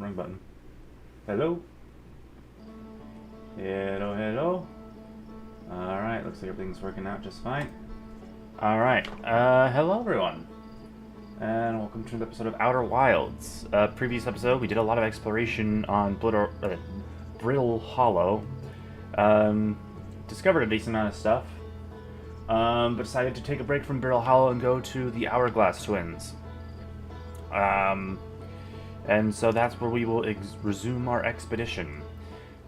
wrong button. Hello? Hello, hello? Alright, looks like everything's working out just fine. Alright, hello everyone. And welcome to another episode of Outer Wilds. Previous episode, we did a lot of exploration on Brittle Hollow. Discovered a decent amount of stuff. But decided to take a break from Brittle Hollow and go to the Hourglass twins. And so that's where we will resume our expedition.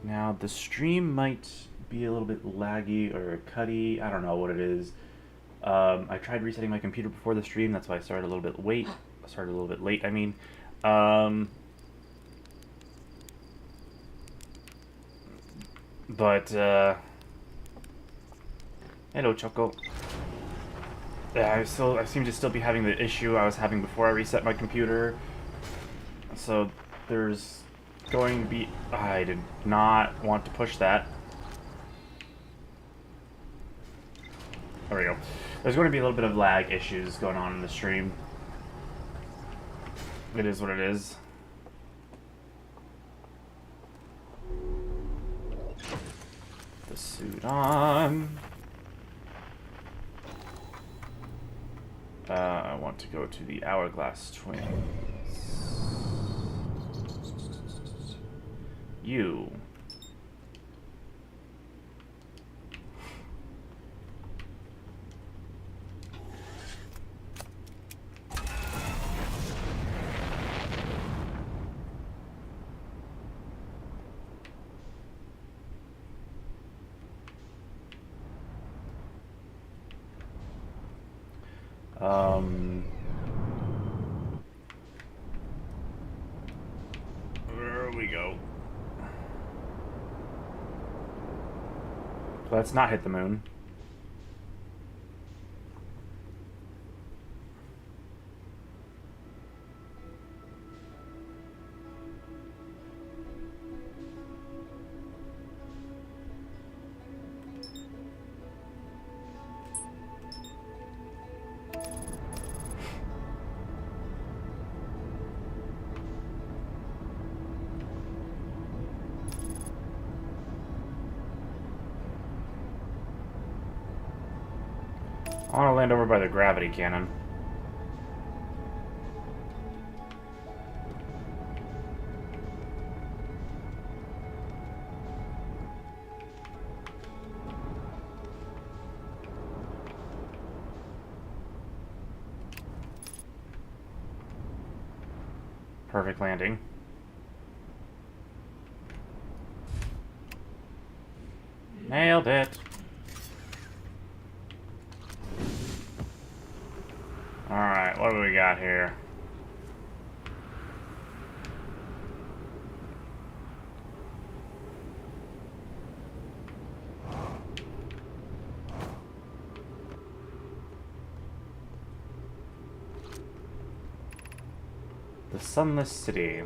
Now, the stream might be a little bit laggy or cutty. I don't know what it is. I tried resetting my computer before the stream. That's why I started a little bit late. I mean. Hello, Choco. Yeah, I seem to still be having the issue I was having before I reset my computer. So there's going to be... I did not want to push that. There we go. There's going to be a little bit of lag issues going on in the stream. It is what it is. The suit on. I want to go to the Hourglass twins. You. There we go. Let's not hit the moon. I want to land over by the gravity cannon. Perfect landing. Nailed it. Alright, what do we got here? The Sunless City.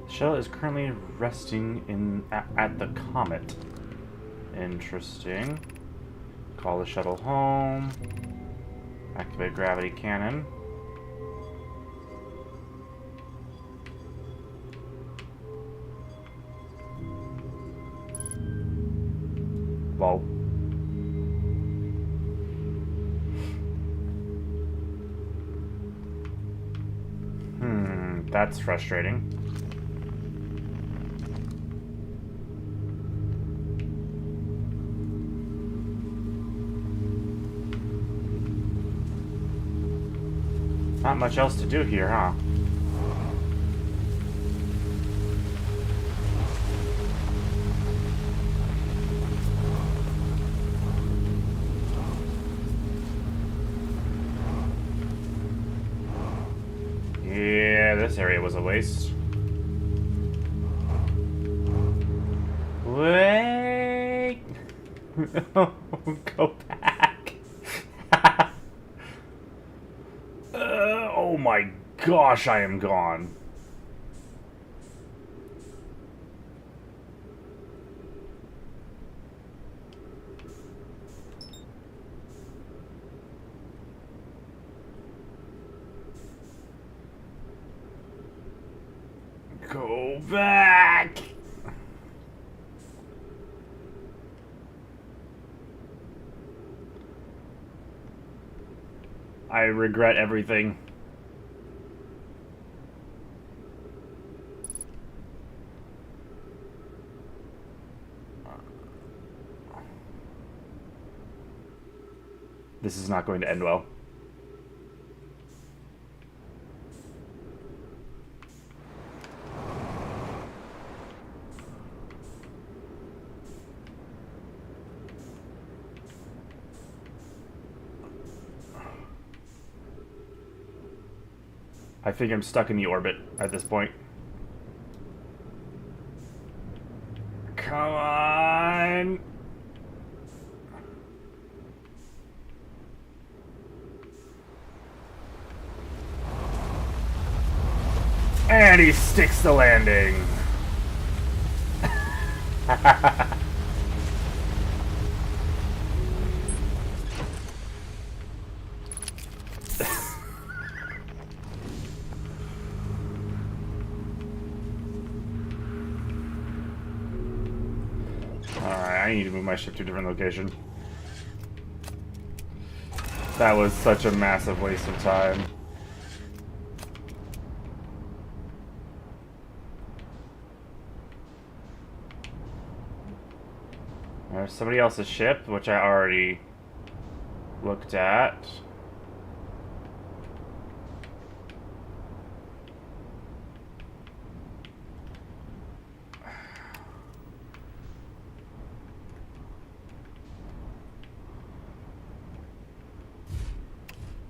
The shuttle is currently resting at the comet. Interesting. Call the shuttle home. Activate gravity cannon. Lol. That's frustrating. Not much else to do here, huh? Yeah, this area was a waste. Wait! Go back. Oh my gosh, I am gone. Go back! I regret everything. This is not going to end well. I think I'm stuck in the orbit at this point. Come on! And he sticks the landing. Alright, I need to move my ship to a different location. That was such a massive waste of time. There's somebody else's ship, which I already looked at.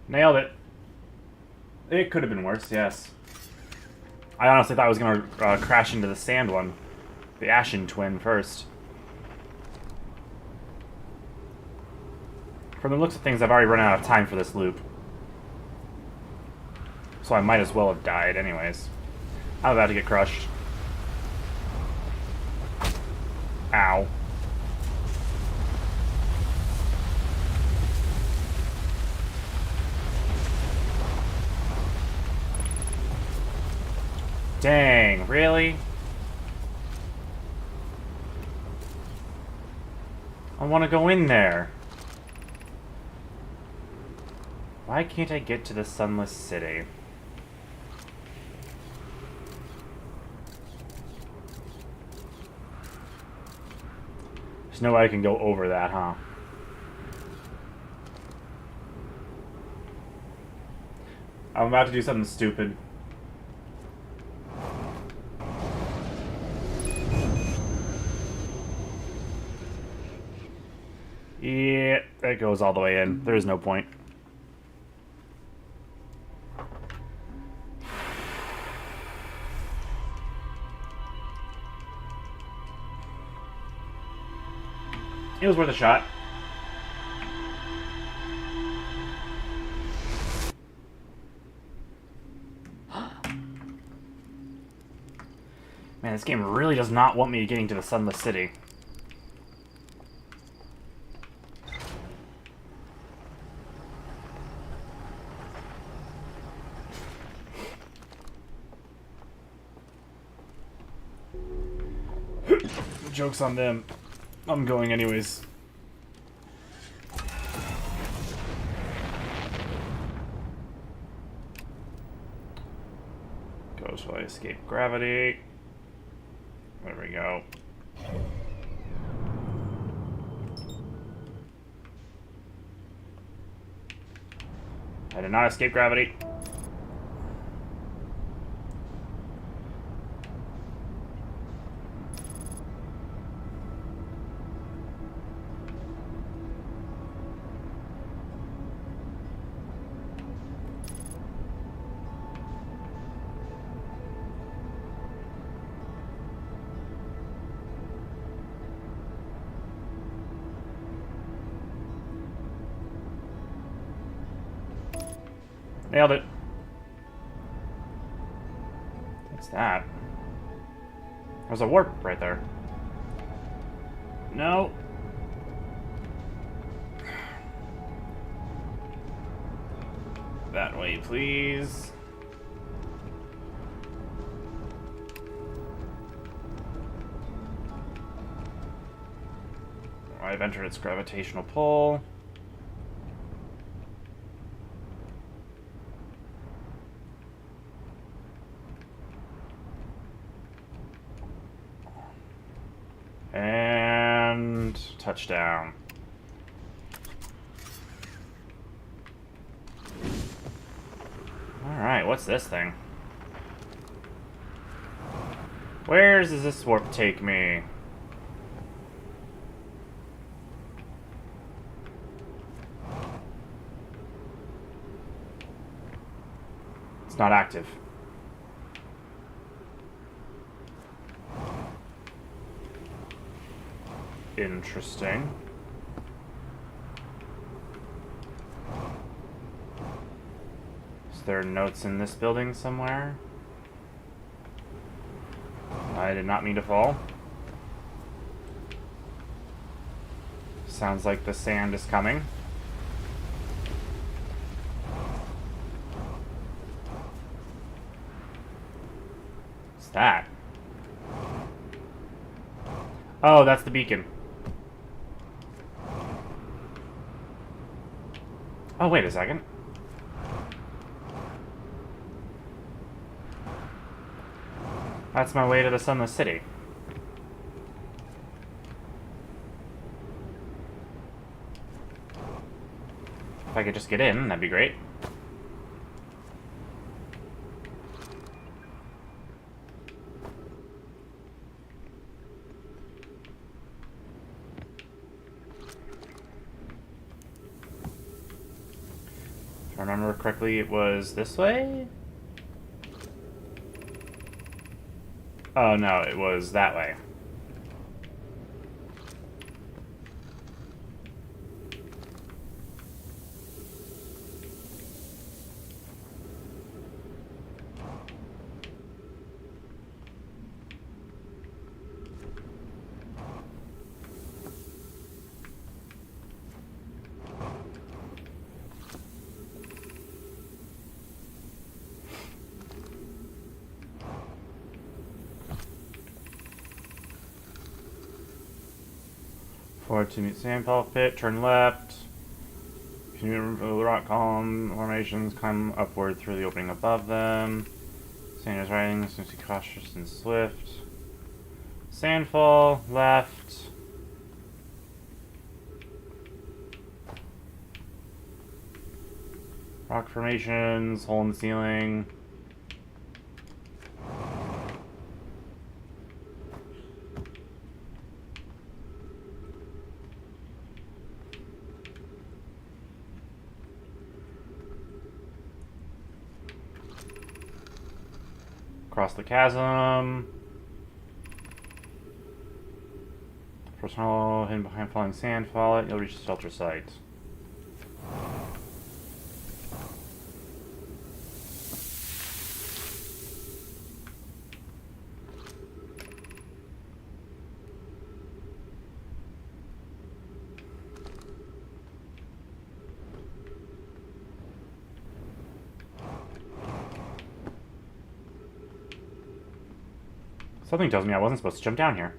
Nailed it. It could have been worse, yes. I honestly thought I was going to crash into the sand one. The Ashen Twin first. From the looks of things, I've already run out of time for this loop. So I might as well have died anyways. I'm about to get crushed. Ow. Dang, really? I want to go in there. Why can't I get to the Sunless City? There's no way I can go over that, huh? I'm about to do something stupid. Yeah, that goes all the way in. There is no point. It was worth a shot. Man, this game really does not want me getting to the Sunless City. Joke's on them. I'm going anyways. Go so I escape gravity. There we go. I did not escape gravity. Nailed it. What's that? There's a warp right there. No. That way, please. I've entered its gravitational pull. And touchdown. Alright, what's this thing? Where does this warp take me? It's not active. Interesting. Is there notes in this building somewhere? I did not mean to fall. Sounds like the sand is coming. What's that? Oh, that's the beacon. Oh, wait a second. That's my way to the Sunless City. If I could just get in, that'd be great. If I remember correctly, it was this way? Oh no, it was that way. Forward to meet Sandfall Pit, turn left. Continue to the rock column formations, climb upward through the opening above them. Sand is riding, so be cautious and swift. Sandfall, left. Rock formations, hole in the ceiling. Across the chasm. Personal hidden behind falling sand, follow it, you'll reach the shelter site. Something tells me I wasn't supposed to jump down here.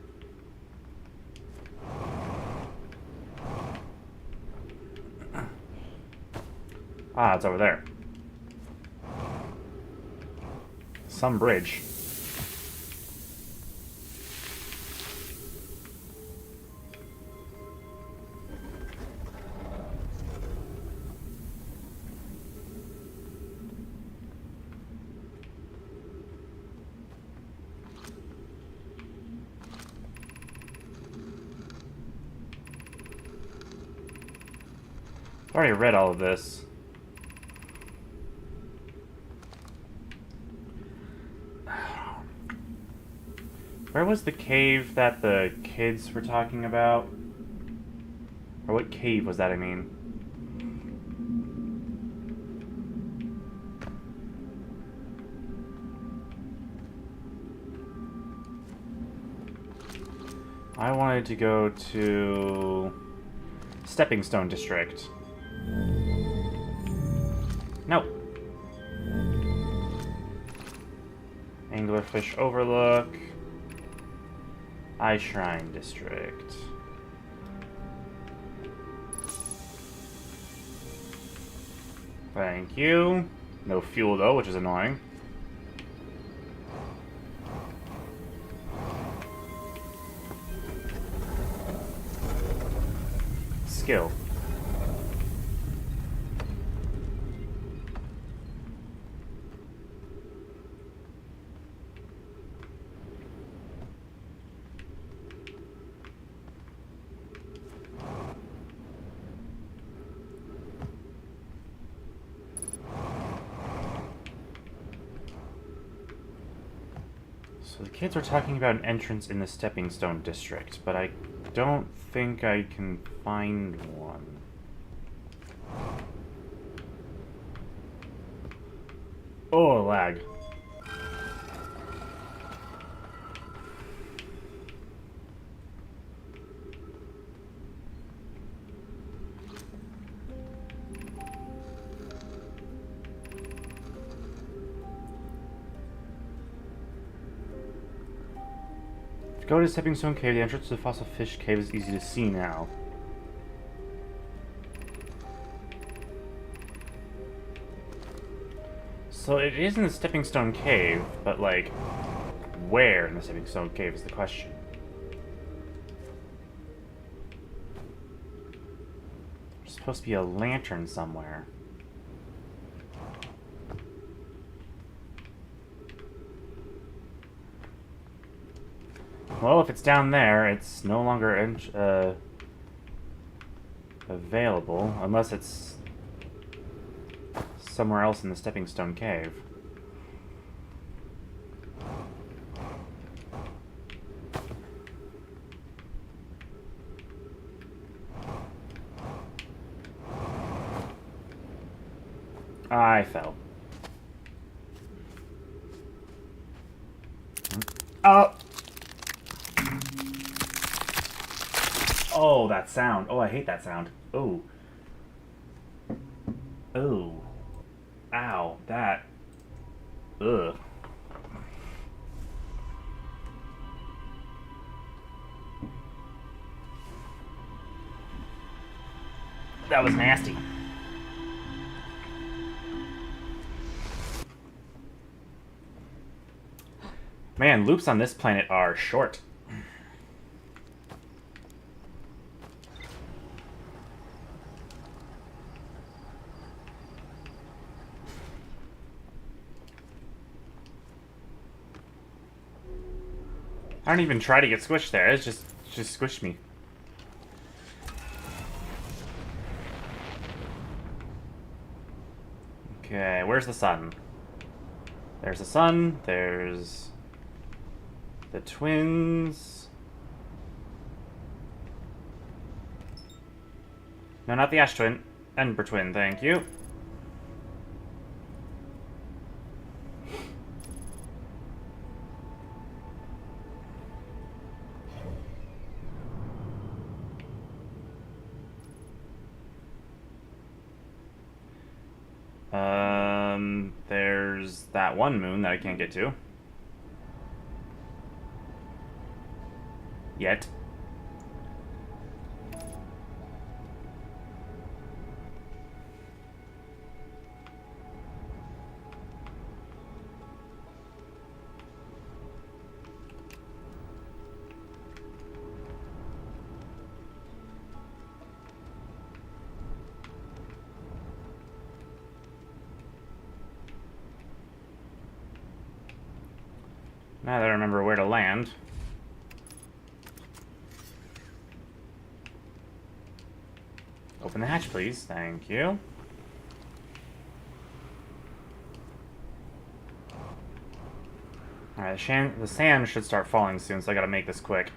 Ah, it's over there. Some bridge. I've already read all of this. Where was the cave that the kids were talking about? Or what cave was that, I mean? I wanted to go to Stepping Stone District. Nope. Anglerfish Overlook. Eye Shrine District. Thank you. No fuel, though, which is annoying. Skill. So the kids were talking about an entrance in the Stepping Stone district, but I don't think I can find one. Oh, lag. To go to Stepping Stone Cave, the entrance to the Fossil Fish Cave is easy to see now. So it is in the Stepping Stone Cave, but like, where in the Stepping Stone Cave is the question. There's supposed to be a lantern somewhere. Well, if it's down there, it's no longer available, unless it's somewhere else in the Stepping Stone Cave. I fell. Oh! Oh, that sound. Oh, I hate that sound. Oh. Oh. Ow. That. Ugh. That was nasty. Man, loops on this planet are short. I don't even try to get squished there. It's just squished me. Okay, where's the sun? There's the sun. There's the twins. No, not the Ash Twin. Ember Twin, thank you. There's that one moon that I can't get to. Yet. Now that I remember where to land. Open the hatch, please. Thank you. Alright, the sand should start falling soon, so I gotta make this quick.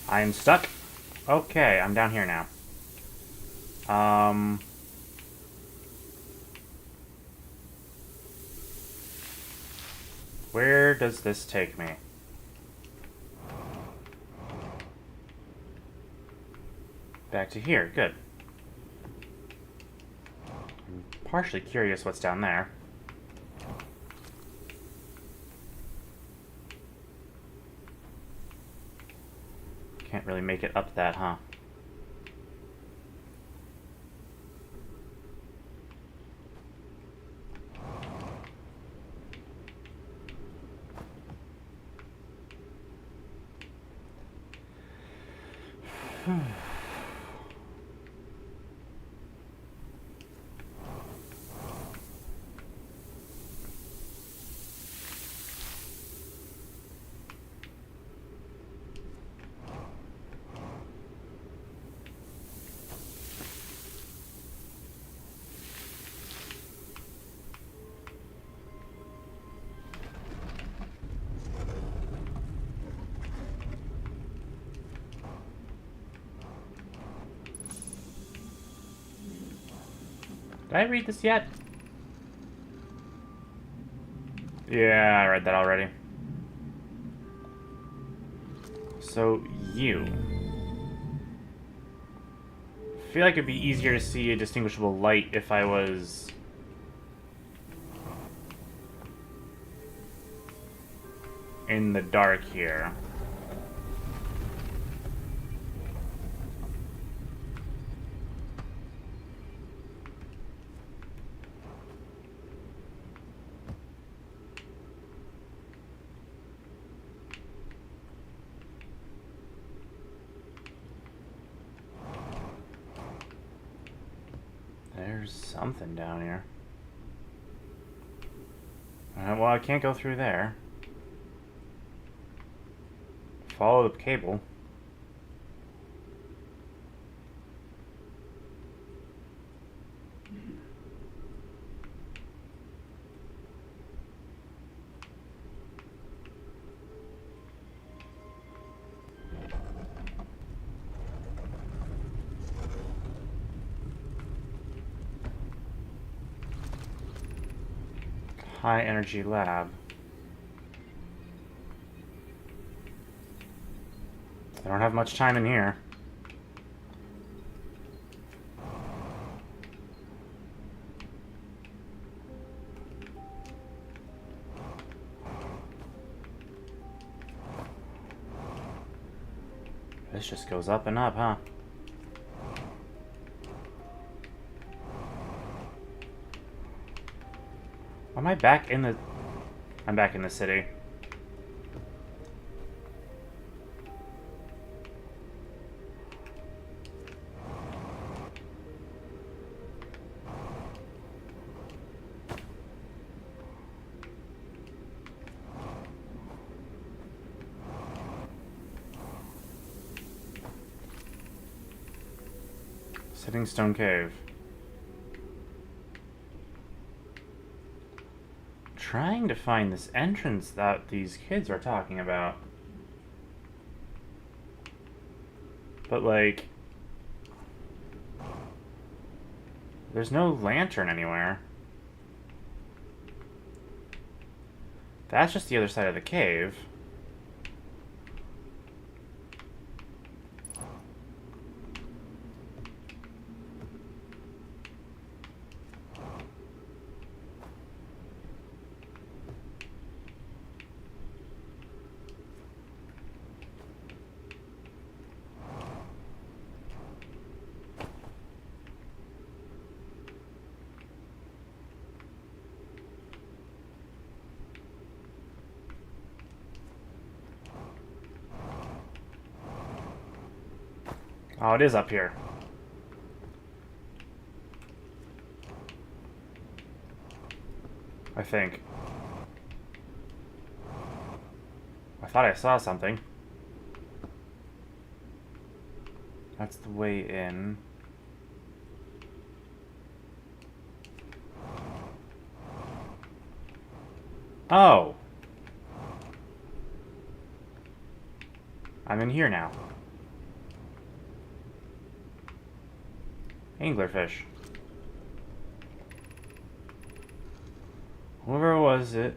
I'm stuck. Okay, I'm down here now. Where does this take me? Back to here, good. I'm partially curious what's down there. Can't really make it up that, huh? Did I read this yet? Yeah, I read that already. So, you. I feel like it'd be easier to see a distinguishable light if I was... in the dark here. There's something down here. Well, I can't go through there. Follow the cable. High energy lab. I don't have much time in here. This just goes up and up, huh? Am I back in the... I'm back in the city. Sitting Stone Cave. Trying to find this entrance that these kids are talking about. But, like... there's no lantern anywhere. That's just the other side of the cave. Oh, it is up here. I think. I thought I saw something. That's the way in. Oh! I'm in here now. Anglerfish. Whoever was it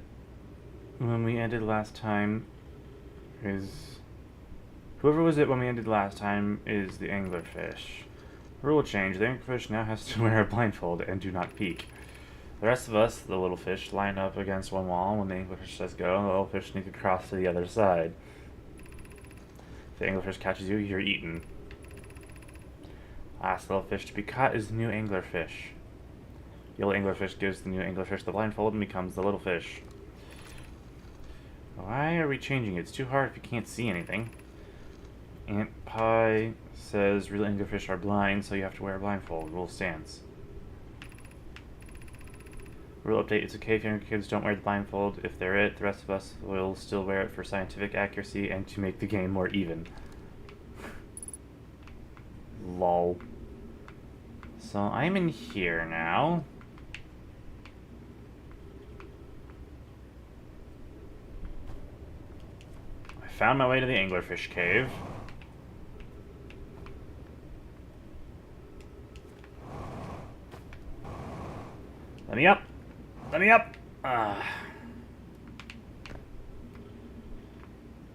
when we ended last time is... Whoever was it when we ended last time is the anglerfish. Rule change. The anglerfish now has to wear a blindfold and do not peek. The rest of us, the little fish, line up against one wall. When the anglerfish says go, the little fish sneak across to the other side. If the anglerfish catches you, you're eaten. Last little fish to be caught is the new anglerfish. The old anglerfish gives the new anglerfish the blindfold and becomes the little fish. Why are we changing it? It's too hard if you can't see anything. Aunt Pie says real anglerfish are blind, so you have to wear a blindfold. Rule stands. Rule update, it's okay if younger kids don't wear the blindfold. If they're it, the rest of us will still wear it for scientific accuracy and to make the game more even. Lol. So I'm in here now. I found my way to the anglerfish cave. Let me up! Let me up!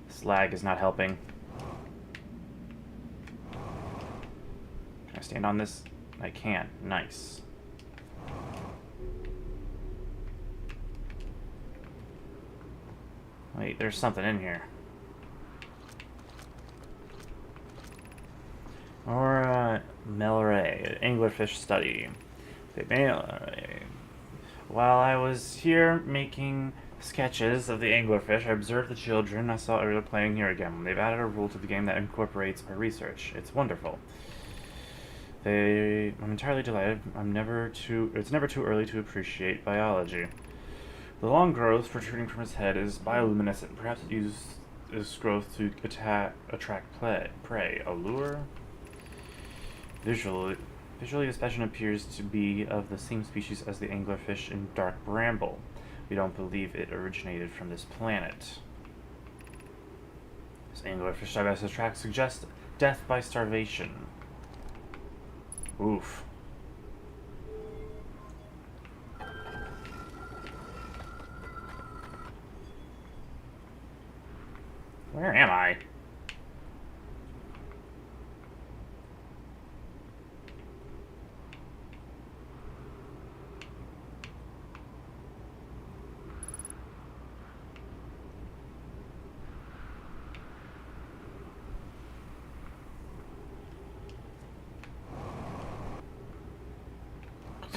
This lag is not helping. Can I stand on this? I can. Nice. Wait, there's something in here. Or, Melray, anglerfish study. While I was here making sketches of the anglerfish, I observed the children I saw earlier playing here again. They've added a rule to the game that incorporates our research. It's wonderful. I'm entirely delighted. It's never too early to appreciate biology. The long growth protruding from his head is bioluminescent. Perhaps it uses this growth to attract prey. A lure? Visually, the specimen appears to be of the same species as the anglerfish in dark bramble. We don't believe it originated from this planet. This anglerfish digestive tract suggests death by starvation. Oof. Where am I?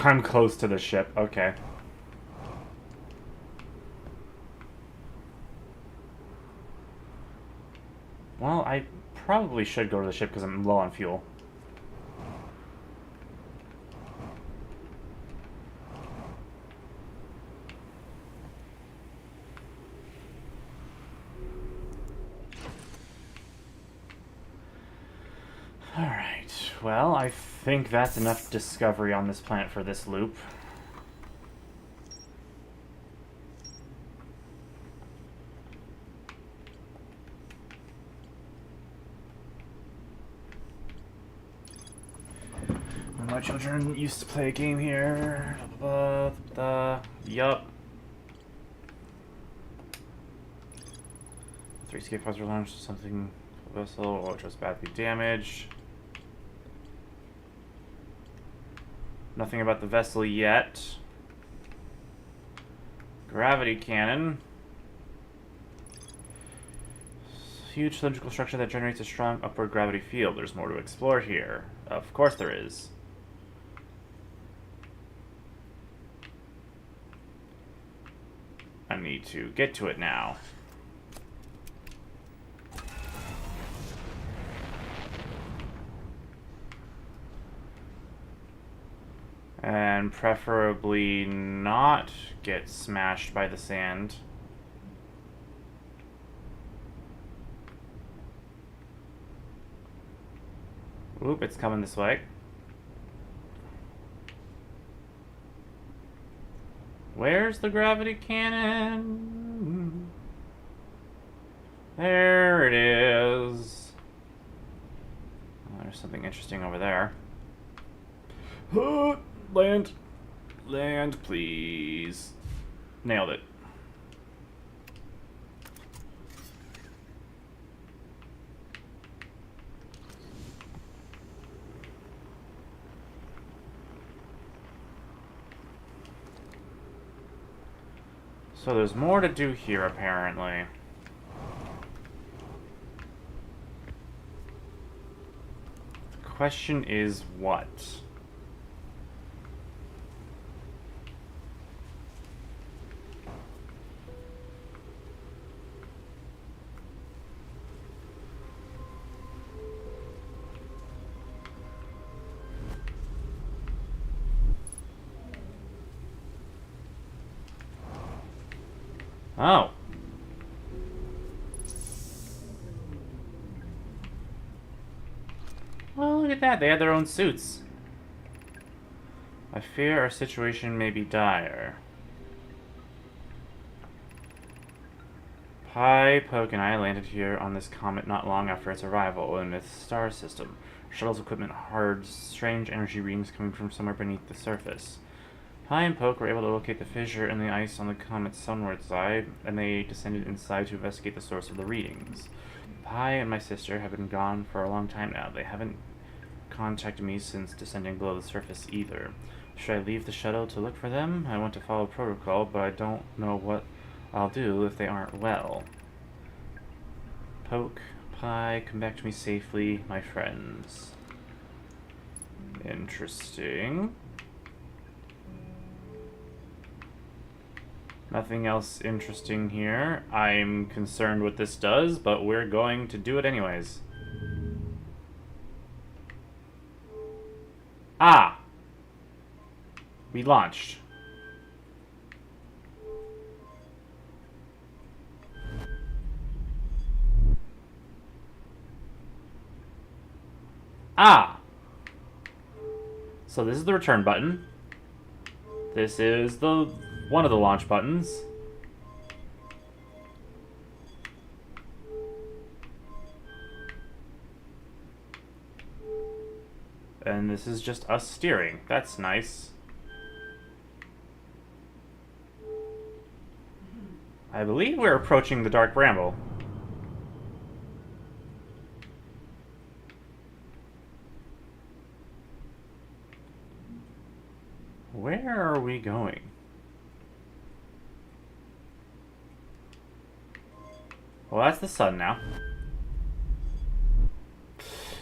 I'm close to the ship. Okay. Well, I probably should go to the ship because I'm low on fuel. Alright, well, I think that's enough discovery on this planet for this loop. When my children used to play a game here. Yup. 3 escape pods were launched, something vessel, which was badly damaged. Nothing about the vessel yet. Gravity cannon. Huge cylindrical structure that generates a strong upward gravity field. There's more to explore here. Of course there is. I need to get to it now. And preferably not get smashed by the sand. Oop, it's coming this way. Where's the gravity cannon? There it is. Oh, there's something interesting over there. Land. Land, please. Nailed it. So there's more to do here, apparently. The question is what? Oh. Well, look at that. They had their own suits. I fear our situation may be dire. Pi, Poke, and I landed here on this comet not long after its arrival in its star system. Shuttle's equipment heard strange energy readings coming from somewhere beneath the surface. Pi and Poke were able to locate the fissure in the ice on the comet's sunward side, and they descended inside to investigate the source of the readings. Pi and my sister have been gone for a long time now. They haven't contacted me since descending below the surface either. Should I leave the shuttle to look for them? I want to follow protocol, but I don't know what I'll do if they aren't well. Poke, Pi, come back to me safely, my friends. Interesting. Nothing else interesting here. I'm concerned what this does, but we're going to do it anyways. Ah! We launched. Ah! So this is the return button. This is the one of the launch buttons. And this is just us steering. That's nice. I believe we're approaching the Dark Bramble. Where are we going? Well, that's the sun now.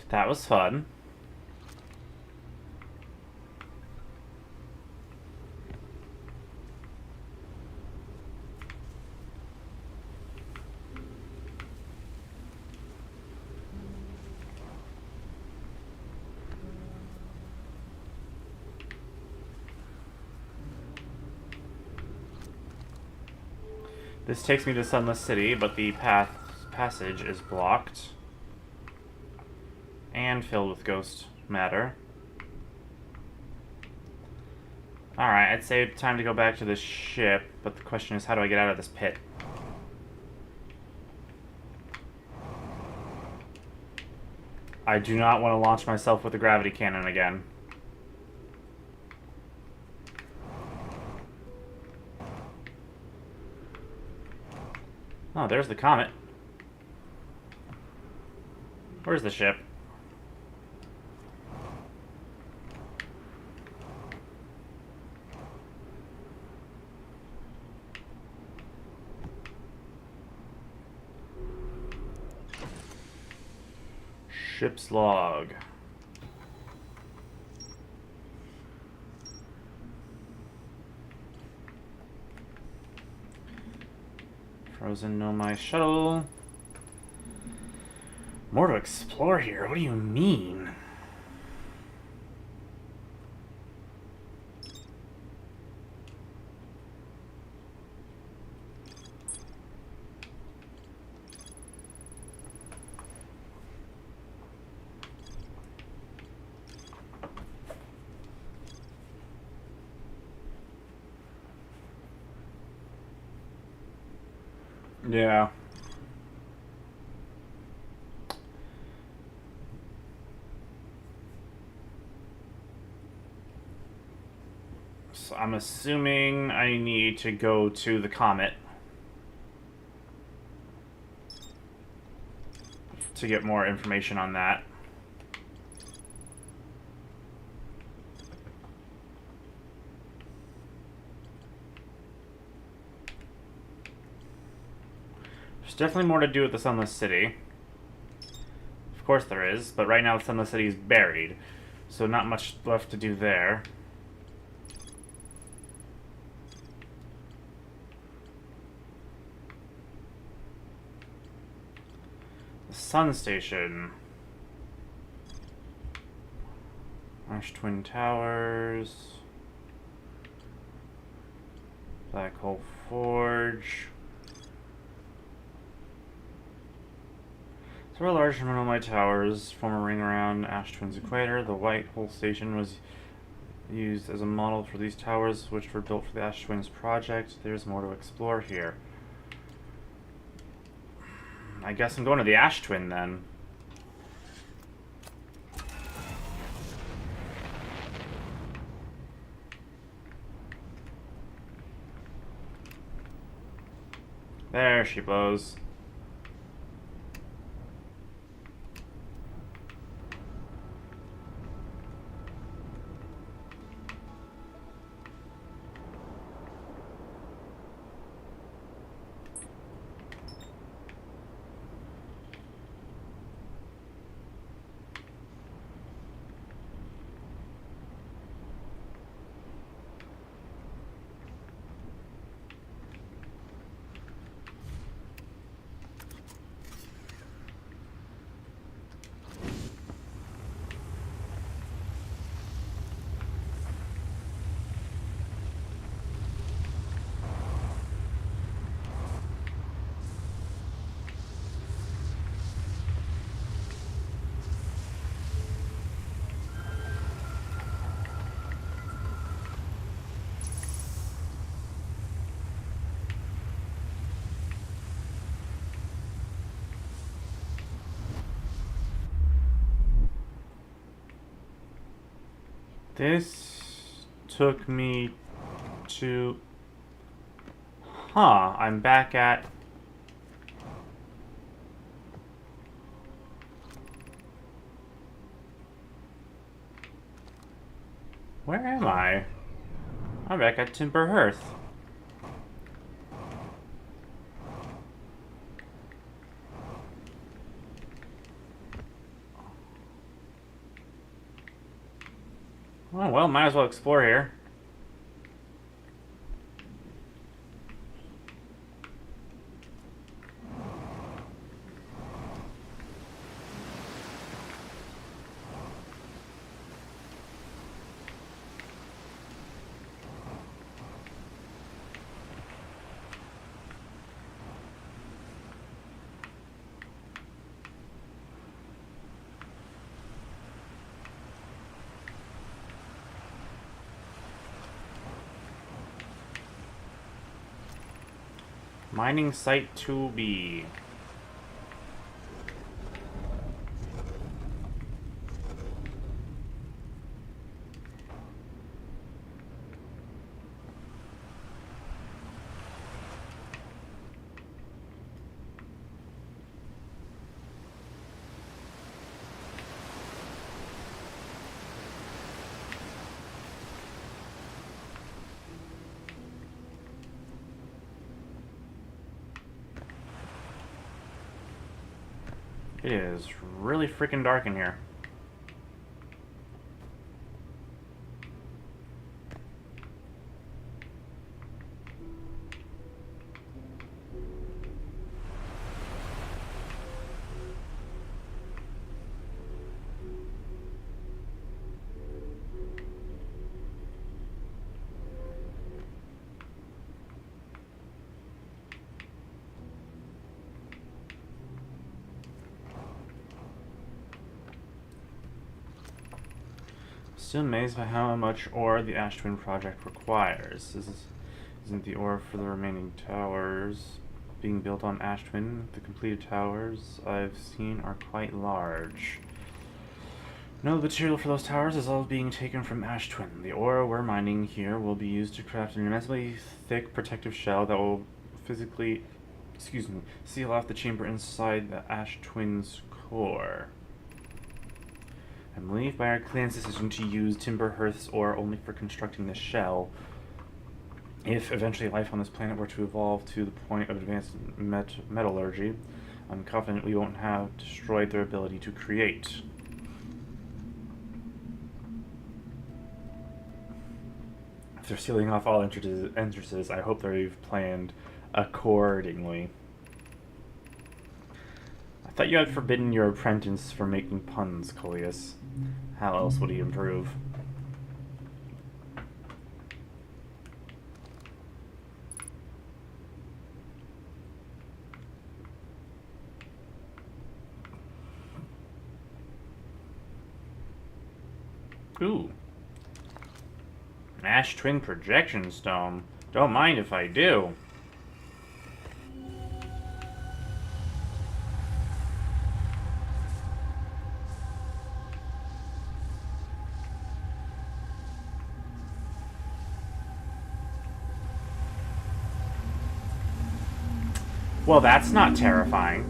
That was fun. This takes me to Sunless City, but the passage is blocked and filled with ghost matter. Alright, I'd say time to go back to the ship, but the question is, how do I get out of this pit? I do not want to launch myself with a gravity cannon again. Oh, there's the comet. Where's the ship? Ship's log. Frozen Nomai shuttle. More to explore here. What do you mean? Yeah. So I'm assuming I need to go to the comet to get more information on that. There's definitely more to do with the Sunless City. Of course there is, but right now the Sunless City is buried, so not much left to do there. The Sun Station. Ash Twin Towers. Black Hole Forge. Several large monolite towers form a ring around Ash Twin's equator. The White Hole Station was used as a model for these towers, which were built for the Ash Twins project. There's more to explore here. I guess I'm going to the Ash Twin then. There she blows. This took me to... Huh, I'm back at... Where am I? I'm back at Timber Hearth. Oh, well, might as well explore here. Mining Site 2B. It is really freaking dark in here. Still amazed by how much ore the Ash Twin project requires. Isn't the ore for the remaining towers being built on Ash Twin? The completed towers I've seen are quite large. No, the material for those towers is all being taken from Ash Twin. The ore we're mining here will be used to craft an immensely thick protective shell that will physically, seal off the chamber inside the Ash Twin's core. I'm relieved by our clan's decision to use Timber Hearth's ore only for constructing the shell. If eventually life on this planet were to evolve to the point of advanced metallurgy, I'm confident we won't have destroyed their ability to create. If they're sealing off all entrances, I hope they've planned accordingly. I thought you had forbidden your apprentice from making puns, Coleus. How else would he improve? Ooh. Ash Twin Projection Stone. Don't mind if I do. Well, that's not terrifying.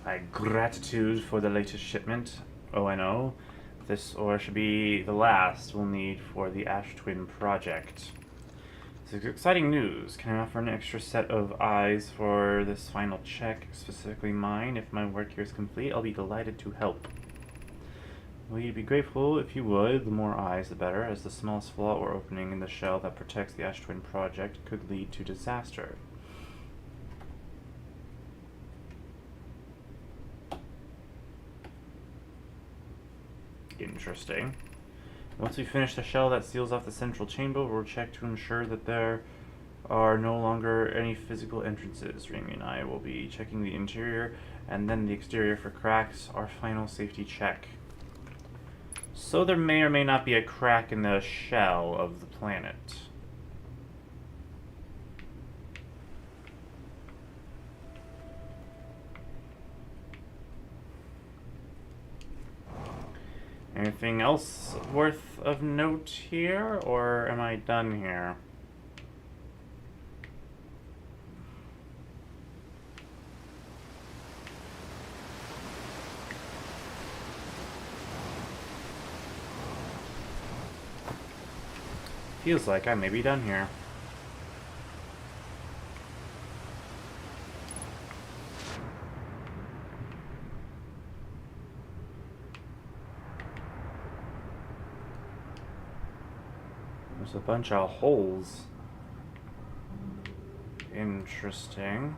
My gratitude for the latest shipment. ONO. This ore should be the last we'll need for the Ash Twin project. This is exciting news. Can I offer an extra set of eyes for this final check, specifically mine? If my work here is complete, I'll be delighted to help. Well, you'd be grateful if you would. The more eyes, the better, as the smallest flaw or opening in the shell that protects the Ash Twin project could lead to disaster. Interesting. Once we finish the shell that seals off the central chamber, we'll check to ensure that there are no longer any physical entrances. Remy and I will be checking the interior and then the exterior for cracks, our final safety check. So there may or may not be a crack in the shell of the planet. Anything else worth of note here, or am I done here? Feels like I may be done here. There's a bunch of holes. Interesting.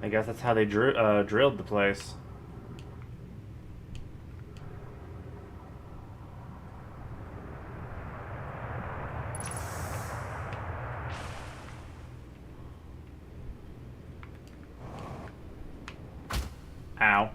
I guess that's how they drilled the place. Ow.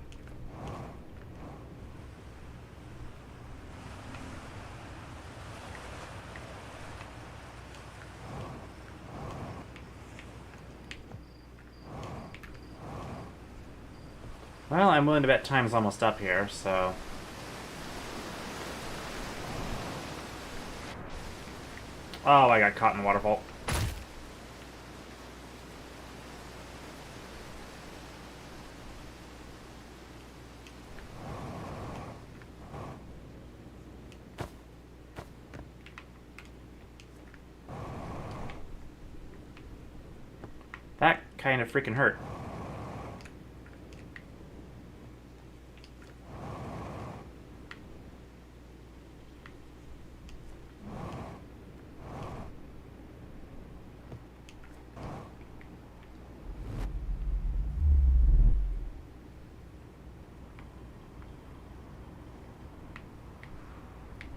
Well, I'm willing to bet time's almost up here, so... Oh, I got caught in the waterfall. That kind of freaking hurt.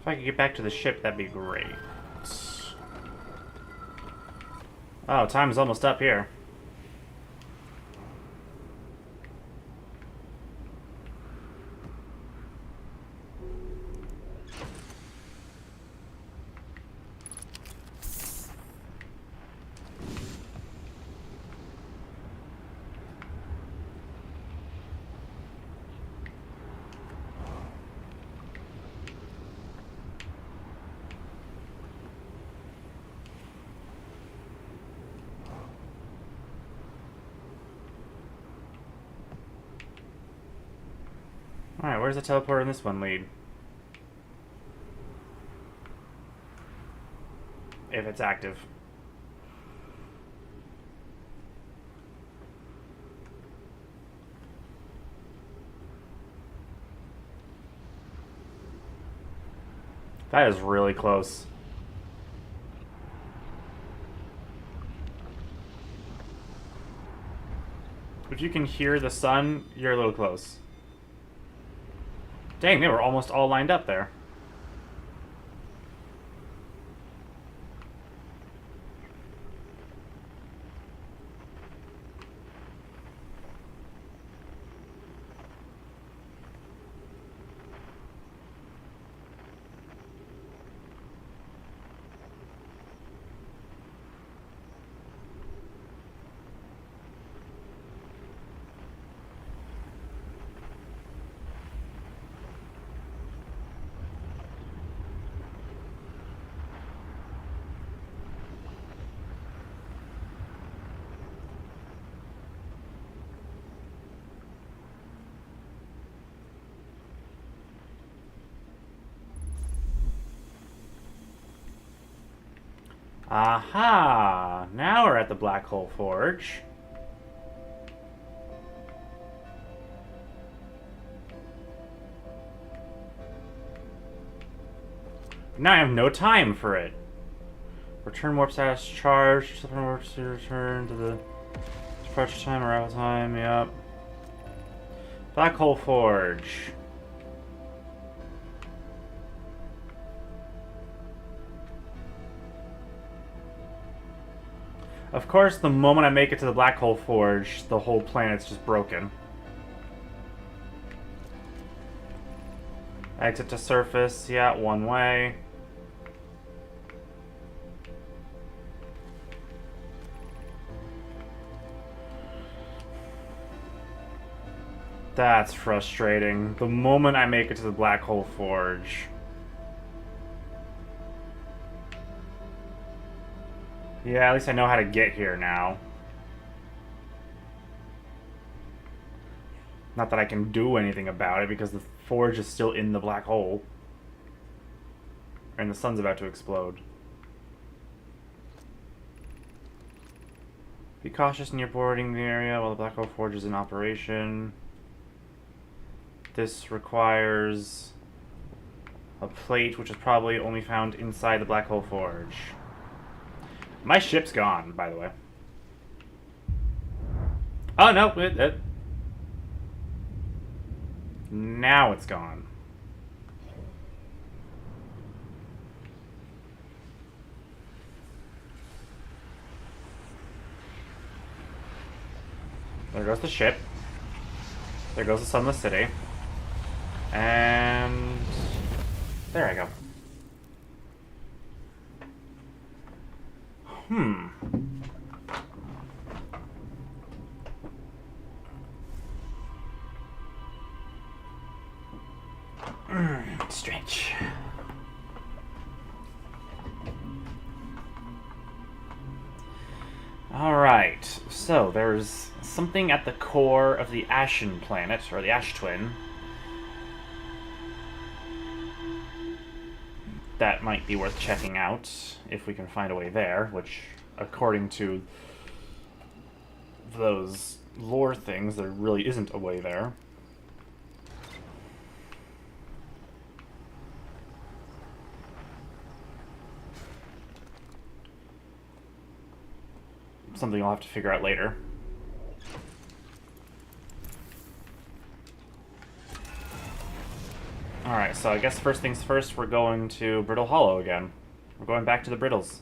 If I could get back to the ship, that'd be great. Oh, time is almost up here. Alright, where's the teleporter in this one lead? If it's active. That is really close. If you can hear the sun, you're a little close. Dang, they were almost all lined up there. Aha! Now we're at the Black Hole Forge. Now I have no time for it. Return warp status charged. Return to the departure time, arrival time, yep. Black Hole Forge. Of course, the moment I make it to the Black Hole Forge, the whole planet's just broken. Exit to surface, yeah, one way. That's frustrating. The moment I make it to the Black Hole Forge. Yeah, at least I know how to get here now. Not that I can do anything about it, because the forge is still in the black hole. And the sun's about to explode. Be cautious in your boarding the area while the black hole forge is in operation. This requires a plate, which is probably only found inside the black hole forge. My ship's gone, by the way. Oh, no. Now it's gone. There goes the ship. There goes the sunless city. And there I go. Strange. Alright, so there's something at the core of the Ashen planet, or the Ash Twin, that might be worth checking out, if we can find a way there, which, according to those lore things, there really isn't a way there. Something I'll have to figure out later. Alright, so I guess first things first, we're going to Brittle Hollow again. We're going back to the Brittles.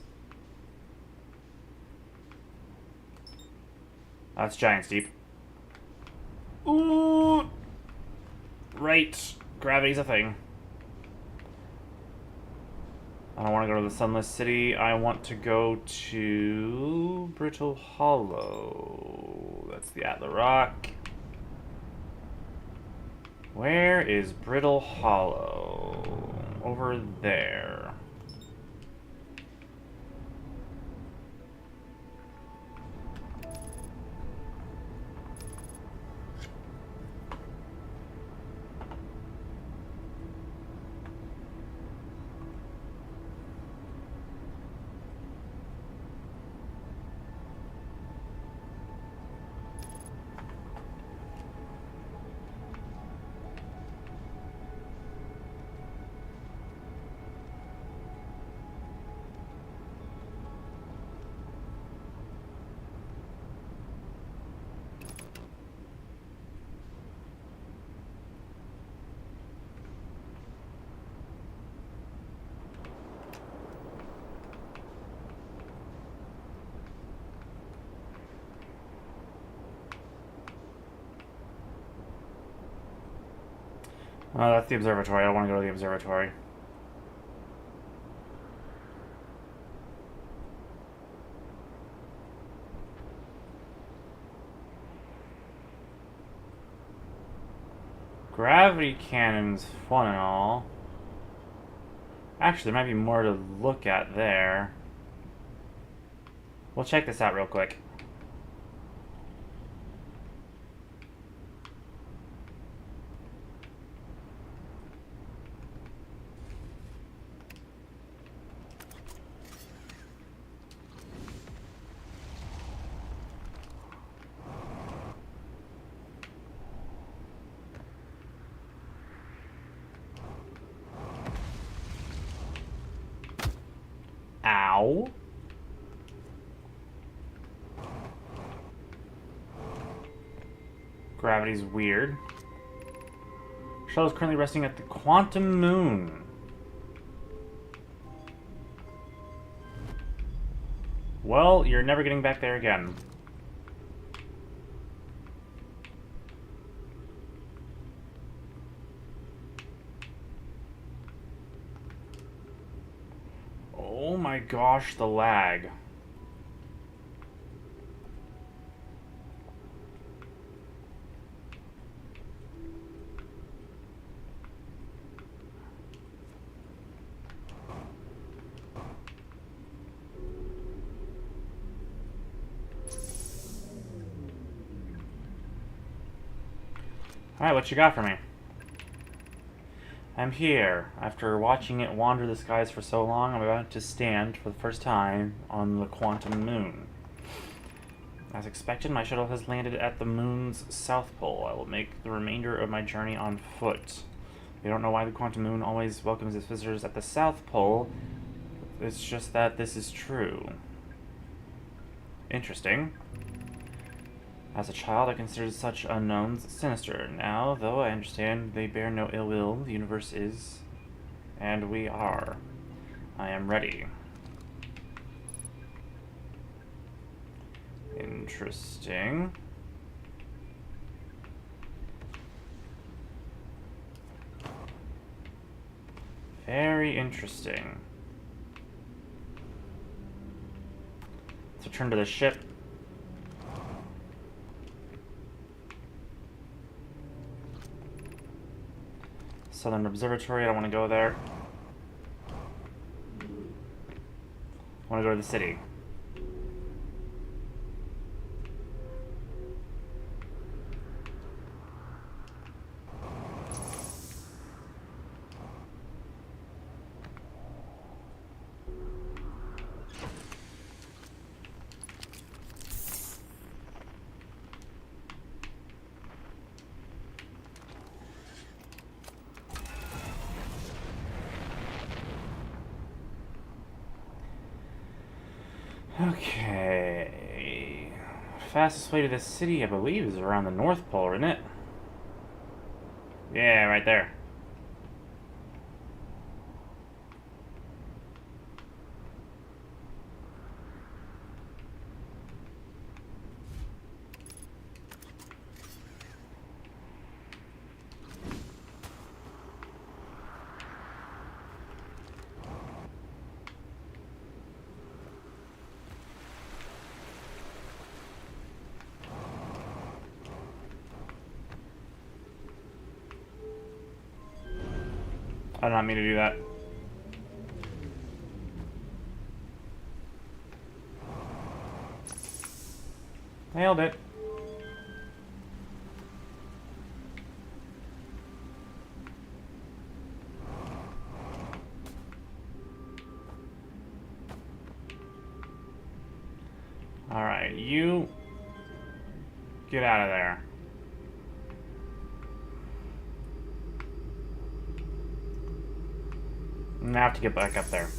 That's Giant Steep. Ooh! Right. Gravity's a thing. I don't want to go to the Sunless City. I want to go to Brittle Hollow. That's the Atla Rock. Where is Brittle Hollow? Over there. Oh, that's the observatory. I don't want to go to the observatory. Gravity cannon's fun and all. Actually, there might be more to look at there. We'll check this out real quick. Ow. Gravity's weird. Shuttle is currently resting at the Quantum Moon. Well, you're never getting back there again. Oh my gosh, the lag. Alright, what you got for me? I'm here. After watching it wander the skies for so long, I'm about to stand for the first time on the Quantum Moon. As expected, my shuttle has landed at the moon's south pole. I will make the remainder of my journey on foot. We don't know why the Quantum Moon always welcomes its visitors at the south pole. It's just that this is true. Interesting. As a child, I considered such unknowns sinister. Now, though I understand they bear no ill will, the universe is, and we are. I am ready. Interesting. Very interesting. Let's return to the ship. Southern Observatory, I don't want to go there. I want to go to the city. Okay. Fastest way to this city, I believe, is around the North Pole, isn't it? Yeah, right there. I did not mean to do that. Nailed it. Alright, you get out of there. Now I have to get back up there.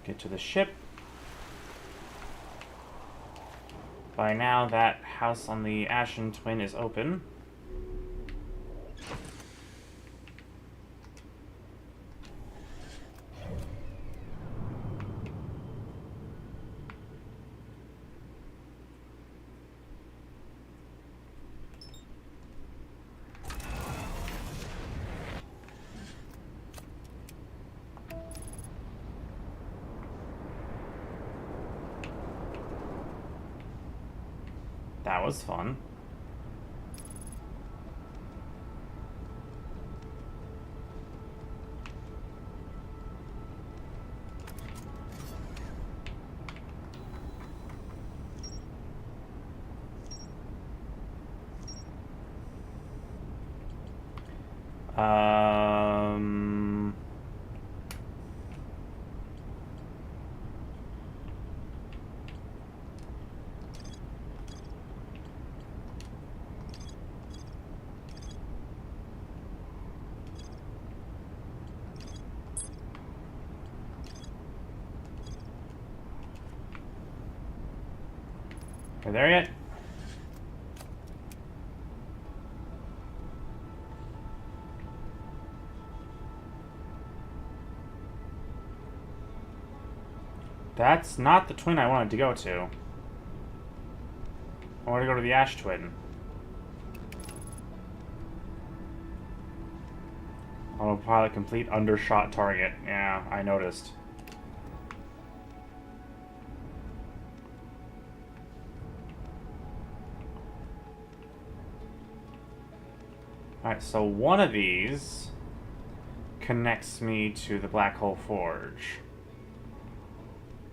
Get to the ship. By now, that house on the Ashen Twin is open. That was fun. Are there yet? That's not the twin I wanted to go to. I want to go to the Ash Twin. Autopilot complete, undershot target. Yeah, I noticed. Alright, so one of these connects me to the Black Hole Forge.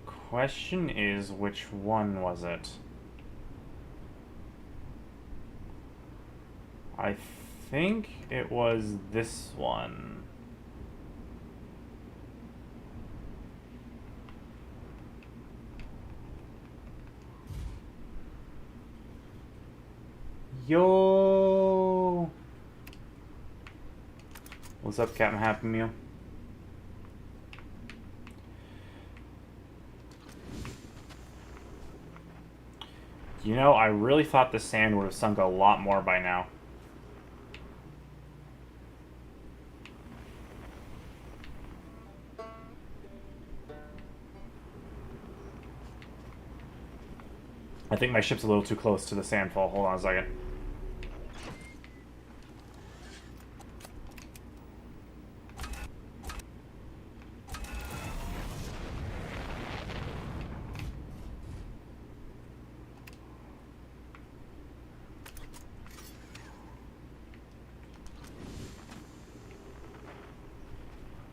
Question is, which one was it? I think it was this one. Yo! What's up, Captain Happy Meal? You know, I really thought the sand would have sunk a lot more by now. I think my ship's a little too close to the sandfall. Hold on a second.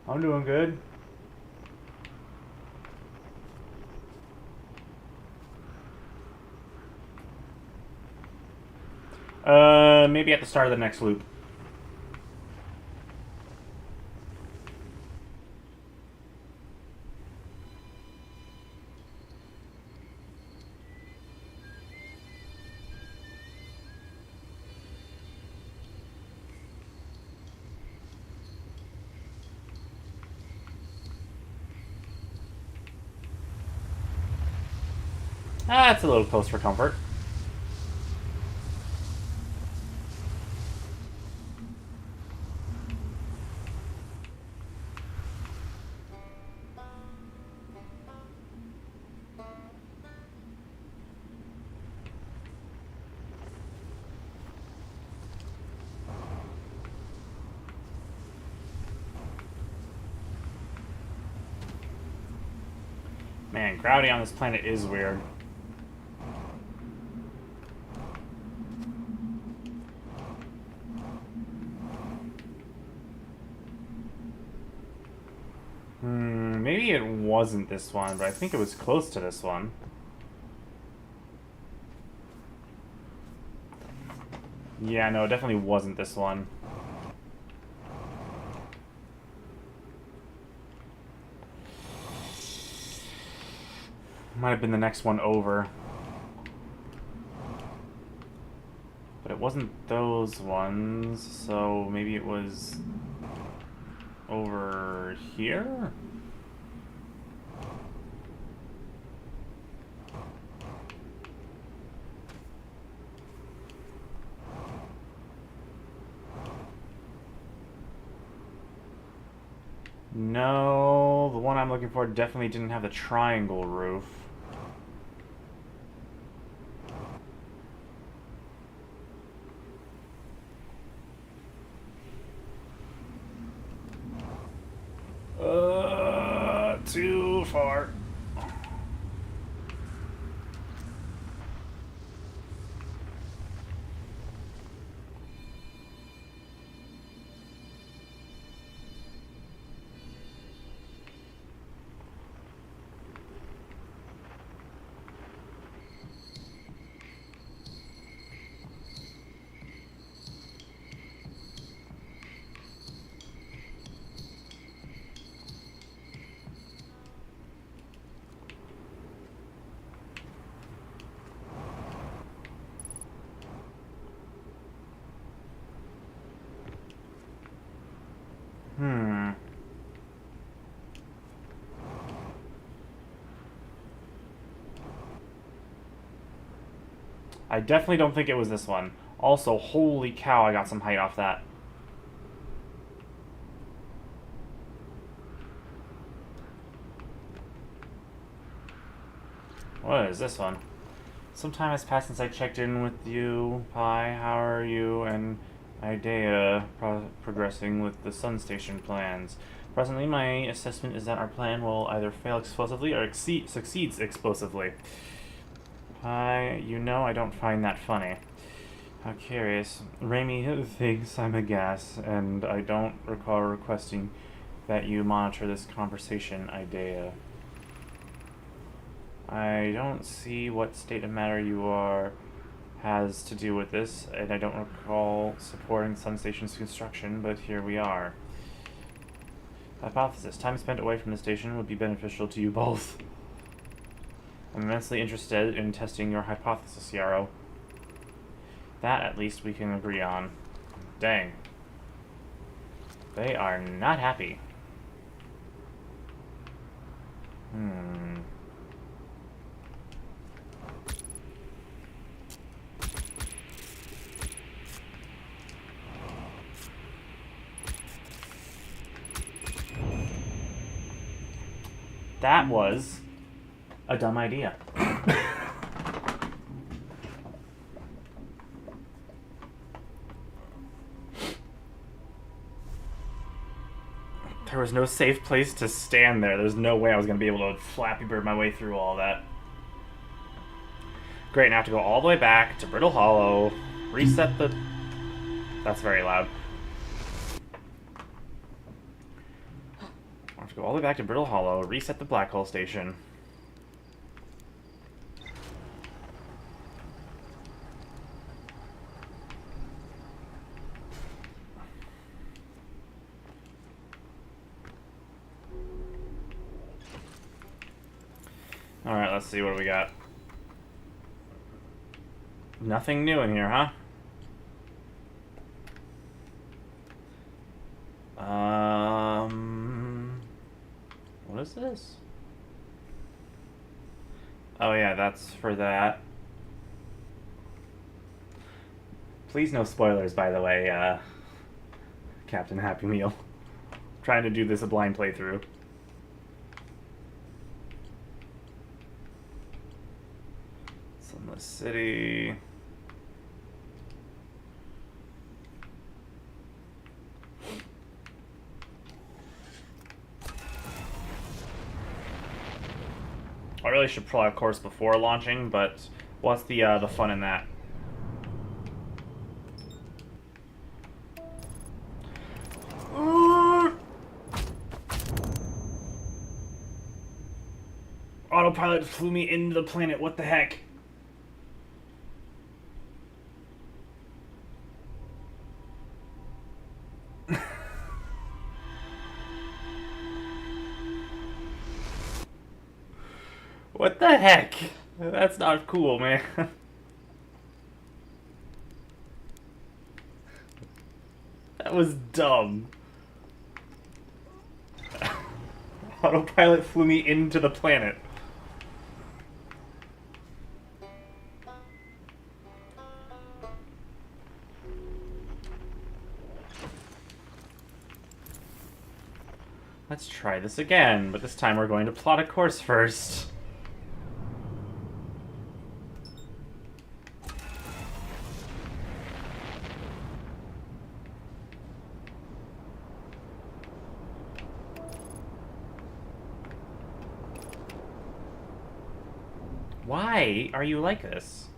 I'm doing good. Maybe at the start of the next loop. That's a little close for comfort. Man, gravity on this planet is weird. Maybe it wasn't this one, but I think it was close to this one. Yeah, no, it definitely wasn't this one. Might have been the next one over. But it wasn't those ones, so maybe it was over here? No, the one I'm looking for definitely didn't have the triangle roof. Too far. I definitely don't think it was this one. Also, holy cow, I got some height off that. What is this one? Some time has passed since I checked in with you, Pi. How are you and Idea progressing with the Sun Station plans? Presently, my assessment is that our plan will either fail explosively or succeeds explosively. Pi, you know I don't find that funny. How curious. Raimi thinks I'm a gas, and I don't recall requesting that you monitor this conversation, Idea. I don't see what state of matter you are has to do with this, and I don't recall supporting Sun Station's construction, but here we are. Hypothesis. Time spent away from the station would be beneficial to you both. I'm immensely interested in testing your hypothesis, Yarrow. That, at least, we can agree on. Dang. They are not happy. That was a dumb idea. There was no safe place to stand there. There's no way I was going to be able to Flappy Bird my way through all that. Great, now I have to go all the way back to Brittle Hollow, reset the... That's very loud. I have to go all the way back to Brittle Hollow, reset the Black Hole Station. Alright, let's see what we got. Nothing new in here, huh? What is this? Oh yeah, that's for that. Please no spoilers, by the way, Captain Happy Meal. Trying to do this a blind playthrough. Sunless City. I really should plot a course before launching, but what's the fun in that? Autopilot flew me into the planet. What the heck? What the heck? That's not cool, man. That was dumb. Autopilot flew me into the planet. Let's try this again, but this time we're going to plot a course first. Why are you like this?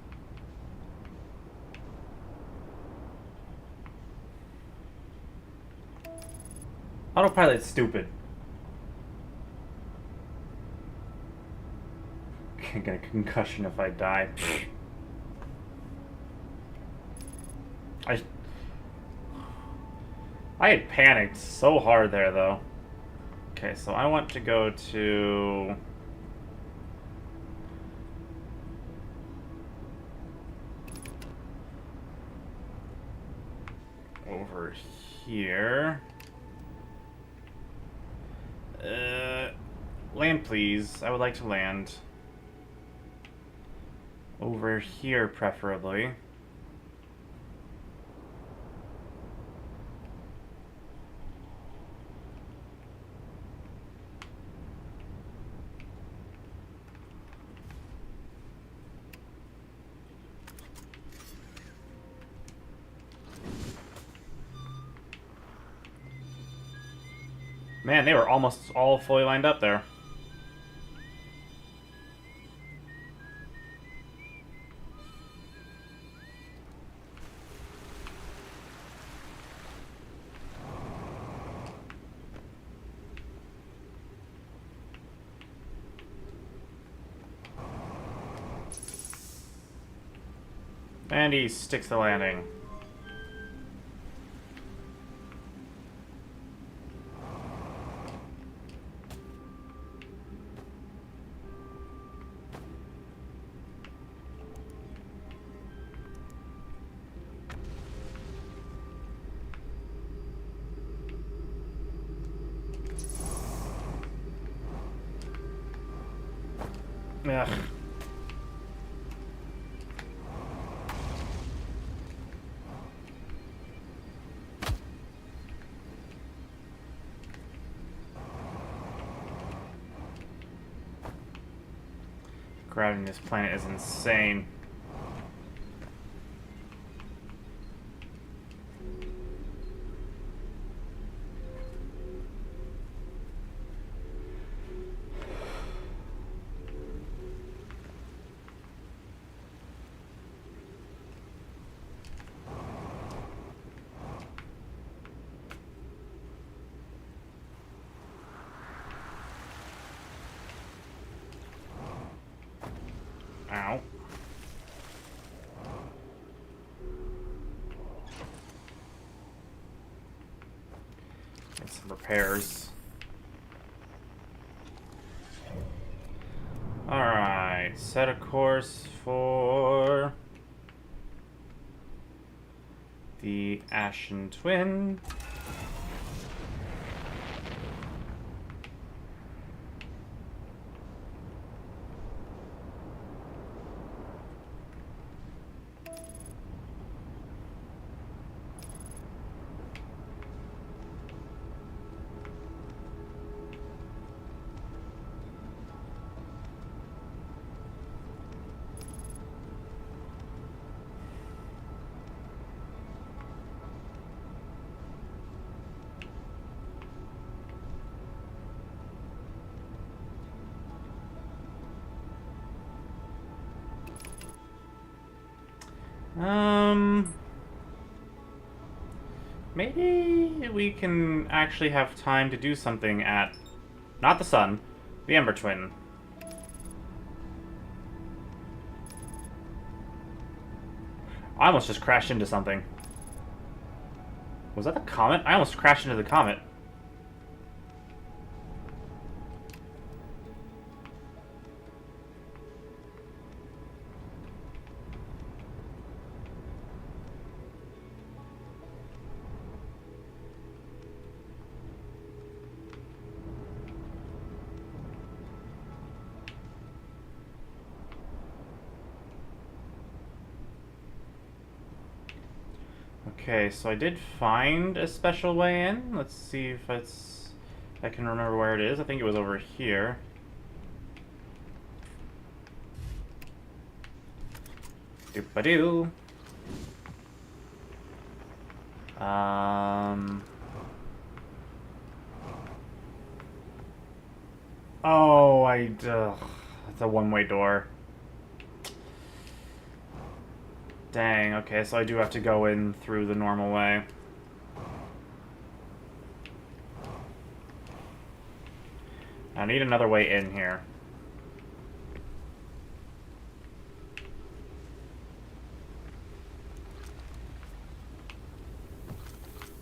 Autopilot's stupid. I get a concussion if I die. I had panicked so hard there, though. Okay, so I want to go to... over here. Land, please. I would like to land. Over here, preferably. Man, they were almost all fully lined up there. And he sticks the landing. Ugh. Gravity in this planet is insane. Ow. Make some repairs. Alright, set a course for the Ashen Twin. Maybe we can actually have time to do something at... Not the sun. The Ember Twin. I almost just crashed into something. Was that the comet? I almost crashed into the comet. Okay, so I did find a special way in. Let's see if it's... I can remember where it is. I think it was over here. Doop-a-doo. Oh, it's a one-way door. Dang, okay, so I do have to go in through the normal way. I need another way in here.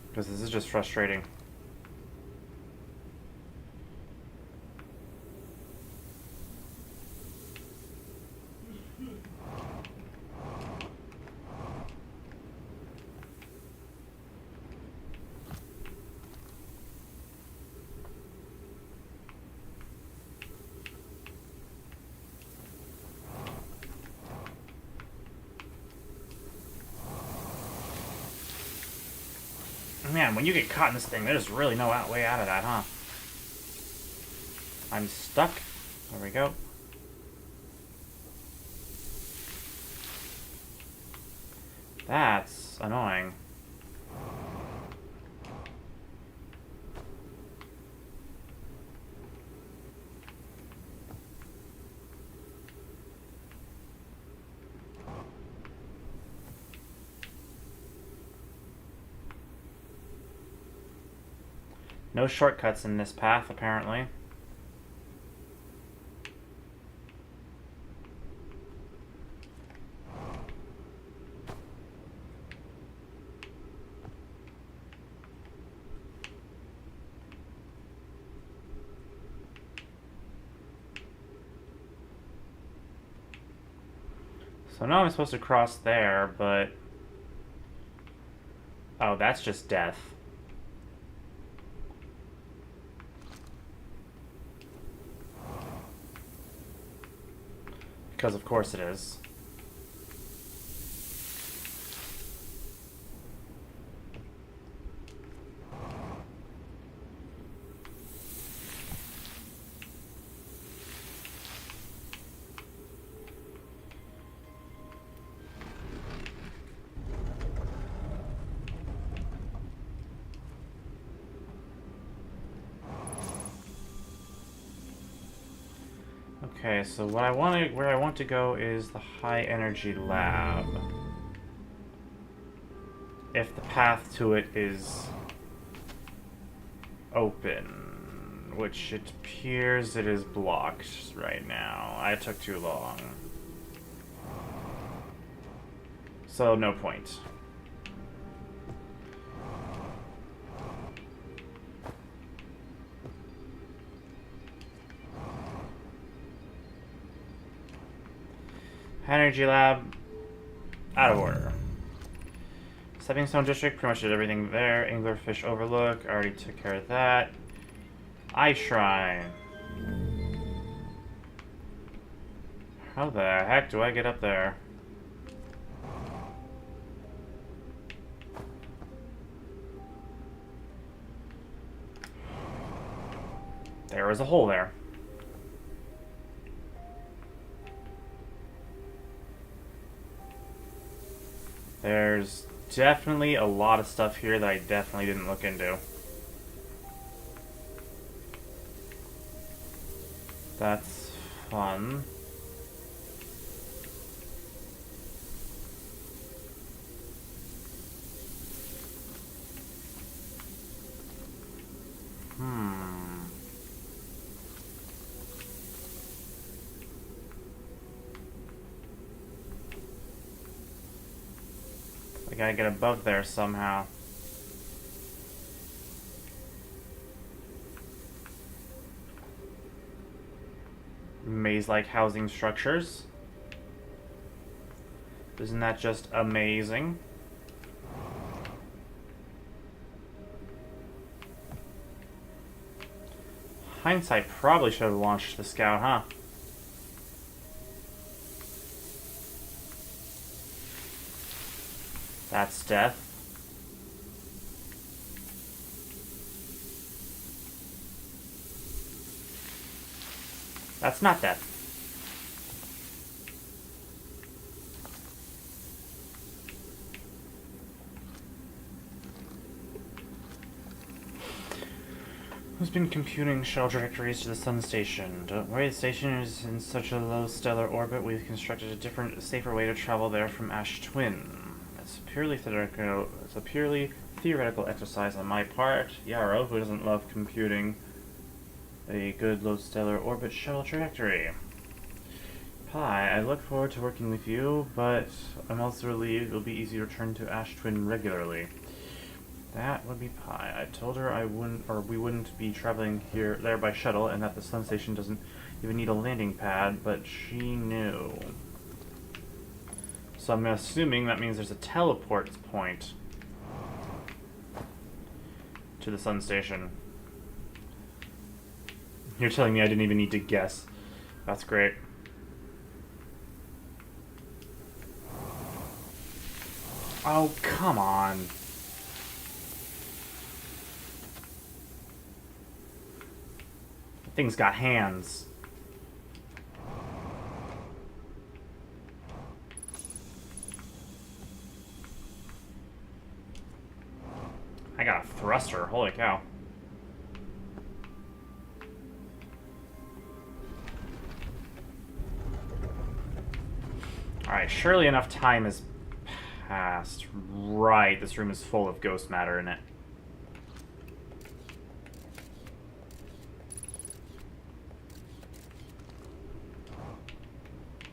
Because this is just frustrating. Man, when you get caught in this thing, there's really no way out of that, huh? I'm stuck. There we go. That's annoying. No shortcuts in this path, apparently. So now I'm supposed to cross there, but... Oh, that's just death. Because of course it is. Okay, so where I want to go is the high energy lab. If the path to it is open, which it appears it is blocked right now. I took too long. So no point. Energy lab, out of order. Stepping Stone District, pretty much did everything there. Anglerfish Overlook, already took care of that. Ice Shrine. How the heck do I get up there? There is a hole there. There's definitely a lot of stuff here that I definitely didn't look into. That's fun. gotta get above there somehow. Maze-like housing structures. Isn't that just amazing? Hindsight probably should have launched the scout, huh? That's death. That's not death. Who's been computing shuttle trajectories to the sun station? Don't worry, the station is in such a low stellar orbit, we've constructed a different, safer way to travel there from Ash Twin. It's a purely theoretical exercise on my part. Yarrow, who doesn't love computing a good low stellar orbit shuttle trajectory. Pi, I look forward to working with you, but I'm also relieved it'll be easy to return to Ash Twin regularly. That would be Pi. I told her we wouldn't be traveling there by shuttle, and that the sun station doesn't even need a landing pad, but she knew. So I'm assuming that means there's a teleport point to the sun station. You're telling me I didn't even need to guess. That's great. Oh, come on. Thing's got hands. I got a thruster, holy cow. Alright, surely enough time has passed. Right, this room is full of ghost matter in it.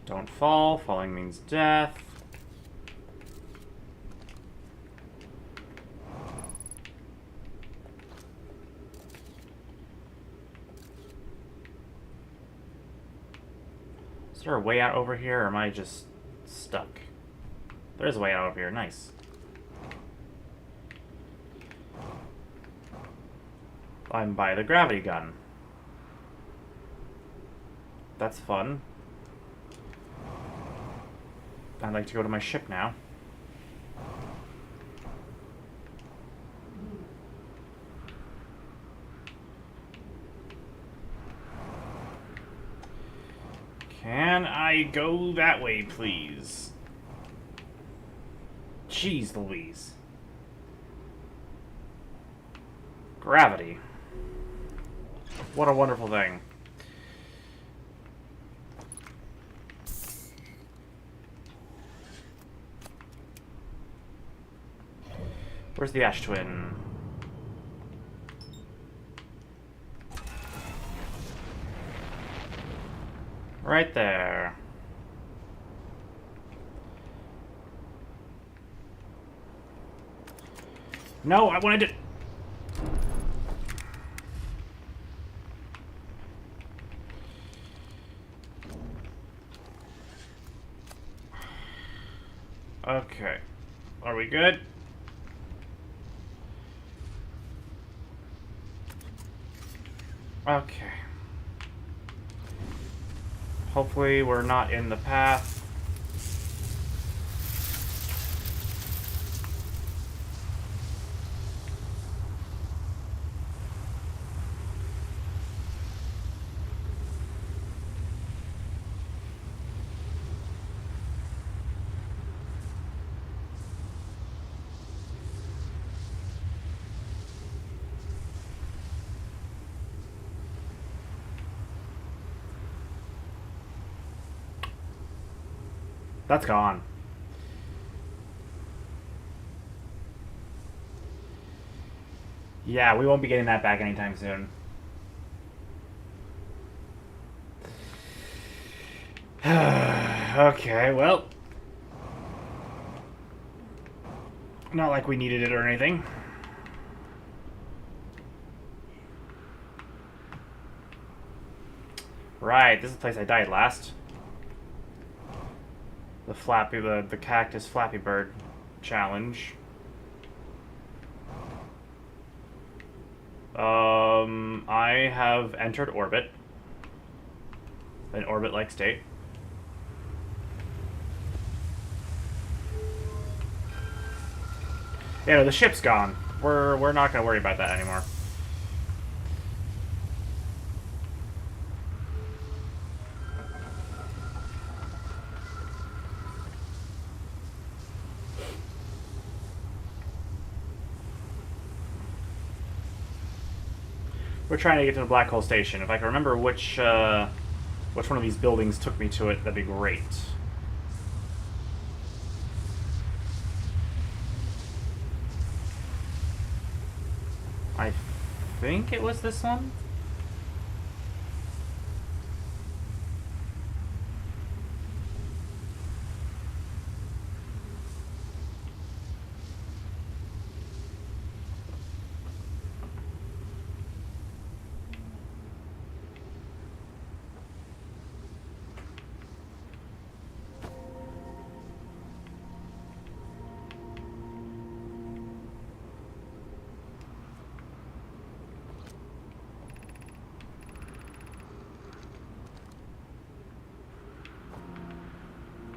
Don't fall. Falling means death. Is there a way out over here, or am I just stuck? There is a way out over here. Nice. I'm by the gravity gun. That's fun. I'd like to go to my ship now. Can I go that way, please? Jeez Louise. Gravity. What a wonderful thing. Where's the Ash Twin? Right there. No, I wanted to... Okay. Are we good? Okay. Hopefully we're not in the path. That's gone. Yeah, we won't be getting that back anytime soon. Okay, well. Not like we needed it or anything. Right, this is the place I died last. The cactus Flappy Bird challenge. I have entered orbit. An orbit-like state. Yeah, no, the ship's gone. We're not gonna worry about that anymore. We're trying to get to the black hole station. If I can remember which one of these buildings took me to it, that'd be great. I think it was this one.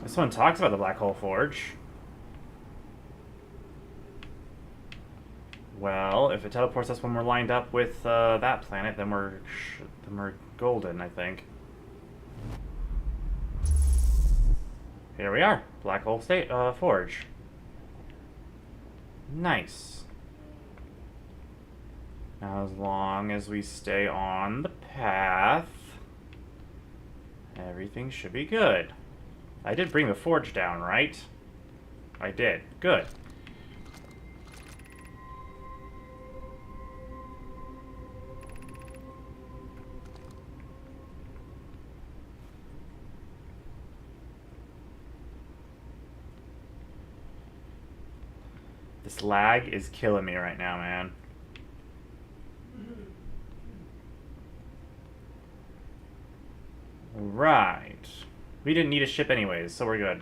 This one talks about the black hole forge. Well, if it teleports us when we're lined up with that planet, then we're golden, I think. Here we are, black hole forge. Nice. Now, as long as we stay on the path, everything should be good. I did bring the forge down, right? I did. Good. This lag is killing me right now, man. Right. We didn't need a ship anyways, so we're good.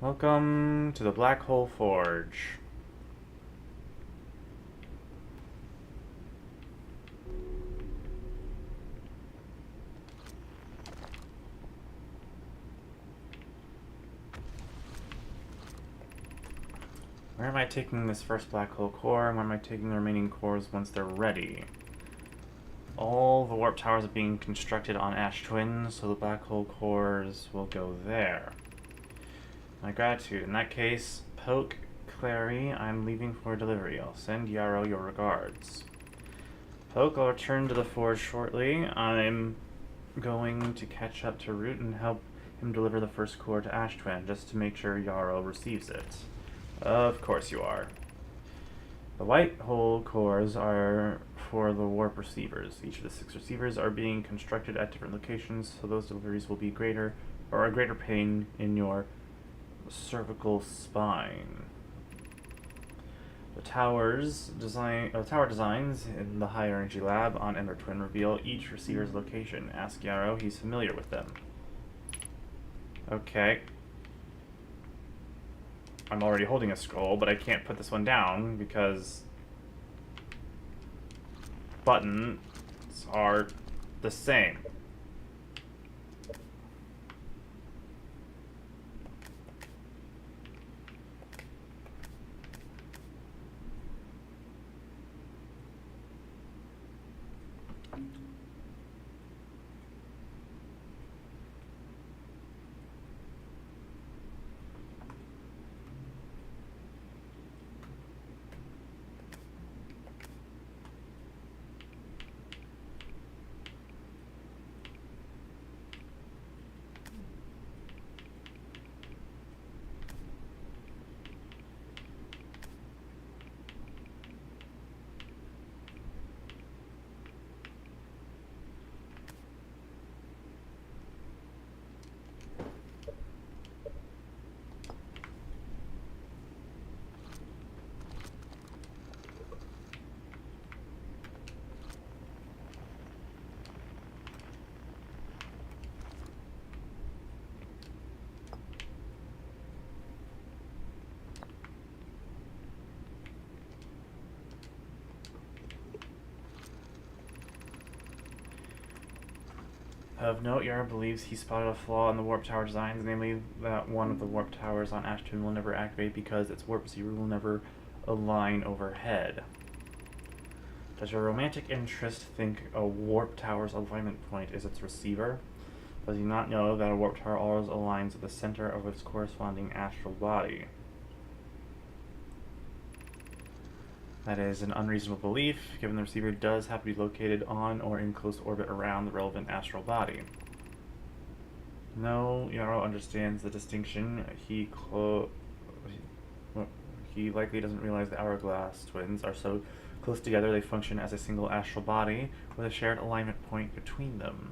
Welcome to the Black Hole Forge. Where am I taking this first black hole core, and where am I taking the remaining cores once they're ready? All the warp towers are being constructed on Ash Twin, so the black hole cores will go there. My gratitude. In that case, Poke, Clary, I'm leaving for delivery. I'll send Yarrow your regards. Poke, I'll return to the forge shortly. I'm going to catch up to Root and help him deliver the first core to Ash Twin, just to make sure Yarrow receives it. Of course you are. The white hole cores are for the warp receivers. Each of the 6 receivers are being constructed at different locations, so those deliveries will be greater, or a greater pain in your cervical spine. The tower designs in the high energy lab on Ender Twin reveal each receiver's location. Ask Yarrow, he's familiar with them. Okay. I'm already holding a scroll, but I can't put this one down because buttons are the same. Of note, Yara believes he spotted a flaw in the warp tower designs, namely that one of the warp towers on Ash Twin will never activate because its warp receiver will never align overhead. Does your romantic interest think a warp tower's alignment point is its receiver? Does he not know that a warp tower always aligns at the center of its corresponding astral body? That is an unreasonable belief, given the receiver does have to be located on or in close orbit around the relevant astral body. No, Yarrow understands the distinction. He likely doesn't realize the Hourglass twins are so close together they function as a single astral body with a shared alignment point between them.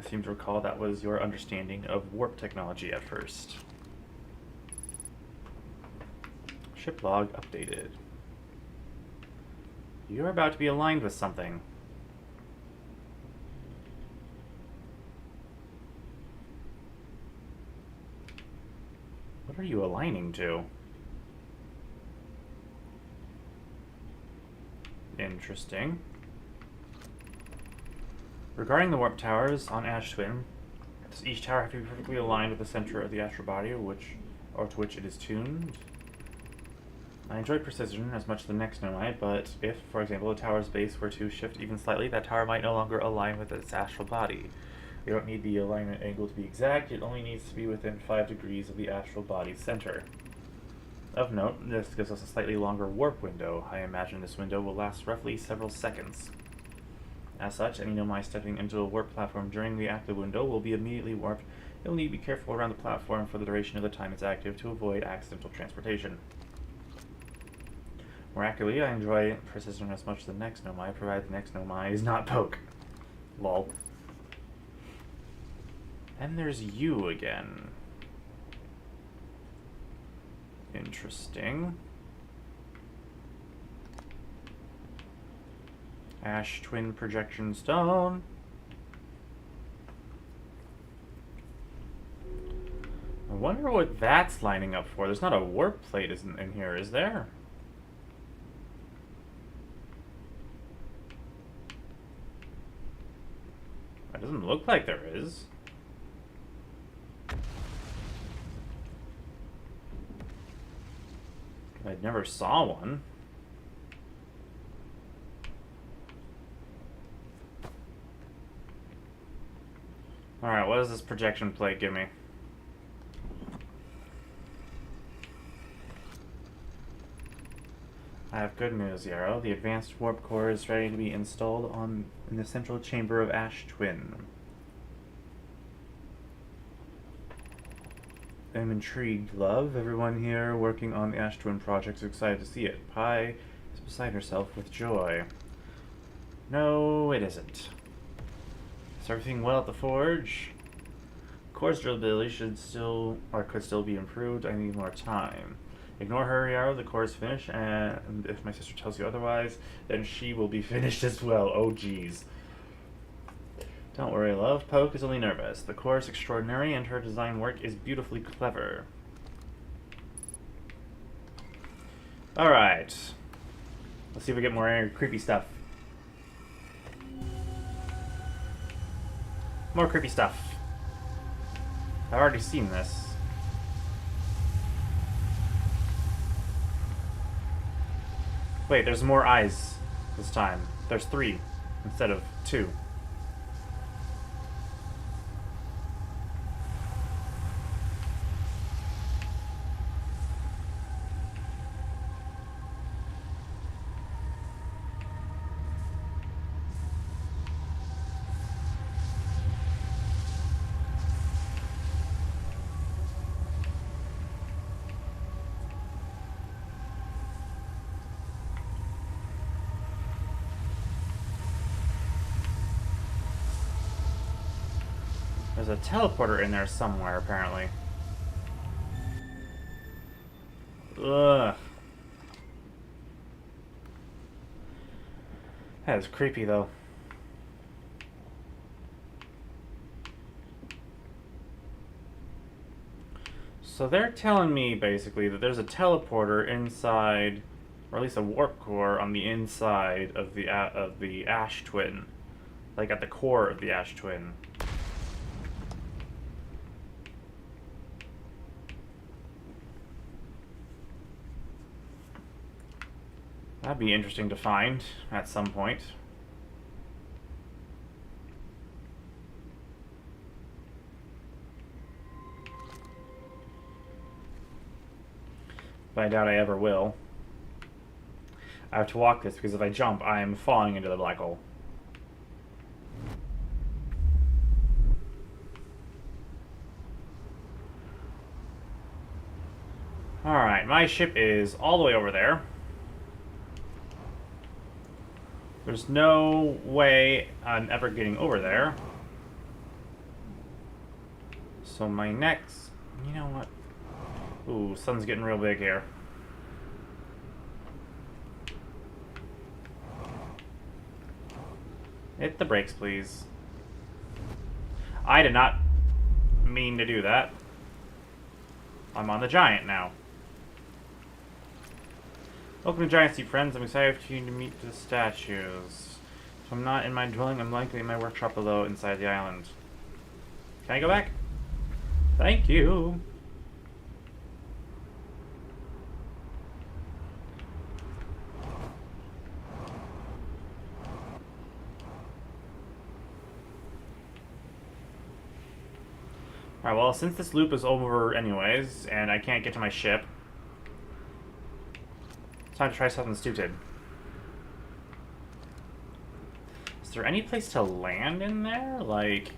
I seem to recall that was your understanding of warp technology at first. Ship log updated. You're about to be aligned with something. What are you aligning to? Interesting. Regarding the warp towers on Ash Twin, does each tower have to be perfectly aligned with the center of the astral body, to which it is tuned? I enjoy precision as much as the next nomai, but if, for example, a tower's base were to shift even slightly, that tower might no longer align with its astral body. You don't need the alignment angle to be exact, it only needs to be within 5 degrees of the astral body's center. Of note, this gives us a slightly longer warp window. I imagine this window will last roughly several seconds. As such, any nomai stepping into a warp platform during the active window will be immediately warped. You'll need to be careful around the platform for the duration of the time it's active to avoid accidental transportation. More accurately, I enjoy precision as much as the next nomai, provided the next nomai is not poke. Lol. And there's you again. Interesting. Ash Twin Projection Stone. I wonder what that's lining up for. There's not a warp plate in here, is there? It doesn't look like there is. I never saw one. Alright, what does this projection plate give me? I have good news, Yarrow. The advanced warp core is ready to be installed in the central chamber of Ash Twin. I'm intrigued, love. Everyone here working on the Ash Twin project is excited to see it. Pi is beside herself with joy. No, it isn't. Is everything well at the forge? Core's durability could still be improved. I need more time. Ignore her, Yarrow. The core is finished, and if my sister tells you otherwise, then she will be finished as well. Oh, jeez. Don't worry, love. Poke is only nervous. The core is extraordinary, and her design work is beautifully clever. Alright. Let's see if we get more creepy stuff. More creepy stuff. I've already seen this. Wait, there's more eyes this time. There's 3 instead of 2. There's a teleporter in there somewhere, apparently. Ugh. That is creepy, though. So they're telling me, basically, that there's a teleporter inside, or at least a warp core on the inside of the Ash Twin. like at the core of the Ash Twin. That'd be interesting to find at some point. But I doubt I ever will. I have to walk this because if I jump, I am falling into the black hole. Alright, my ship is all the way over there. There's no way I'm ever getting over there. So my next... You know what? Ooh, sun's getting real big here. Hit the brakes, please. I did not mean to do that. I'm on the Giant now. Welcome to Giant Seat, friends. I'm excited for you to meet the statues. If I'm not in my dwelling, I'm likely in my workshop below inside the island. Can I go back? Thank you. Alright, well, since this loop is over anyways, and I can't get to my ship, it's time to try something stupid. Is there any place to land in there? Like...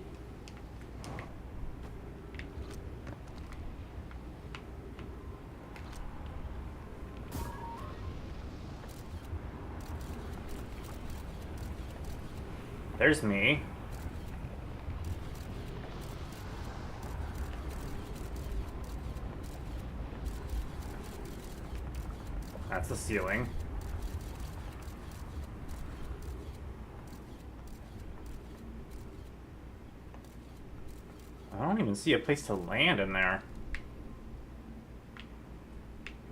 There's me. That's the ceiling. I don't even see a place to land in there.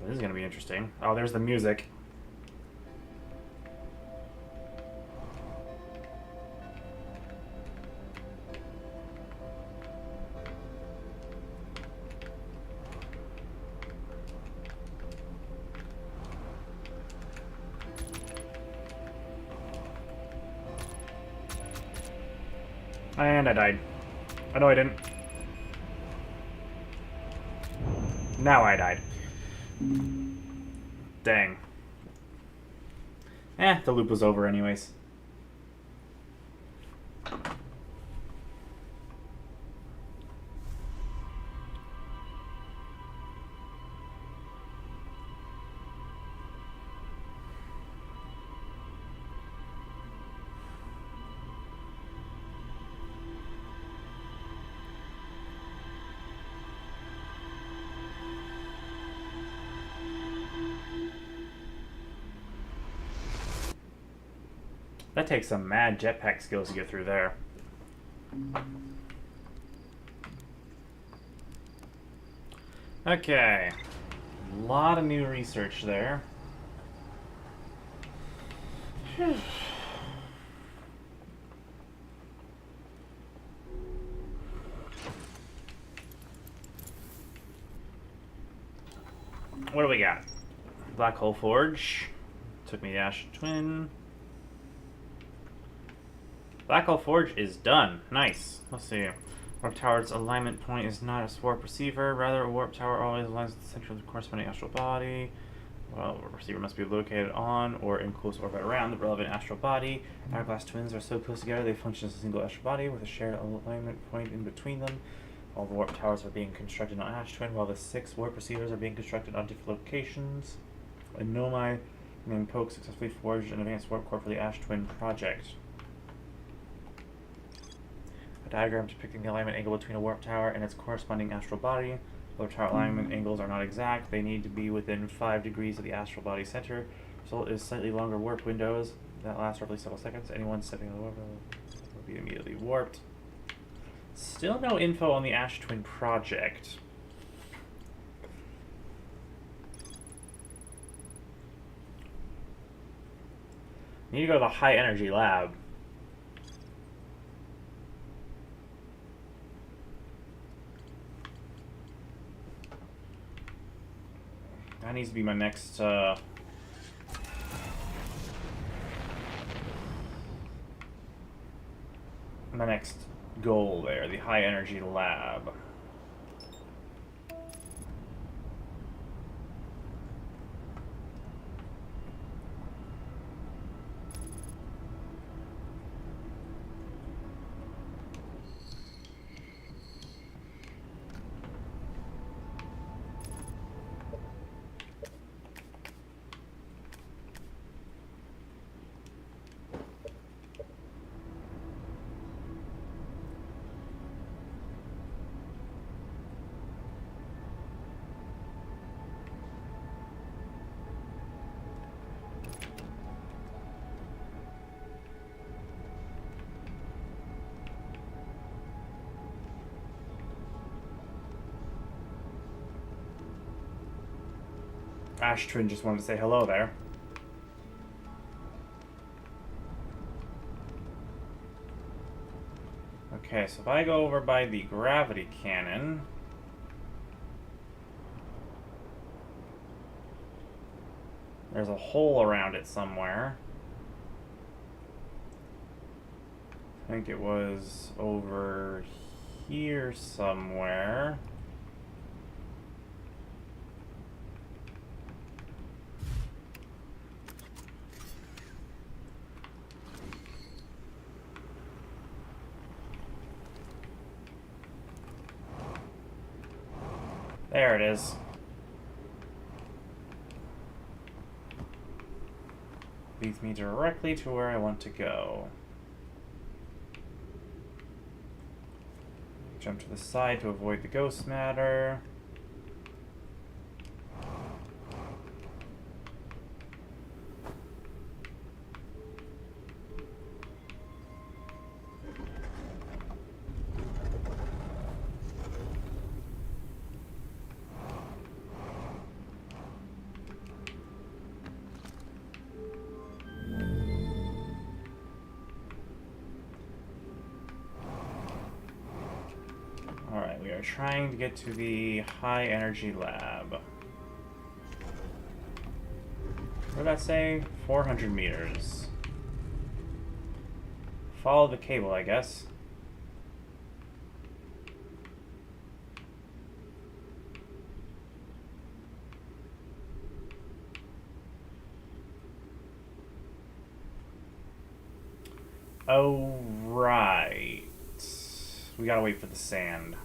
This is gonna be interesting. Oh, there's the music. And I died. Oh, no, I didn't. Now I died. Dang. The loop was over anyways. That takes some mad jetpack skills to get through there. Okay. A lot of new research there. What do we got? Black Hole Forge. Took me to Ash Twin. Black Hole Forge is done. Nice. Let's see. Warp Tower's alignment point is not a warp receiver. Rather, a warp tower always aligns with the center of the corresponding astral body. Well, a receiver must be located on or in close orbit around the relevant astral body. Hourglass twins are so close together they function as a single astral body with a shared alignment point in between them. All the warp towers are being constructed on Ash Twin, while the 6 warp receivers are being constructed on different locations. A Nomai named Poke successfully forged an advanced warp core for the Ash Twin project. A diagram depicting the alignment angle between a warp tower and its corresponding astral body. Warp tower alignment angles are not exact. They need to be within 5 degrees of the astral body center. Result is slightly longer warp windows that last roughly several seconds. Anyone stepping on the warp will be immediately warped. Still no info on the Ash Twin project. Need to go to the high energy lab. That needs to be my next, my next goal there, the high energy lab. Ashtrin just wanted to say hello there. Okay, so if I go over by the gravity cannon... There's a hole around it somewhere. I think it was over here somewhere. There it is. Leads me directly to where I want to go. Jump to the side to avoid the ghost matter. Alright, we are trying to get to the high energy lab. What did that say? 400 meters. Follow the cable, I guess. Oh, right. We gotta wait for the sand.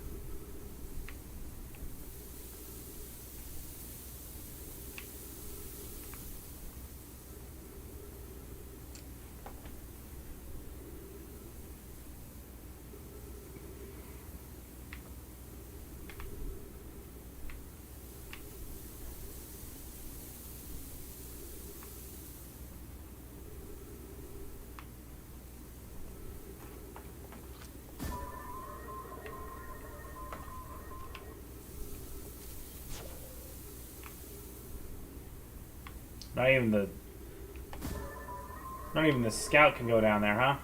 Not even the scout can go down there, huh?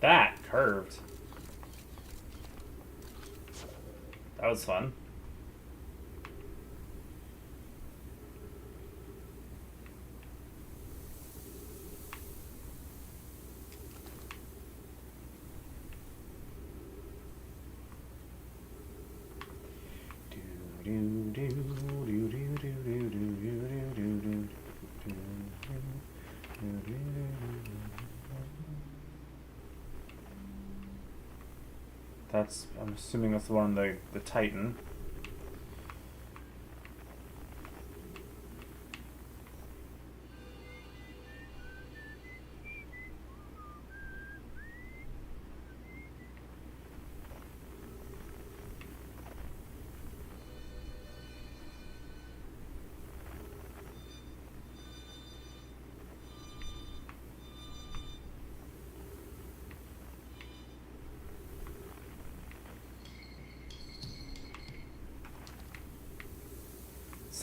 That curved. That was fun. That's, I'm assuming that's the one, the Titan.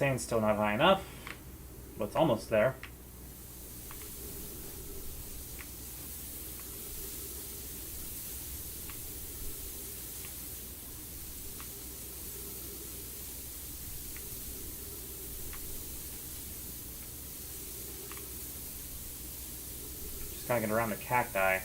sand's still not high enough, but it's almost there. Just gotta get around the cacti.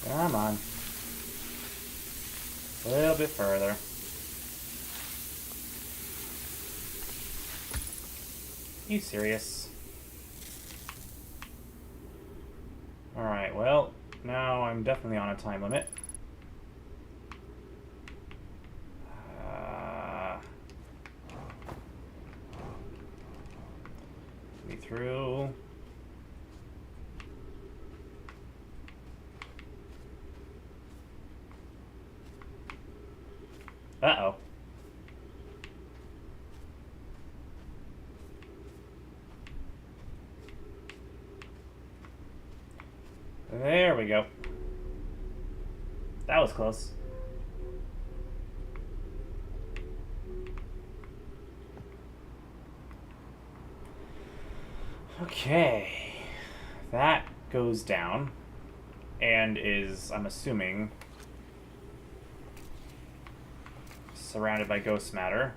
Come on. A little bit further. You serious? Alright, well, now I'm definitely on a time limit. Me through. Uh-oh. There we go. That was close. Okay. That goes down and is, I'm assuming, surrounded by ghost matter.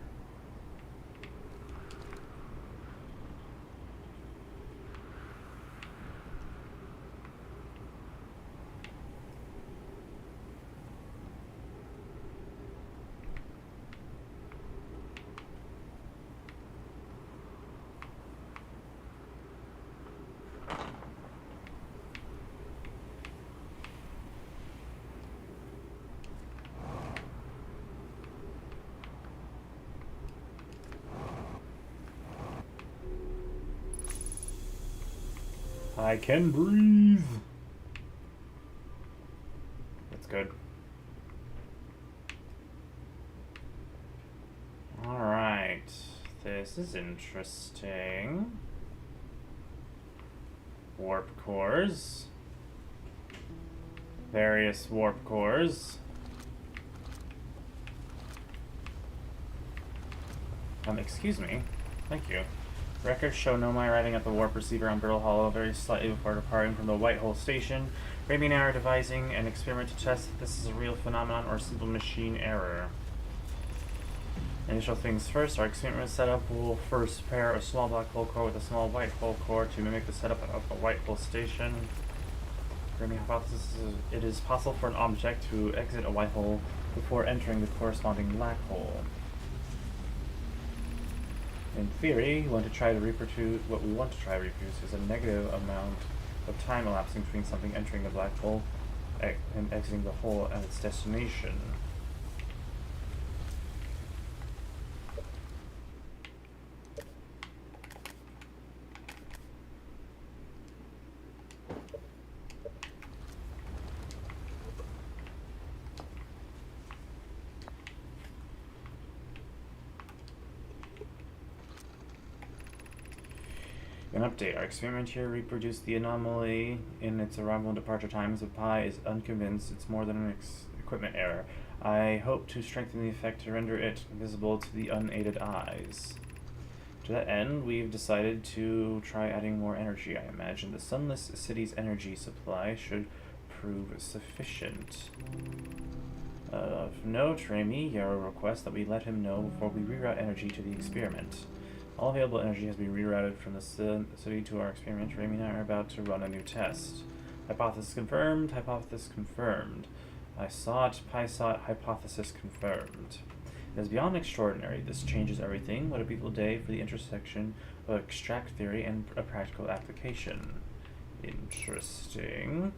I can breathe. That's good. Alright. This is interesting. Warp cores. Various warp cores. Excuse me. Thank you. Records show Nomai arriving at the warp receiver on Brittle Hollow very slightly before departing from the White Hole Station. Raimi and I are devising an experiment to test if this is a real phenomenon or a simple machine error. Initial things first, our experiment setup will first pair a small black hole core with a small white hole core to mimic the setup of a White Hole Station. Raimi hypothesis is it is possible for an object to exit a white hole before entering the corresponding black hole. In theory, what we want to try to reproduce is a negative amount of time elapsing between something entering the black hole and exiting the hole at its destination. An update. Our experiment here reproduced the anomaly in its arrival and departure times, but Pi is unconvinced it's more than an equipment error. I hope to strengthen the effect to render it visible to the unaided eyes. To that end, we've decided to try adding more energy. I imagine the Sunless City's energy supply should prove sufficient. Of note, Raimi, your request that we let him know before we reroute energy to the experiment. All available energy has been rerouted from the city to our experiment. Raimi and I are about to run a new test. Hypothesis confirmed, hypothesis confirmed. I saw it, Pi saw it, hypothesis confirmed. It is beyond extraordinary. This changes everything. What a beautiful day for the intersection of extract theory and a practical application. Interesting.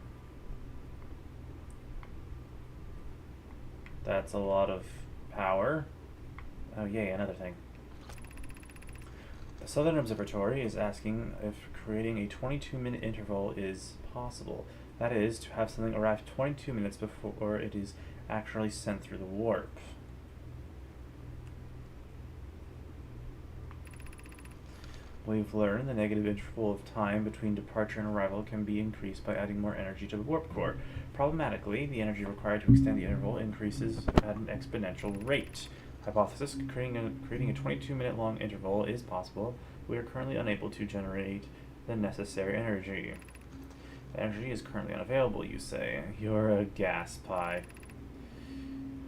That's a lot of power. Oh, yay, another thing. The Southern Observatory is asking if creating a 22-minute interval is possible. That is, to have something arrive 22 minutes before it is actually sent through the warp. We've learned the negative interval of time between departure and arrival can be increased by adding more energy to the warp core. Problematically, the energy required to extend the interval increases at an exponential rate. Hypothesis: creating a 22-minute long interval is possible. We are currently unable to generate the necessary energy. The energy is currently unavailable, you say. You're a gas pie.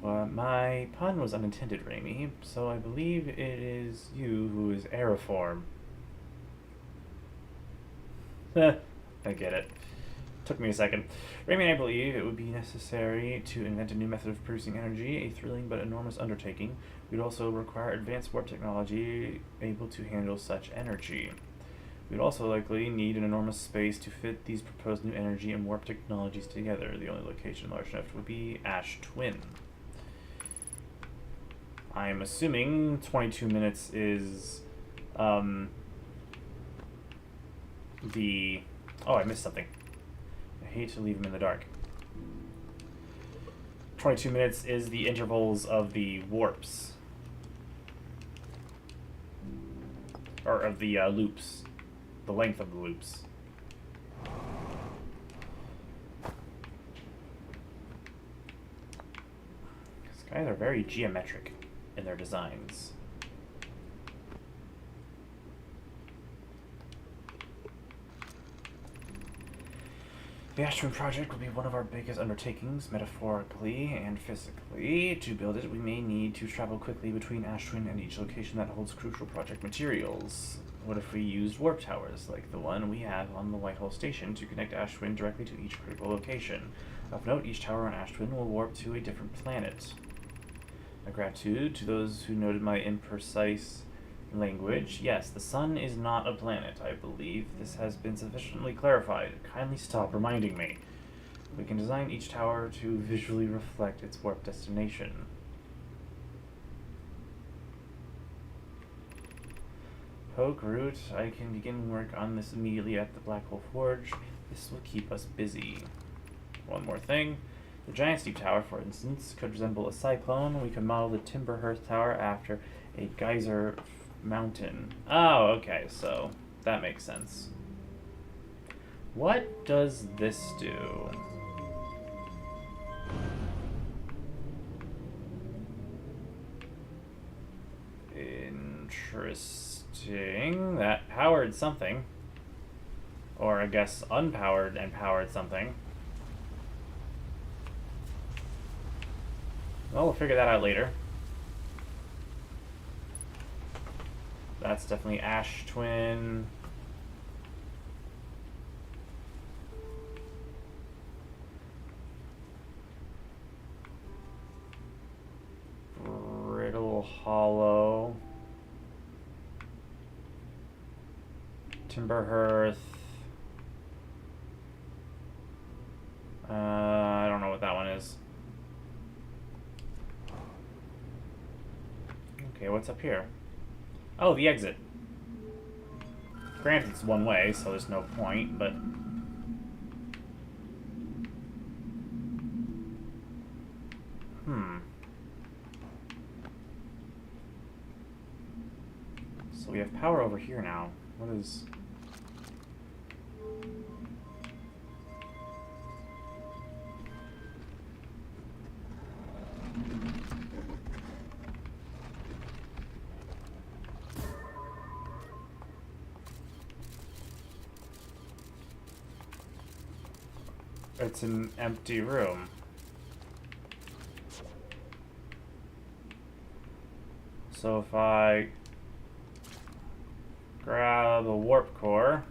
My pun was unintended, Raimi, so I believe it is you who is aeriform. I get it. Took me a second. Raimi and I believe it would be necessary to invent a new method of producing energy, a thrilling but enormous undertaking. We'd also require advanced warp technology able to handle such energy. We'd also likely need an enormous space to fit these proposed new energy and warp technologies together. The only location large enough would be Ash Twin. I'm assuming 22 minutes is the... Oh, I missed something. I hate to leave him in the dark. 22 minutes is the intervals of the warps. Or of the loops. The length of the loops. These guys are very geometric in their designs. The Ashton Project will be one of our biggest undertakings, metaphorically and physically. To build it, we may need to travel quickly between Ashwin and each location that holds crucial project materials. What if we used warp towers, like the one we have on the Whitehall Station, to connect Ashwin directly to each critical location? Of note, each tower on Ashwin will warp to a different planet. A gratitude to those who noted my imprecise language. Yes, the sun is not a planet, I believe. This has been sufficiently clarified. Kindly stop reminding me. We can design each tower to visually reflect its warp destination. Poke Root, I can begin work on this immediately at the Black Hole Forge. This will keep us busy. One more thing. The Giant Steep Tower, for instance, could resemble a cyclone. We could model the Timberhearth Tower after a geyser mountain. Oh, okay, so that makes sense. What does this do? Interesting. That powered something. Or I guess unpowered and powered something. Well, we'll figure that out later. That's definitely Ash Twin. Brittle Hollow. Timberhearth. I don't know what that one is. Okay, what's up here? Oh, the exit. Granted, it's one way, so there's no point, but... So we have power over here now. What is... It's an empty room. So if I grab a warp core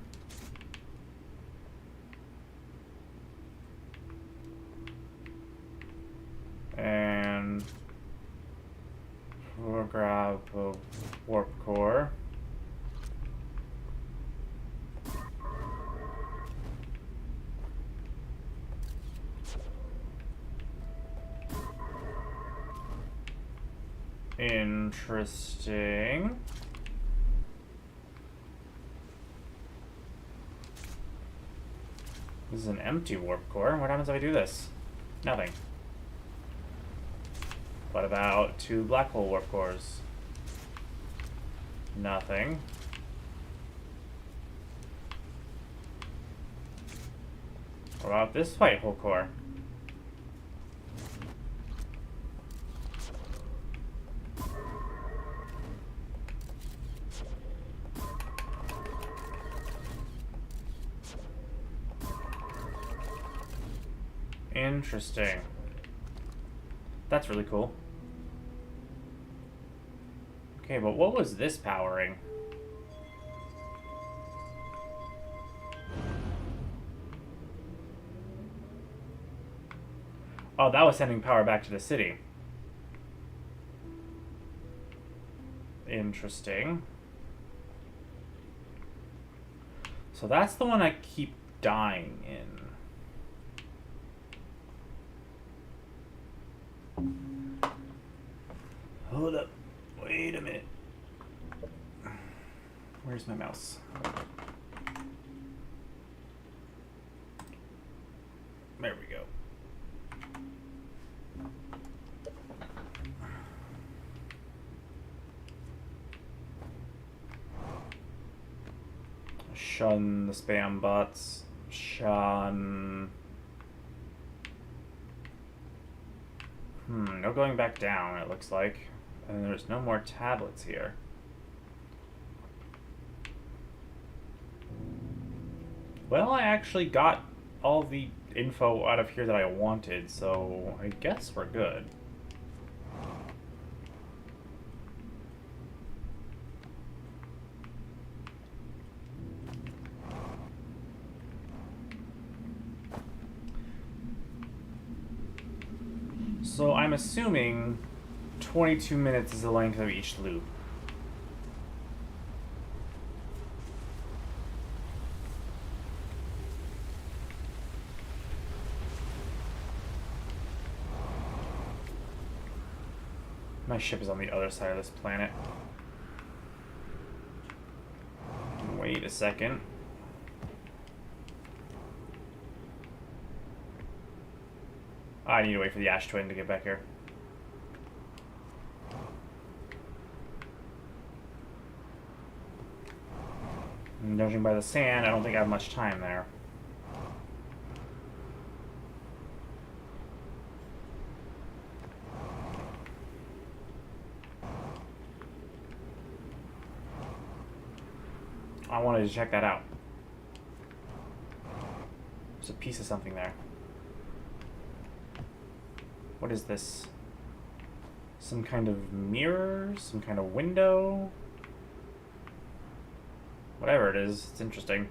and we'll grab a warp core. Interesting. This is an empty warp core. What happens if I do this? Nothing. What about 2 black hole warp cores? Nothing. What about this white hole core? Interesting. That's really cool. Okay, but what was this powering? Oh, that was sending power back to the city. Interesting. So that's the one I keep dying in. Hold up. Wait a minute. Where's my mouse? There we go. Shun the spam bots. Shun. No going back down, it looks like. And there's no more tablets here. Well, I actually got all the info out of here that I wanted, so I guess we're good. So I'm assuming 22 minutes is the length of each loop. My ship is on the other side of this planet. Wait a second. I need to wait for the Ash Twin to get back here. And judging by the sand, I don't think I have much time there. I wanted to check that out. There's a piece of something there. What is this? Some kind of mirror? Some kind of window? Whatever it is, it's interesting.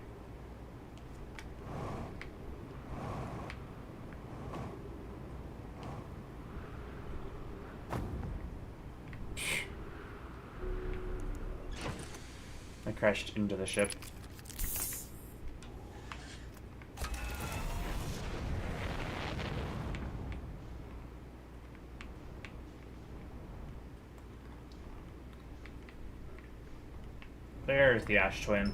I crashed into the ship. There's the Ash Twin.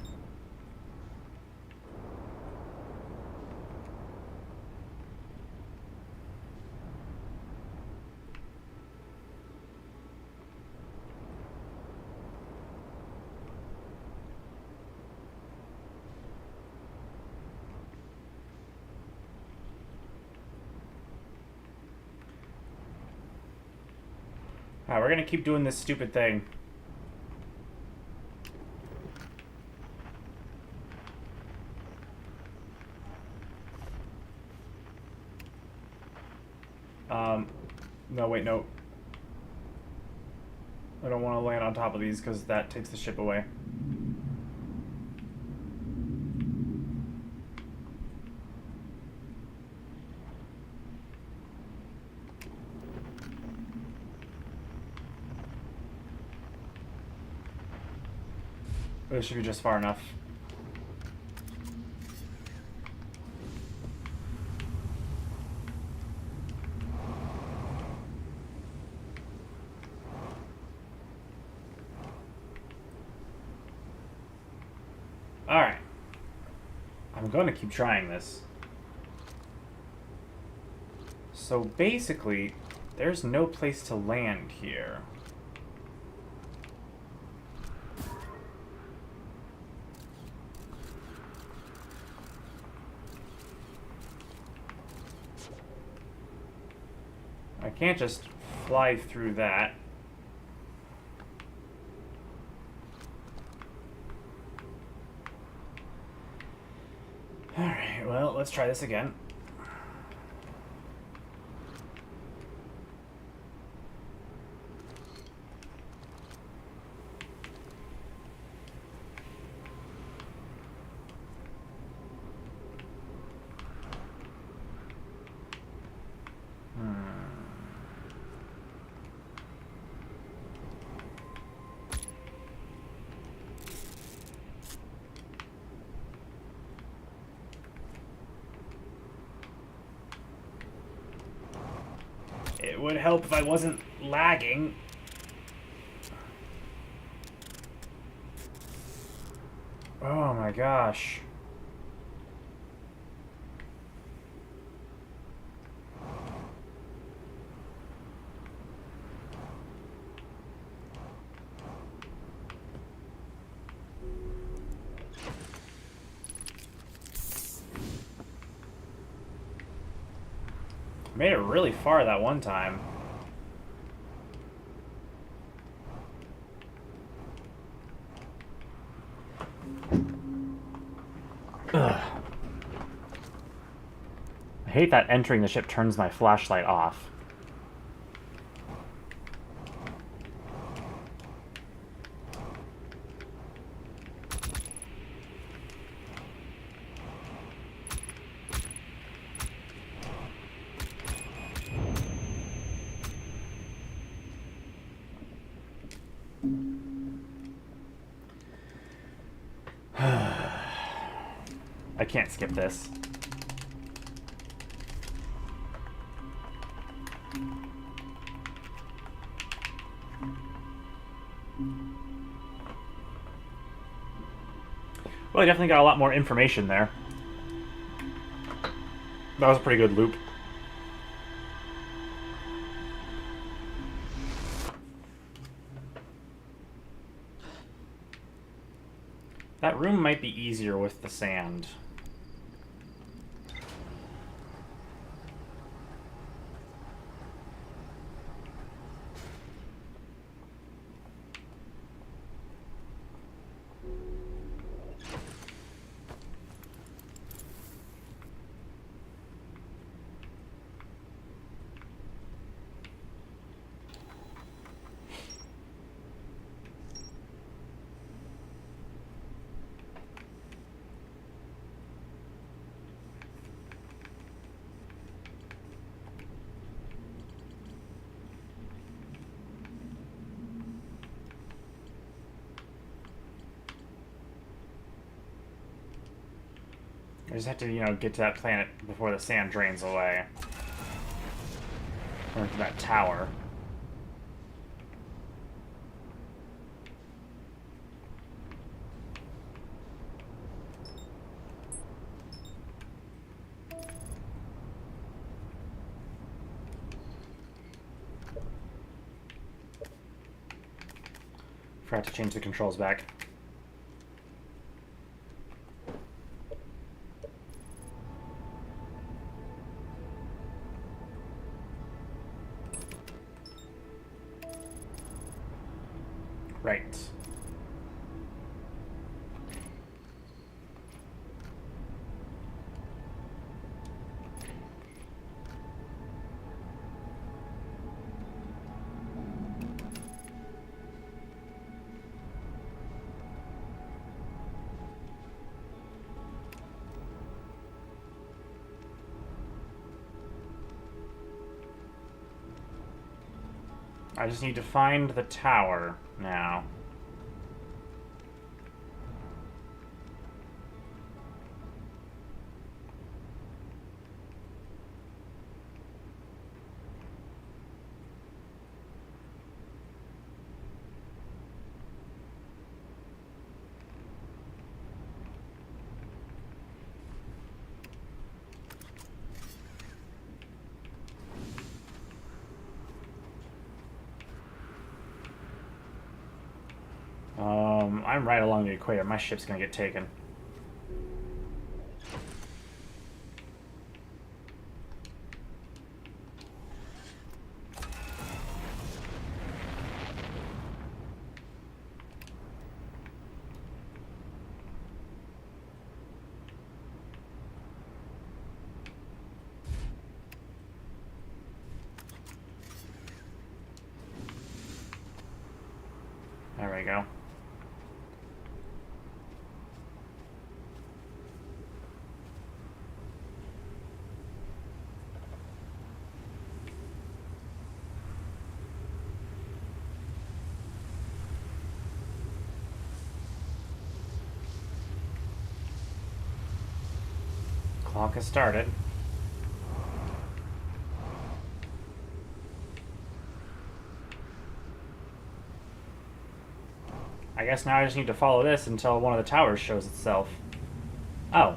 Alright, we're gonna keep doing this stupid thing. No, wait, no. I don't want to land on top of these because that takes the ship away. It should be just far enough. Alright. I'm going to keep trying this. So basically, there's no place to land here. I can't just fly through that. Alright, well, let's try this again. It would help if I wasn't lagging. Oh my gosh. Made it really far that one time. Ugh. I hate that entering the ship turns my flashlight off. I can't skip this. Well, I definitely got a lot more information there. That was a pretty good loop. That room might be easier with the sand. I just have to, get to that planet before the sand drains away. Or to that tower. Forgot to change the controls back. Right. I just need to find the tower now. I'm right along the equator. My ship's gonna get taken. There we go. Clock has started. I guess now I just need to follow this until one of the towers shows itself. Oh.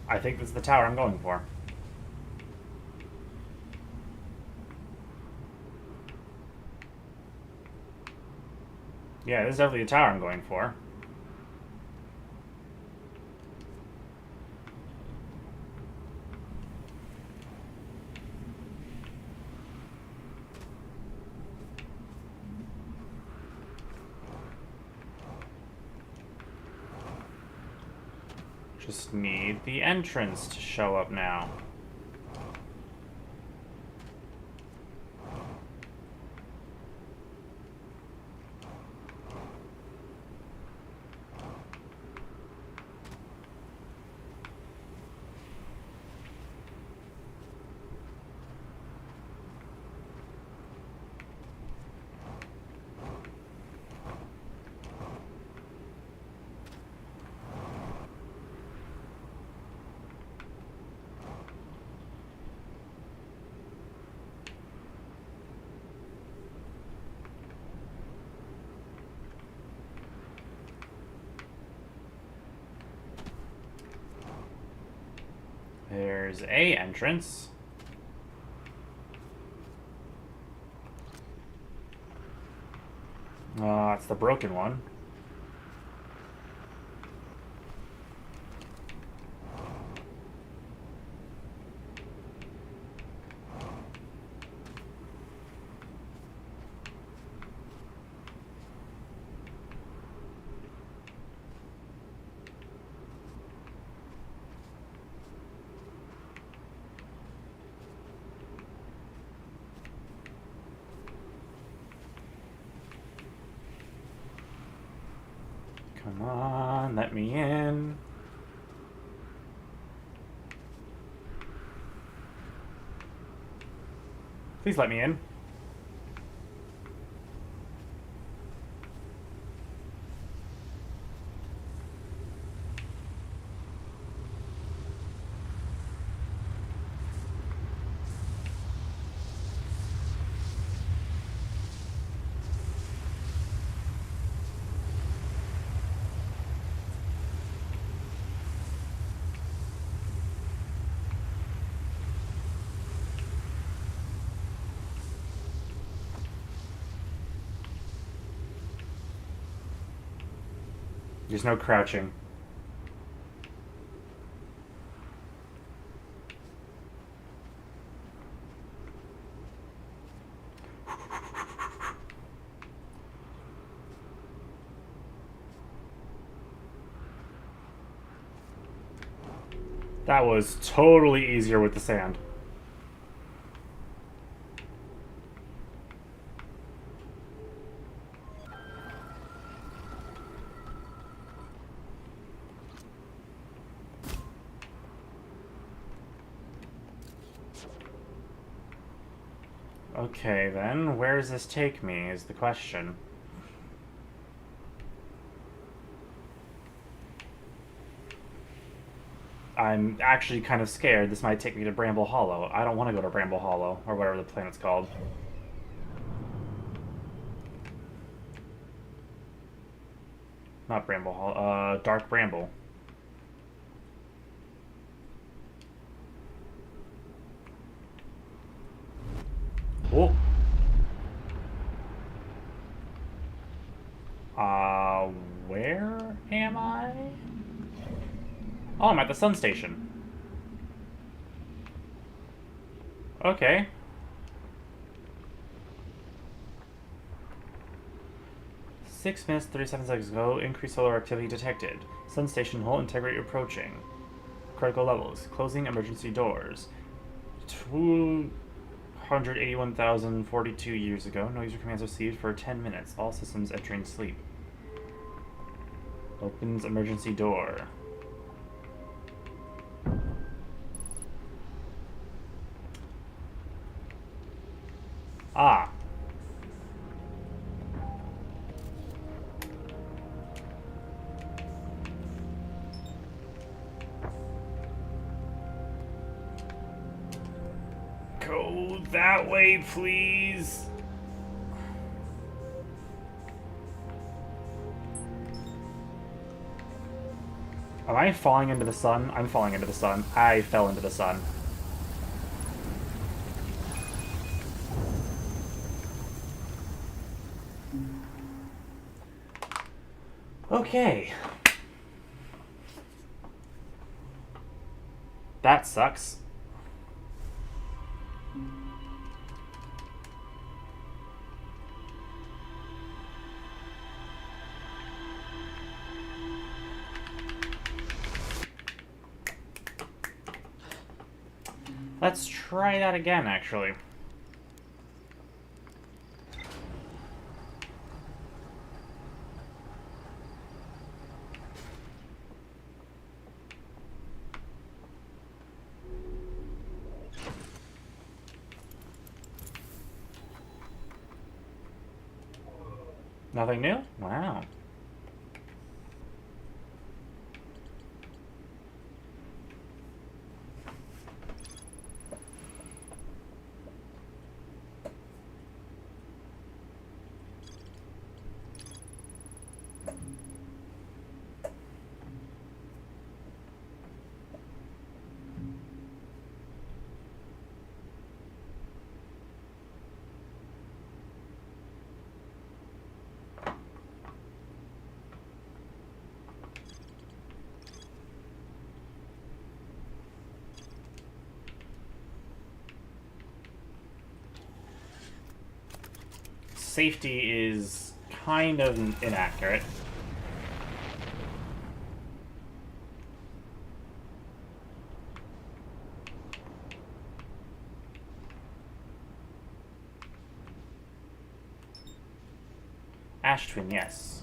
I think this is the tower I'm going for. Yeah, this is definitely the tower I'm going for. Just need the entrance to show up now. There's a entrance. It's the broken one. Come on, let me in. Please let me in. There's no crouching. That was totally easier with the sand. Okay, then, where does this take me, is the question. I'm actually kind of scared this might take me to Bramble Hollow. I don't want to go to Bramble Hollow, or whatever the planet's called. Not Bramble Hollow, Dark Bramble. Oh. Where am I? Oh, I'm at the sun station. Okay. Six minutes, 37 seconds ago, increased solar activity detected. Sun station hull integrity approaching. Critical levels. Closing emergency doors. 281,042 years ago. No user commands received for 10 minutes. All systems entering sleep. Opens emergency door. Ah. Go that way, please. Am I falling into the sun? I'm falling into the sun. I fell into the sun. Okay. That sucks. Let's try that again, actually. Nothing new? Wow. Safety is kind of inaccurate. Ash Twin, yes.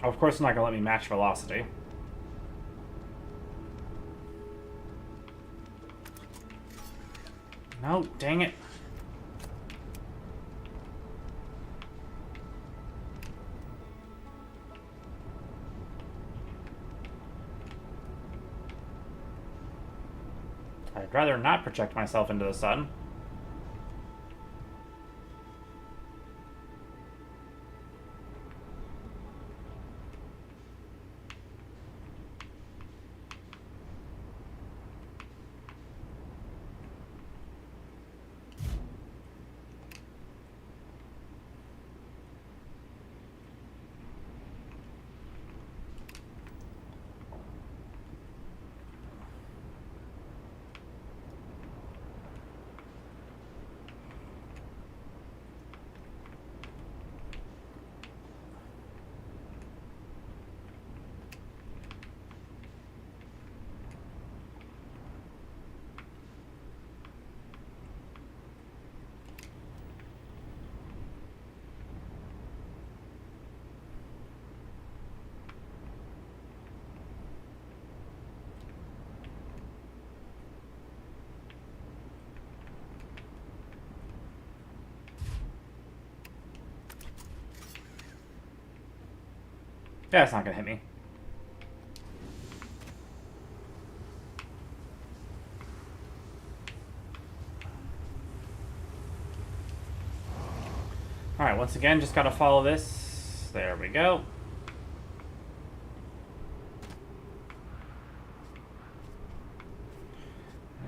Of course, it's not going to let me match velocity. No, dang it. I'd rather not project myself into the sun. Yeah, it's not gonna hit me. Alright, once again, just gotta follow this. There we go.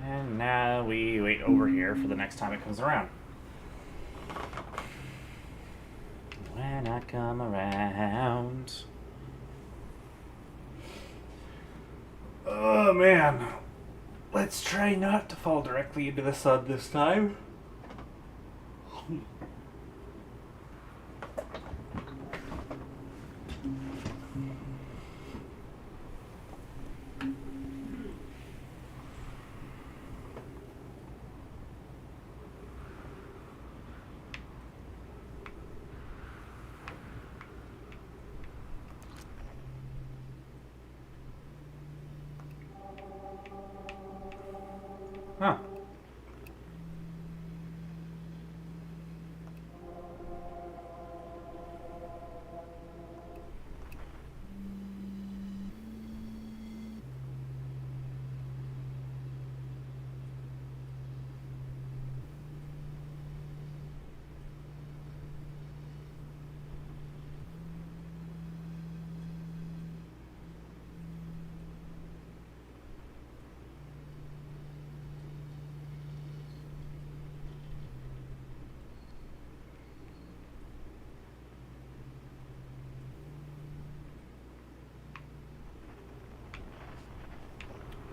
And now we wait over here for the next time it comes around. When I come around. Oh man. Let's try not to fall directly into the sun this time. Huh.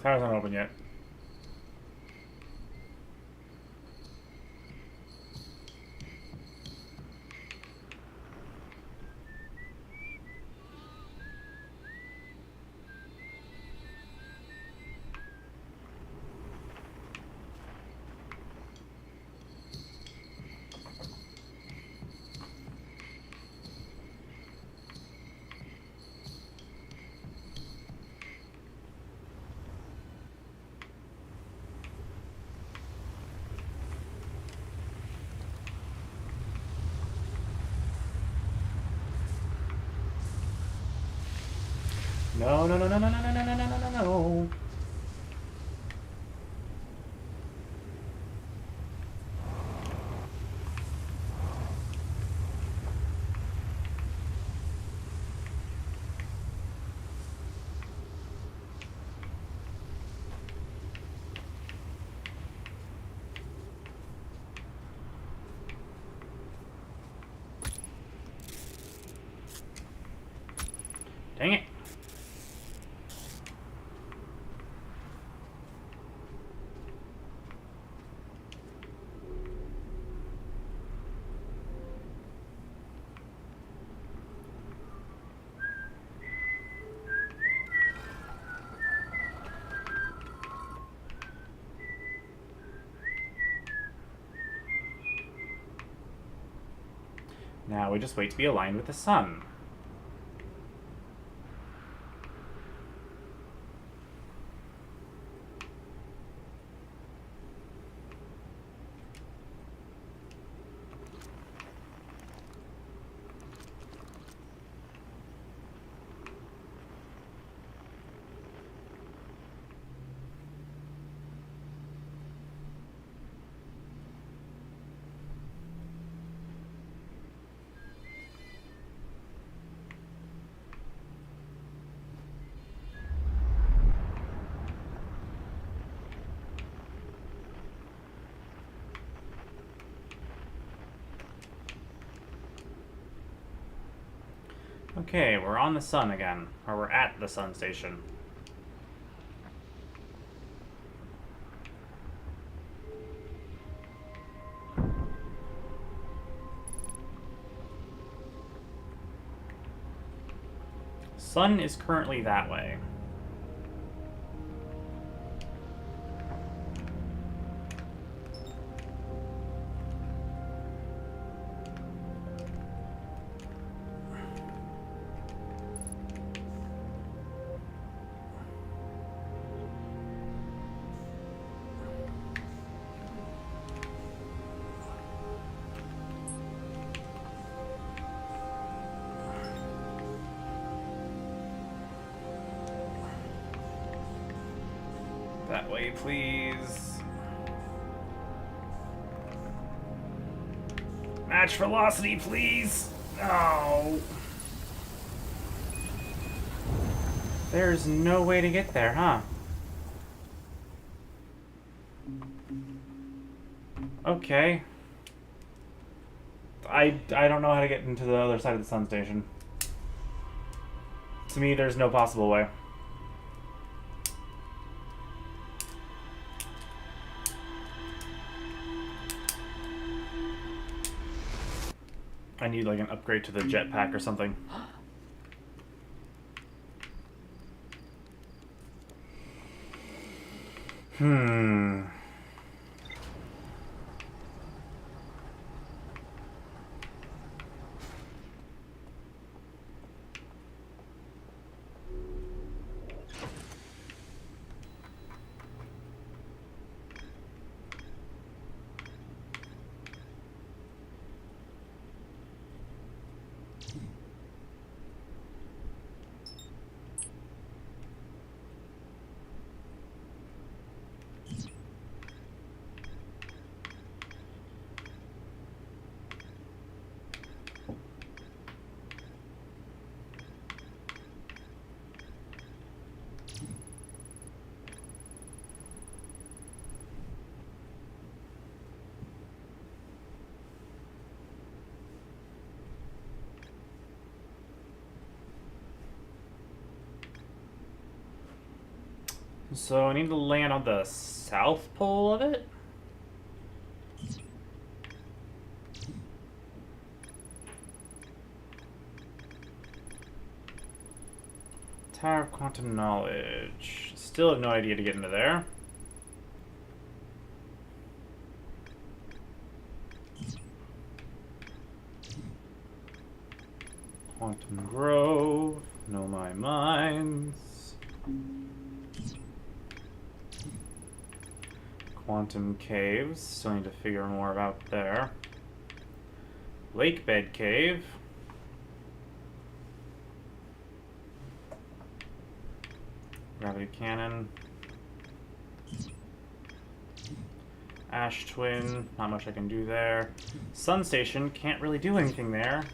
Tower's not open yet. No, no, no, no, no, no, no, no, no, no, no, no. Dang it. Now we just wait to be aligned with the sun. Okay, we're on the sun again. Or we're at the sun station. Sun is currently that way. That way, please. Match velocity, please. Oh. There's no way to get there, huh? Okay. I don't know how to get into the other side of the sun station. To me, there's no possible way. I need like an upgrade to the jetpack or something. So I need to land on the south pole of it? Tower of Quantum Knowledge. Still have no idea to get into there. Quantum Grove. Know my mines. Quantum Caves. Still need to figure more about there. Lake Bed Cave. Gravity Cannon. Ash Twin. Not much I can do there. Sun Station. Can't really do anything there.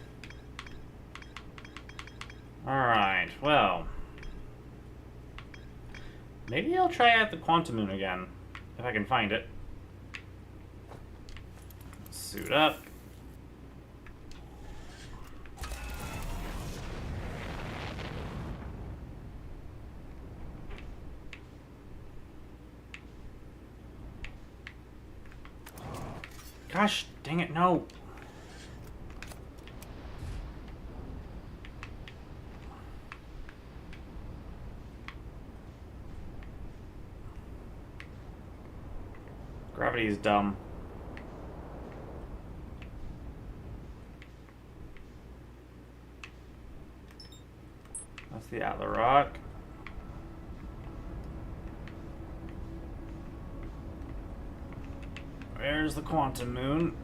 Alright, well. Maybe I'll try out the Quantum Moon again. If I can find it. Suit up. Gosh, dang it, no. Gravity is dumb. That's the Atla Rock. There's the Quantum Moon.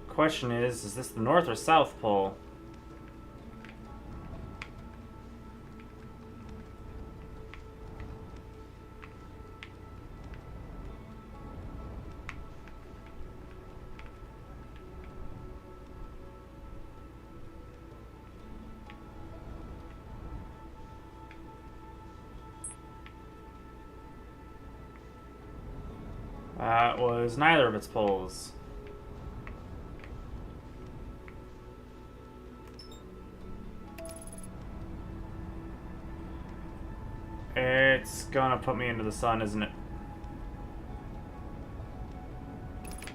Question is this the North or South Pole? That was neither of its poles. It's gonna put me into the sun, isn't it?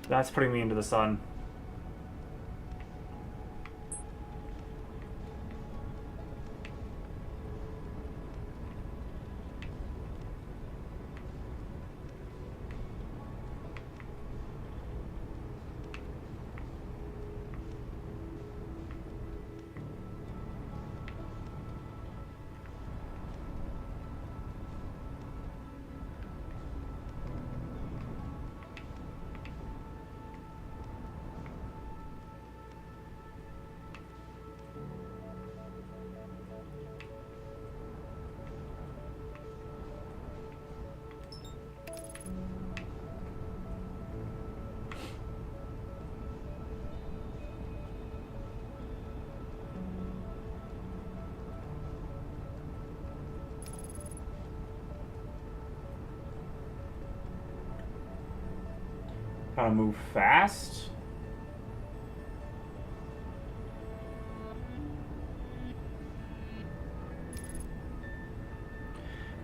That's putting me into the sun. Gotta move fast.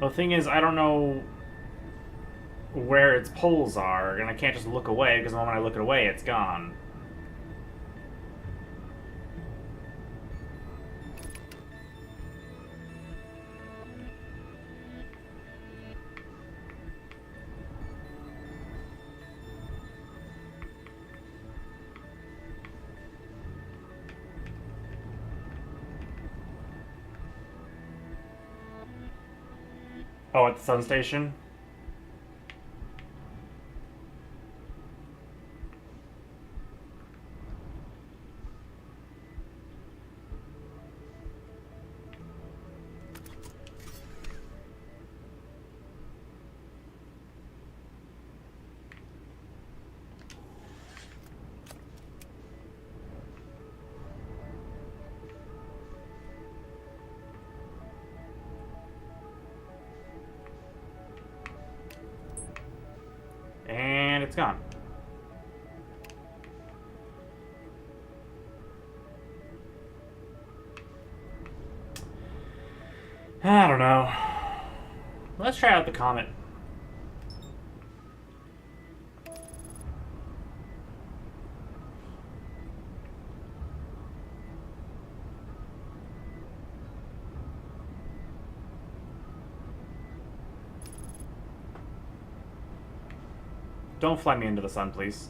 The thing is, I don't know where its poles are, and I can't just look away, because the moment I look away, it's gone. Oh, at the sun station? And it's gone. I don't know. Let's try out the comet. Don't fly me into the sun, please.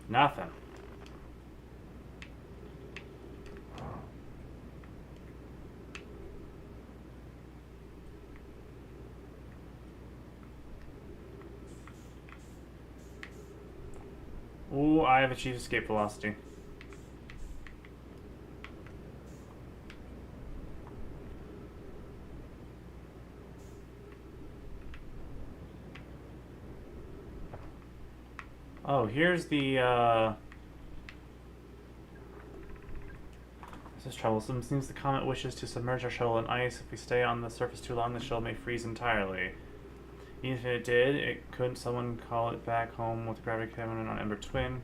Nothing. Ooh, I have achieved escape velocity. Oh, here's the, This is troublesome. Seems the comet wishes to submerge our shuttle in ice. If we stay on the surface too long, the shuttle may freeze entirely. Even if it did, couldn't someone call it back home with gravity cannon on Ember Twin?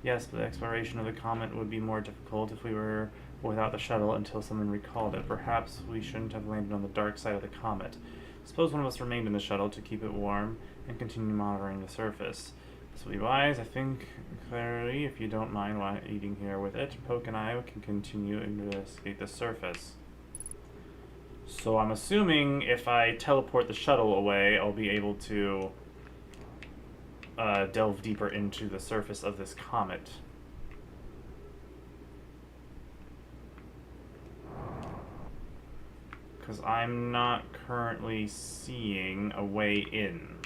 Yes, but the exploration of the comet would be more difficult if we were without the shuttle until someone recalled it. Perhaps we shouldn't have landed on the dark side of the comet. Suppose one of us remained in the shuttle to keep it warm and continue monitoring the surface. This will be wise, I think. Clearly, if you don't mind while eating here with it, Poke and I can continue to investigate the surface. So I'm assuming if I teleport the shuttle away, I'll be able to delve deeper into the surface of this comet. Because I'm not currently seeing a way in.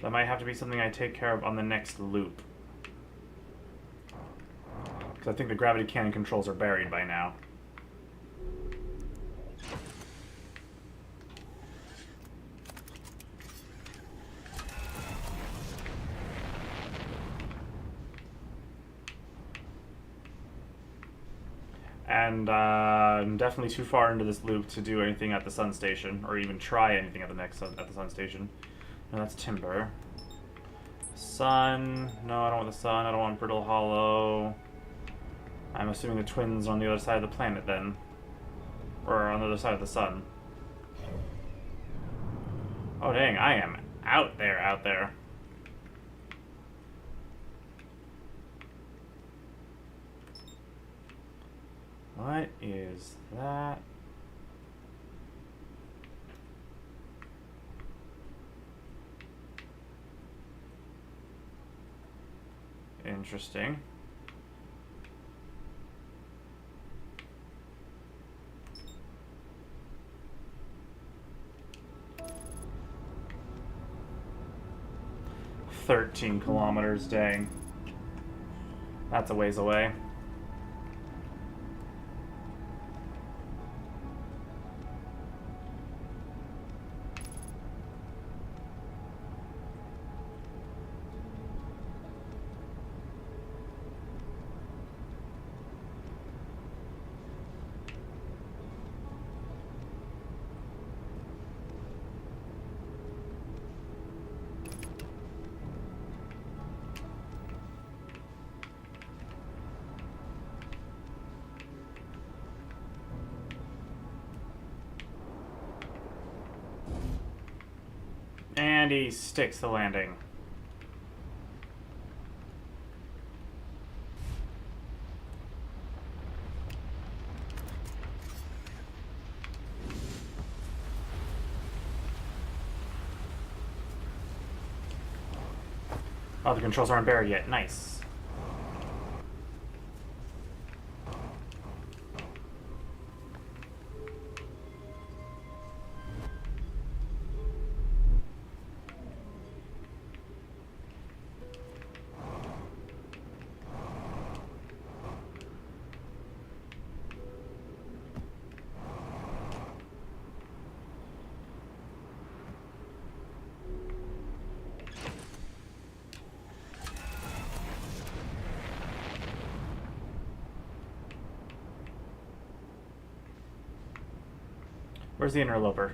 That might have to be something I take care of on the next loop. Because I think the gravity cannon controls are buried by now. And I'm definitely too far into this loop to do anything at the sun station, or even try anything at the sun station. No, that's timber. Sun. No, I don't want the sun. I don't want Brittle Hollow. I'm assuming the twins are on the other side of the planet then. Or on the other side of the sun. Oh dang, I am out there, out there. What is that? Interesting. "13 kilometers, dang. That's a ways away. And he sticks the landing. Oh, the controls aren't buried yet. Nice. Where's the interloper?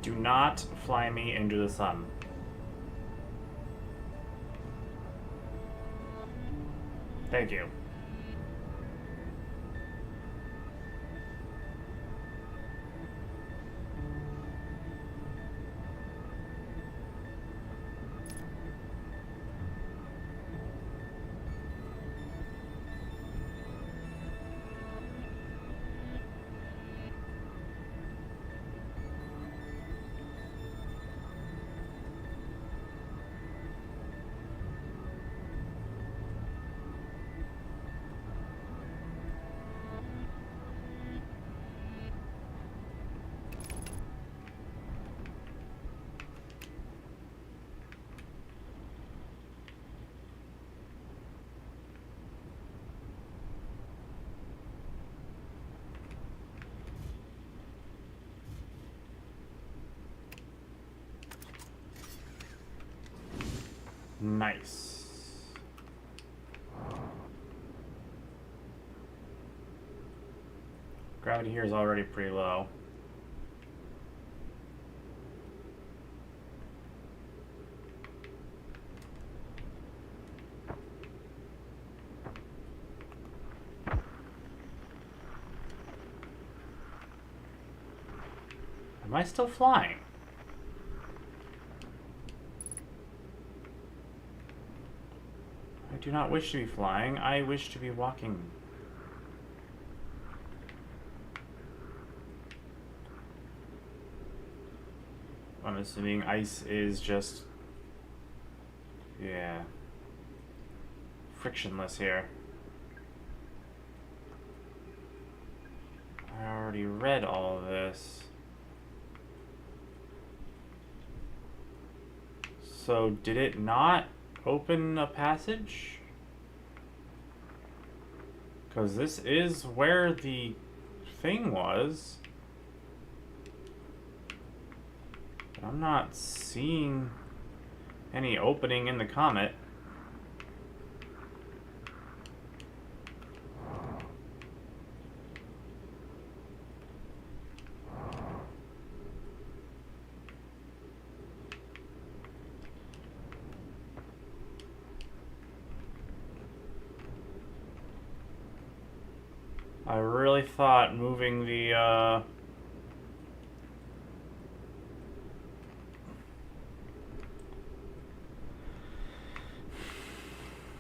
Do not fly me into the sun. Thank you. Nice. Gravity here is already pretty low. Am I still flying? I do not wish to be flying. I wish to be walking. I'm assuming ice is just... yeah. Frictionless here. I already read all of this. So, did it not open a passage? Because this is where the thing was. But I'm not seeing any opening in the comet. I really thought moving the,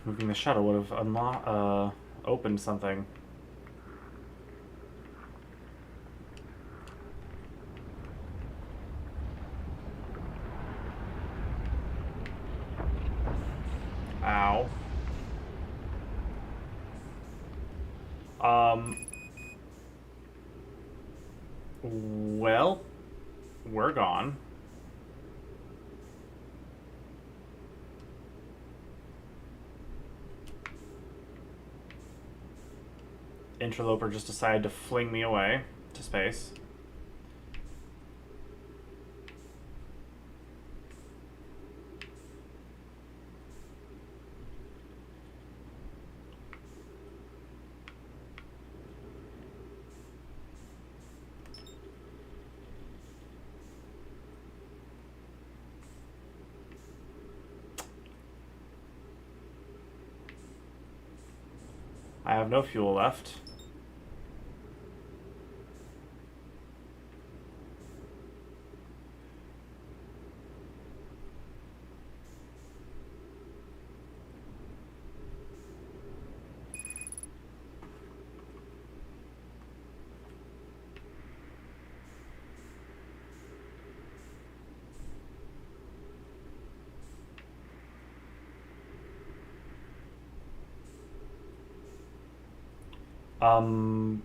moving the shuttle would have opened something. Ow. Well, we're gone. Interloper just decided to fling me away to space. I have no fuel left.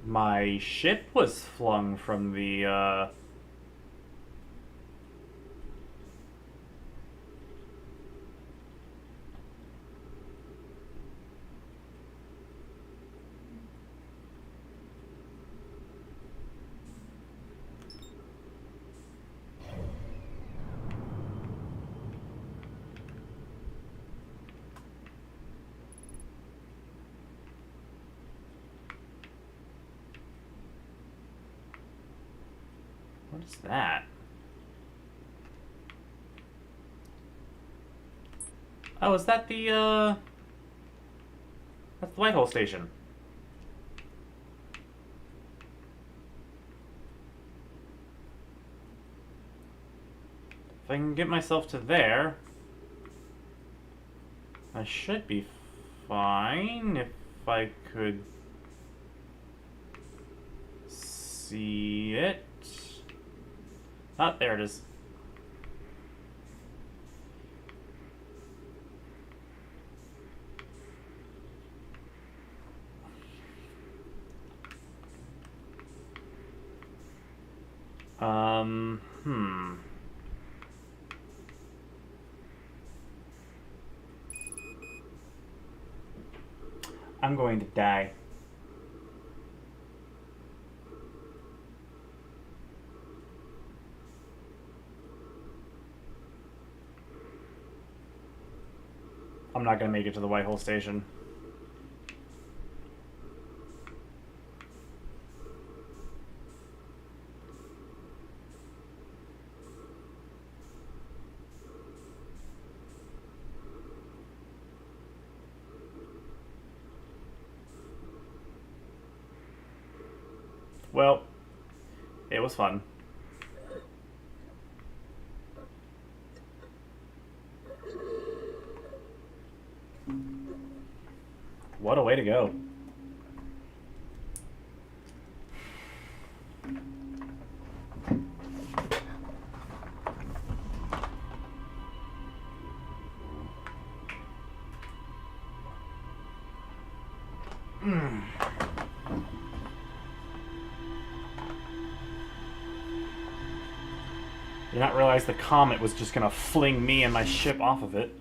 My ship was flung from the, what is that? Oh, is that the, that's the Whitehall station. If I can get myself to there, I should be fine if I could see it. Ah, there it is. I'm going to die. I'm not gonna make it to the Whitehall station. Well, it was fun. What a way to go. Did not realize the comet was just gonna fling me and my ship off of it.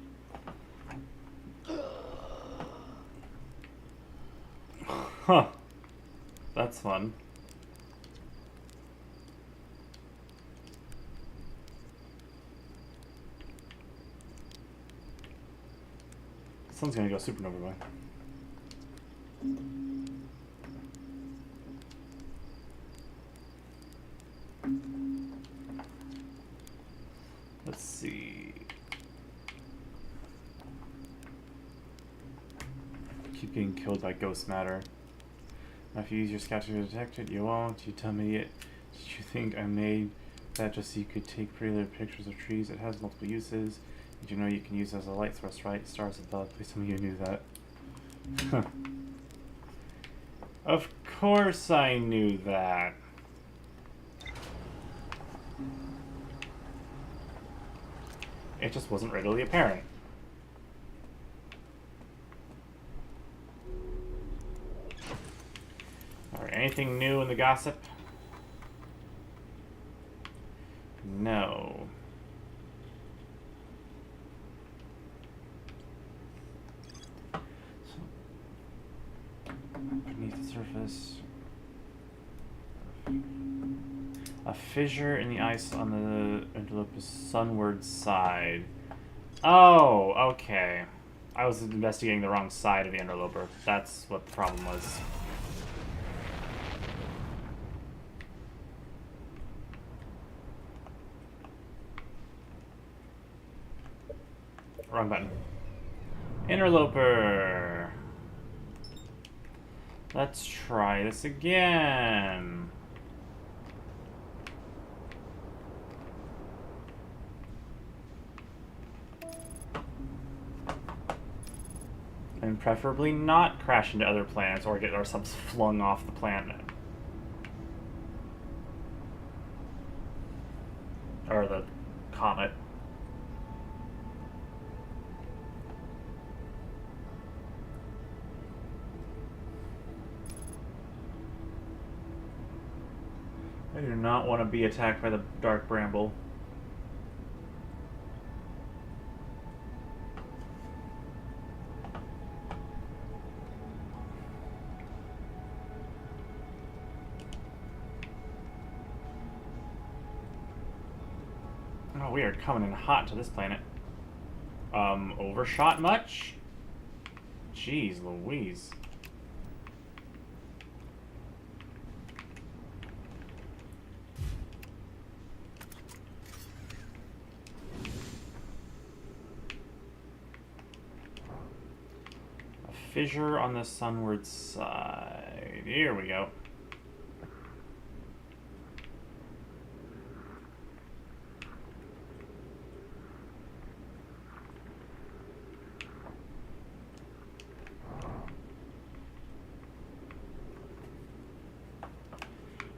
Huh. That's fun. Sun's gonna go supernova by. Let's see. Keep getting killed by ghost matter. If you use your scout to detect it, you won't. You dumb idiot. Did you think I made that just so you could take pretty little pictures of trees? It has multiple uses. Did you know you can use it as a light source, right? Stars above. Please tell me you knew that. Of course I knew that. It just wasn't readily apparent. Alright, anything new in the gossip? No. Beneath the surface. A fissure in the ice on the Interloper's sunward side. Oh, okay. I was investigating the wrong side of the Interloper. That's what the problem was. Wrong button. Interloper. Let's try this again. And preferably not crash into other planets or get ourselves flung off the planet. Or the comet. I do not want to be attacked by the dark bramble. Oh, we are coming in hot to this planet. Overshot much? Jeez Louise. Fissure on the sunward side. Here we go.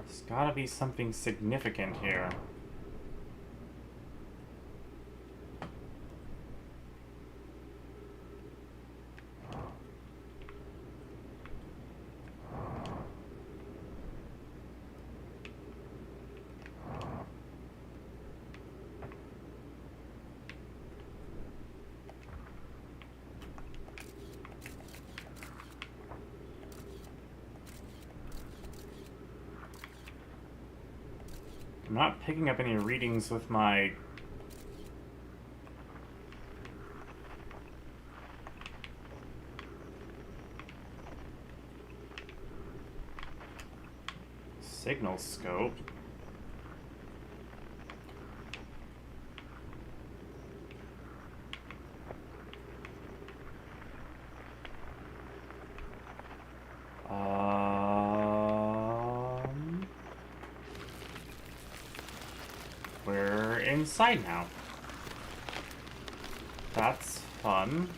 There's gotta be something significant here. I'm not picking up any readings with my... signal scope. We're inside now. That's fun.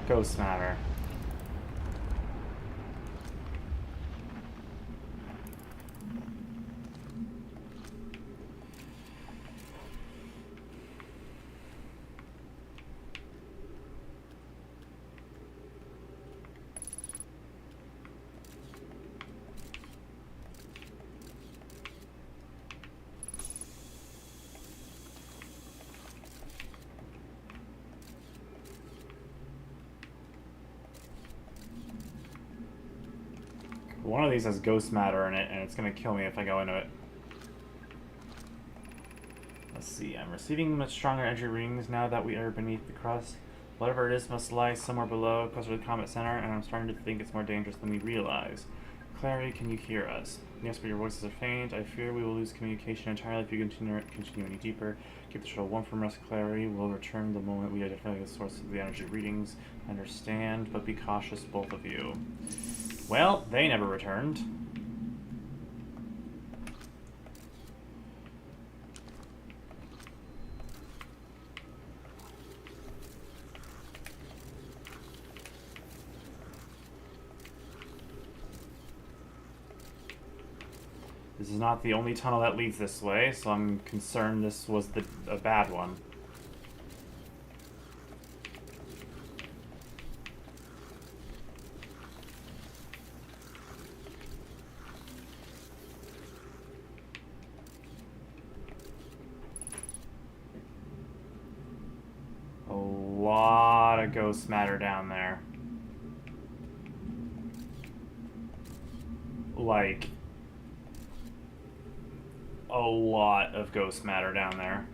Ghost matter. One of these has ghost matter in it, and it's gonna kill me if I go into it. Let's see, I'm receiving much stronger energy readings now that we are beneath the crust. Whatever it is must lie somewhere below, closer to the comet center, and I'm starting to think it's more dangerous than we realize. Clary, can you hear us? Yes, but your voices are faint. I fear we will lose communication entirely if you continue any deeper. Keep the shuttle warm from us, Clary. We'll return the moment we identify the source of the energy readings. Understand, but be cautious, both of you. Well, they never returned. This is not the only tunnel that leads this way, so I'm concerned this was a bad one. A lot of ghost matter down there. Like, a lot of ghost matter down there.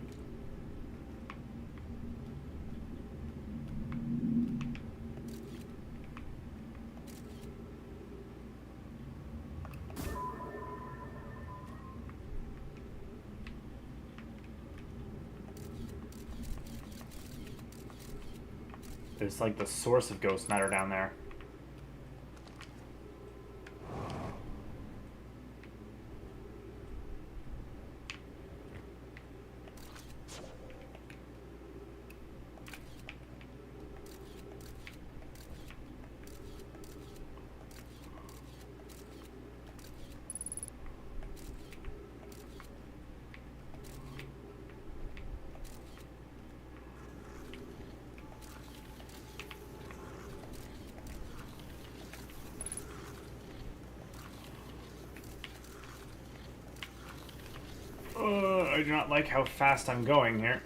It's like the source of ghost matter down there. I do not like how fast I'm going here.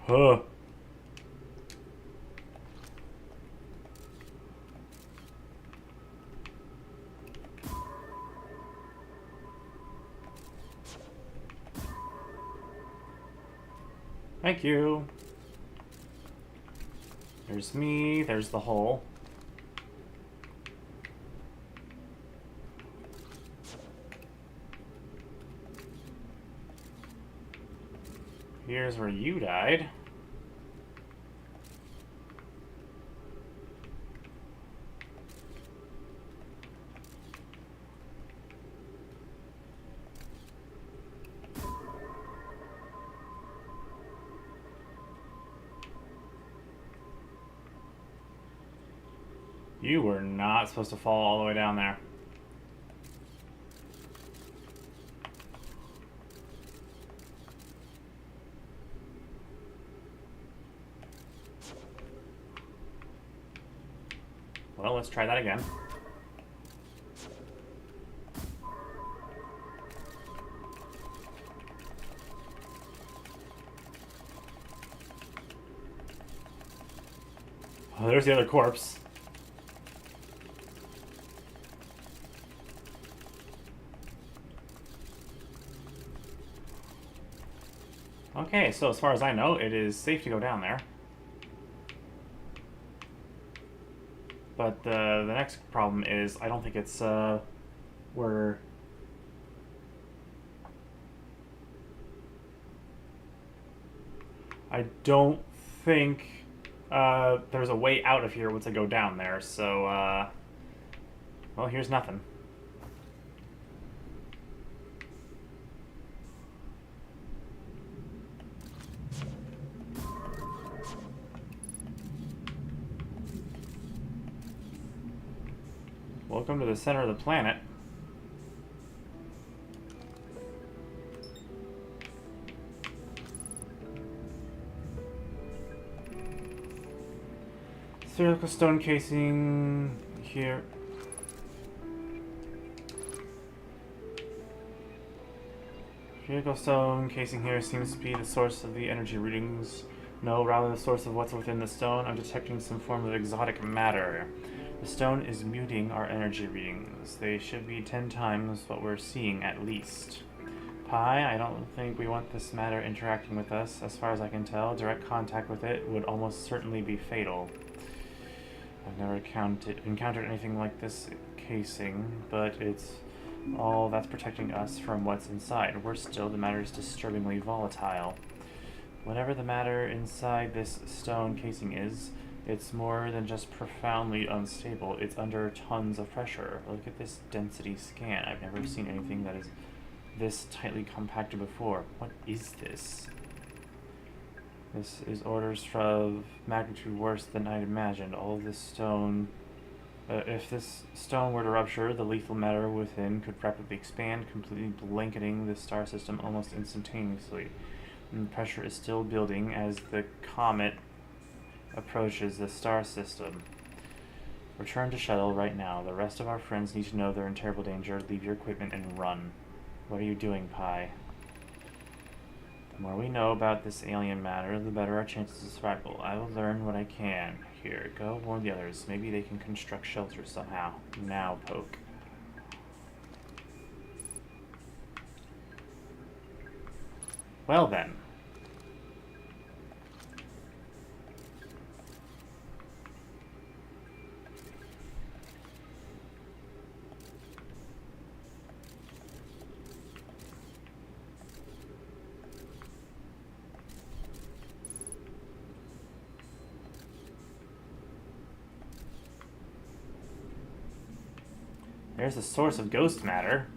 Huh. Thank you. There's me, there's the hole. Here's where you died. You were not supposed to fall all the way down there. Well, let's try that again. Oh, there's the other corpse. Okay, so as far as I know, it is safe to go down there. But the next problem is, I don't think it's, where... I don't think, there's a way out of here once I go down there, so, well, here's nothing. Welcome to the center of the planet. Spherical stone casing here. Vehicle stone casing here seems to be the source of the energy readings. No, rather the source of what's within the stone. I'm detecting some form of exotic matter. The stone is muting our energy readings. They should be 10 times what we're seeing at least. Pi, I don't think we want this matter interacting with us. As far as I can tell, direct contact with it would almost certainly be fatal. I've never encountered anything like this casing, but it's all that's protecting us from what's inside. Worse still, the matter is disturbingly volatile. Whatever the matter inside this stone casing is, it's more than just profoundly unstable. It's under tons of pressure. Look at this density scan. I've never seen anything that is this tightly compacted before. What is this? This is orders of magnitude worse than I'd imagined. All of this stone... if this stone were to rupture, the lethal matter within could rapidly expand, completely blanketing the star system almost instantaneously. And the pressure is still building as the comet approaches the star system. Return to shuttle right now. The rest of our friends need to know they're in terrible danger. Leave your equipment and run. What are you doing, Pi? The more we know about this alien matter, the better our chances of survival. I will learn what I can. Here, go warn the others. Maybe they can construct shelters somehow. Now, Poke. Well then. There's the source of ghost matter.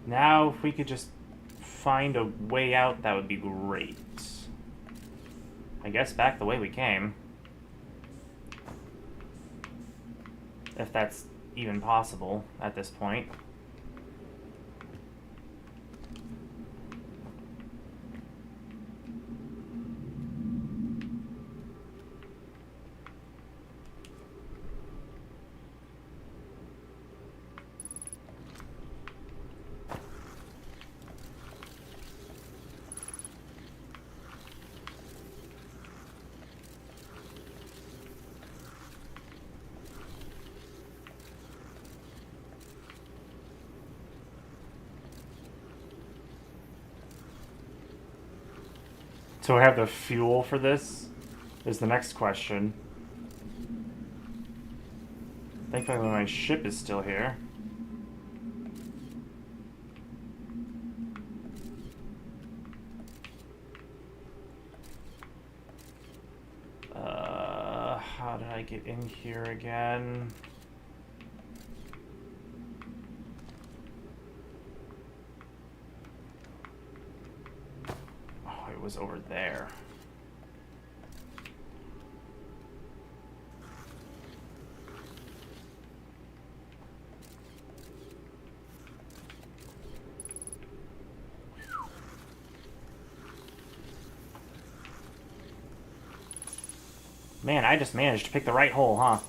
Now, if we could just find a way out, that would be great. I guess back the way we came. If that's even possible at this point. So I have the fuel for this, is the next question. Thankfully my ship is still here. How did I get in here again? Was over there. Man, I just managed to pick the right hole, huh?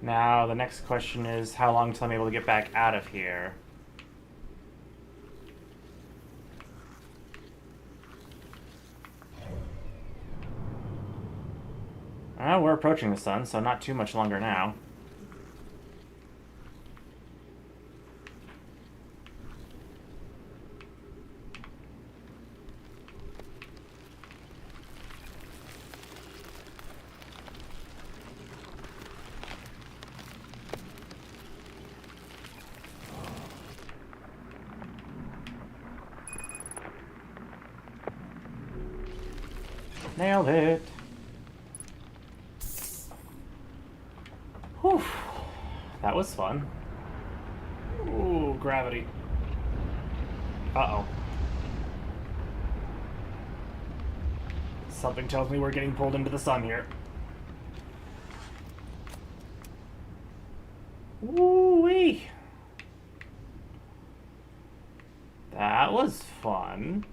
Now, the next question is how long till I'm able to get back out of here? We're approaching the sun, so not too much longer now. Nailed it. Whew. That was fun. Ooh, gravity. Uh-oh. Something tells me we're getting pulled into the sun here. Woo-wee. that was fun.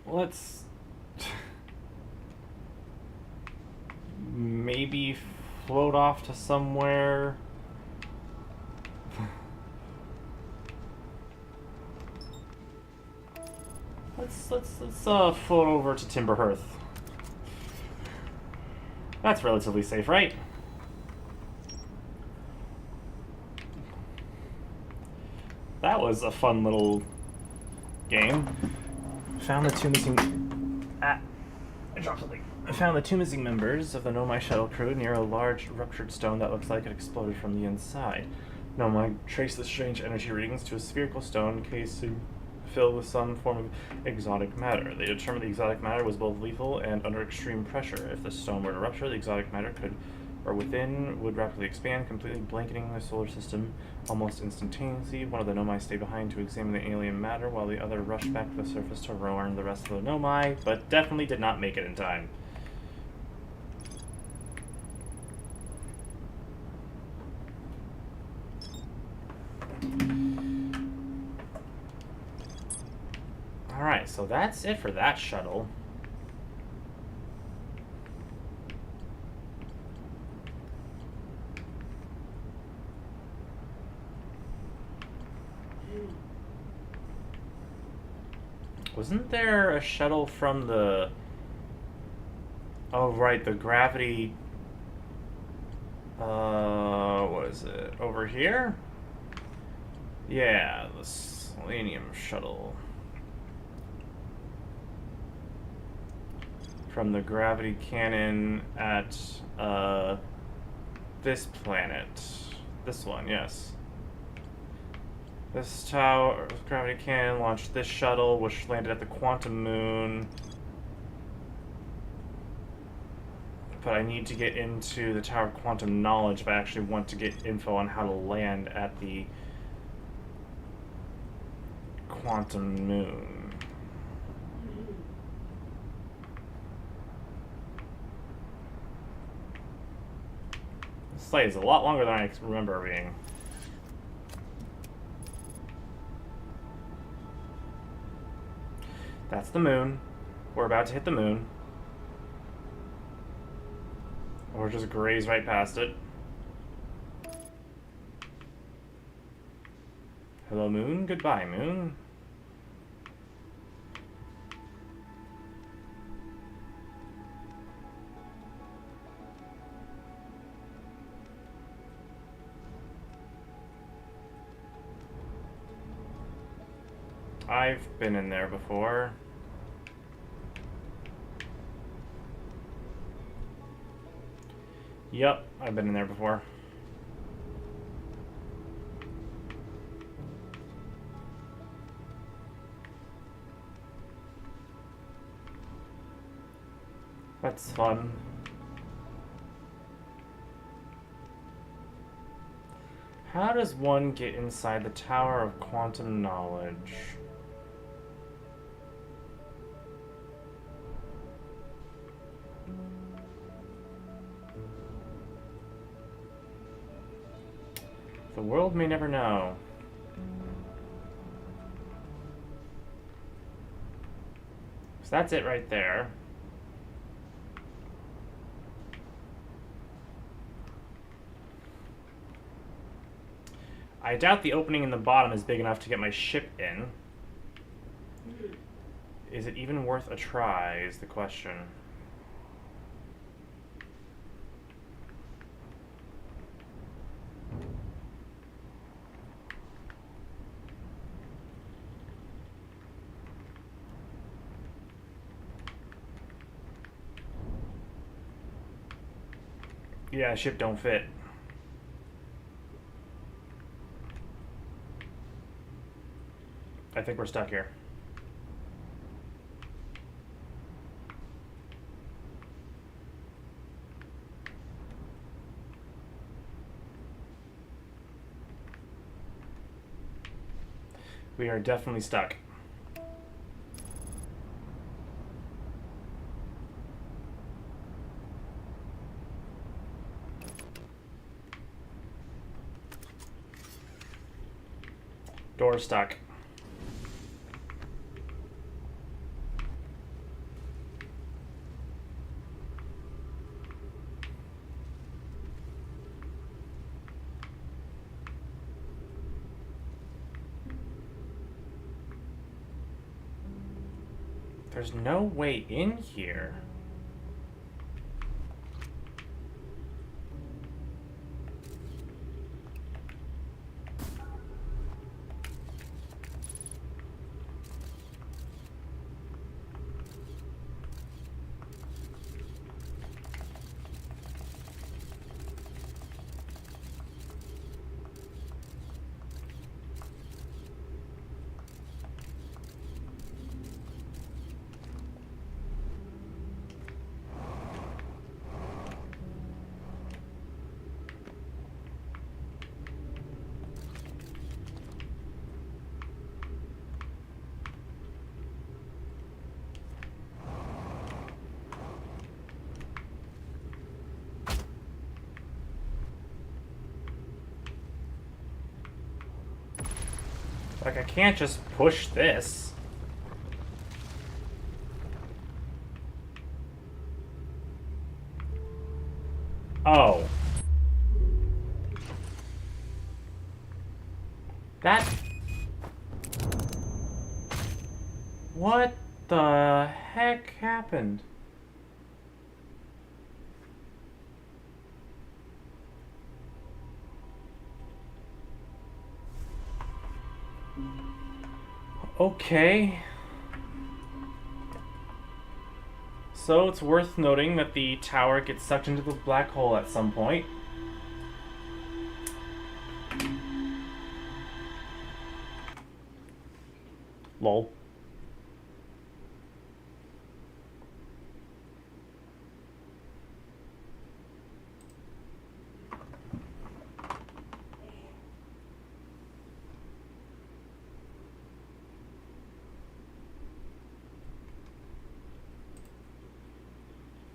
Let's maybe float off to somewhere. Let's float over to Timberhearth. That's relatively safe, right? That was a fun little game. Found the two missing. I dropped something. I found the two missing members of the Nomai shuttle crew near a large ruptured stone that looks like it exploded from the inside. Nomai traced the strange energy readings to a spherical stone casing filled with some form of exotic matter. They determined the exotic matter was both lethal and under extreme pressure. If the stone were to rupture, the exotic matter would rapidly expand, completely blanketing the solar system almost instantaneously. One of the Nomai stayed behind to examine the alien matter, while the other rushed back to the surface to warn the rest of the Nomai, but definitely did not make it in time. Alright, so that's it for that shuttle. Wasn't there a shuttle from the... Oh, right, the gravity... what is it? Over here? Yeah, the Selenium shuttle. From the gravity cannon at, this planet. This one, yes. This tower, gravity cannon launched this shuttle, which landed at the quantum moon. But I need to get into the Tower of Quantum Knowledge if I actually want to get info on how to land at the quantum moon. This flight is a lot longer than I remember being. That's the moon. We're about to hit the moon. Or just graze right past it. Hello, moon. Goodbye, moon. I've been in there before. Yep, I've been in there before. That's fun. How does one get inside the Tower of Quantum Knowledge? The world may never know. So that's it right there. I doubt the opening in the bottom is big enough to get my ship in. Is it even worth a try, is the question. Yeah, ship don't fit. I think we're stuck here. We are definitely stuck. Door stuck. There's no way in here. Like, I can't just push this. Oh. That... What the heck happened? Okay. So it's worth noting that the tower gets sucked into the black hole at some point. Lol.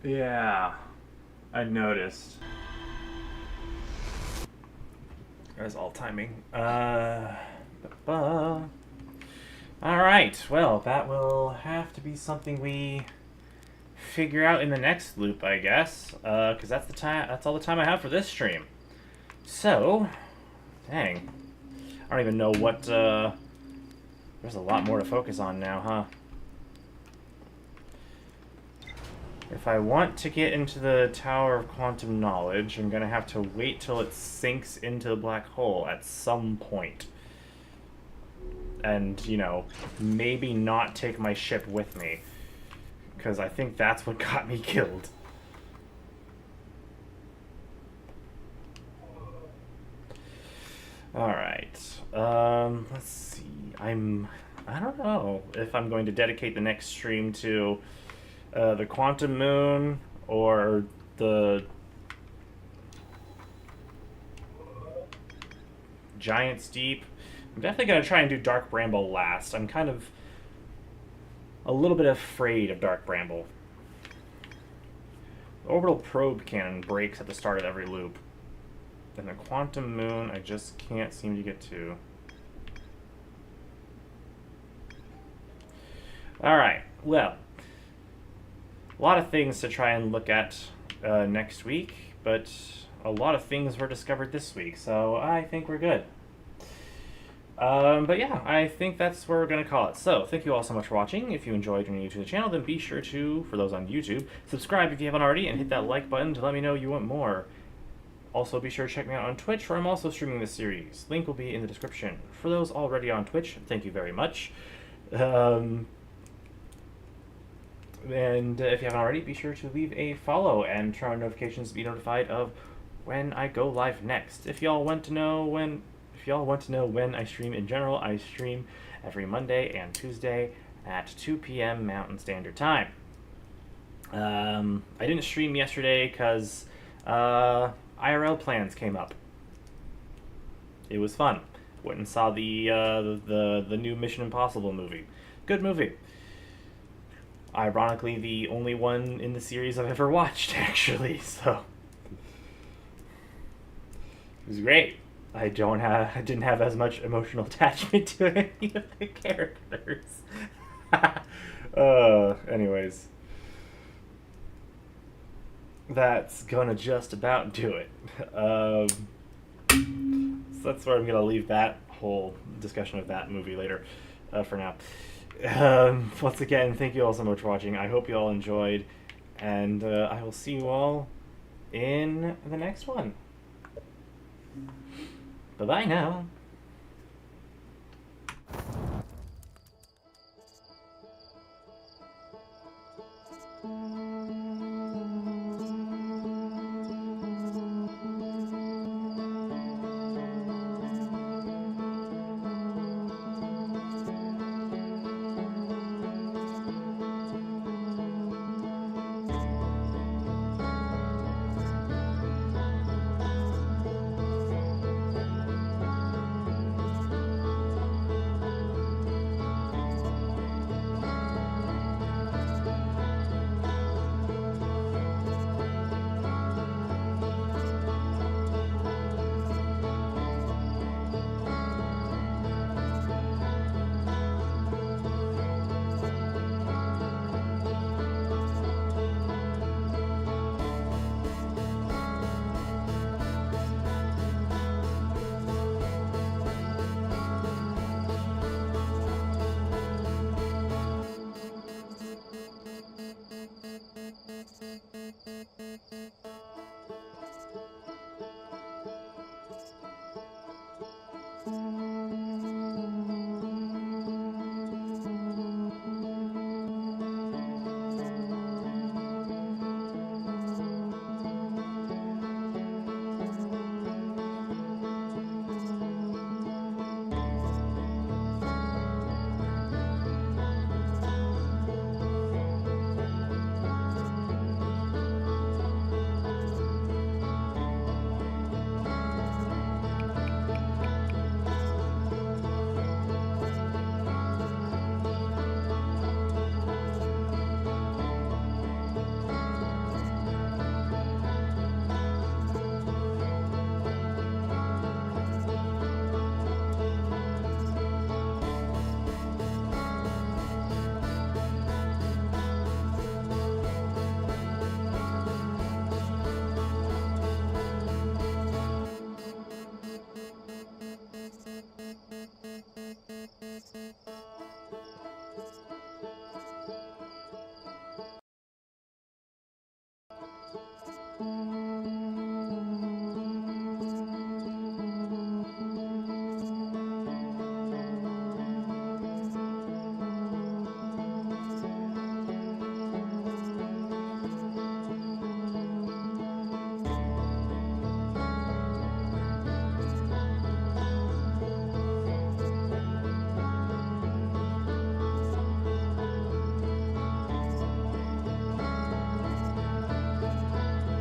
Yeah, I noticed. That was all timing. All right. Well, that will have to be something we figure out in the next loop, I guess. Because that's the time. That's all the time I have for this stream. So, dang, I don't even know what. There's a lot more to focus on now, huh? If I want to get into the Tower of Quantum Knowledge, I'm going to have to wait till it sinks into the black hole at some point. And, you know, maybe not take my ship with me. Because I think that's what got me killed. Alright. Let's see. I don't know if I'm going to dedicate the next stream to... the Quantum Moon, or the Giant's Deep. I'm definitely going to try and do Dark Bramble last. I'm kind of a little bit afraid of Dark Bramble. The Orbital Probe Cannon breaks at the start of every loop. And the Quantum Moon, I just can't seem to get to. Alright, well. A lot of things to try and look at next week, but a lot of things were discovered this week, so I think we're good. But yeah, I think that's where we're going to call it. So, thank you all so much for watching. If you enjoyed and you're new to the channel, then be sure to, for those on YouTube, subscribe if you haven't already, and hit that like button to let me know you want more. Also, be sure to check me out on Twitch, where I'm also streaming this series. Link will be in the description. For those already on Twitch, thank you very much. And if you haven't already, be sure to leave a follow and turn on notifications to be notified of when I go live next. If y'all want to know when I stream in general, I stream every Monday and Tuesday at 2 p.m. Mountain Standard Time. I didn't stream yesterday because IRL plans came up. It was fun. Went and saw the new Mission Impossible movie. Good movie. Ironically, the only one in the series I've ever watched, actually, so... It was great. I didn't have as much emotional attachment to any of the characters. Anyways, that's gonna just about do it. So that's where I'm gonna leave that whole discussion of that movie later, for now. Once again, thank you all so much for watching. I hope you all enjoyed, and I will see you all in the next one. Bye bye now.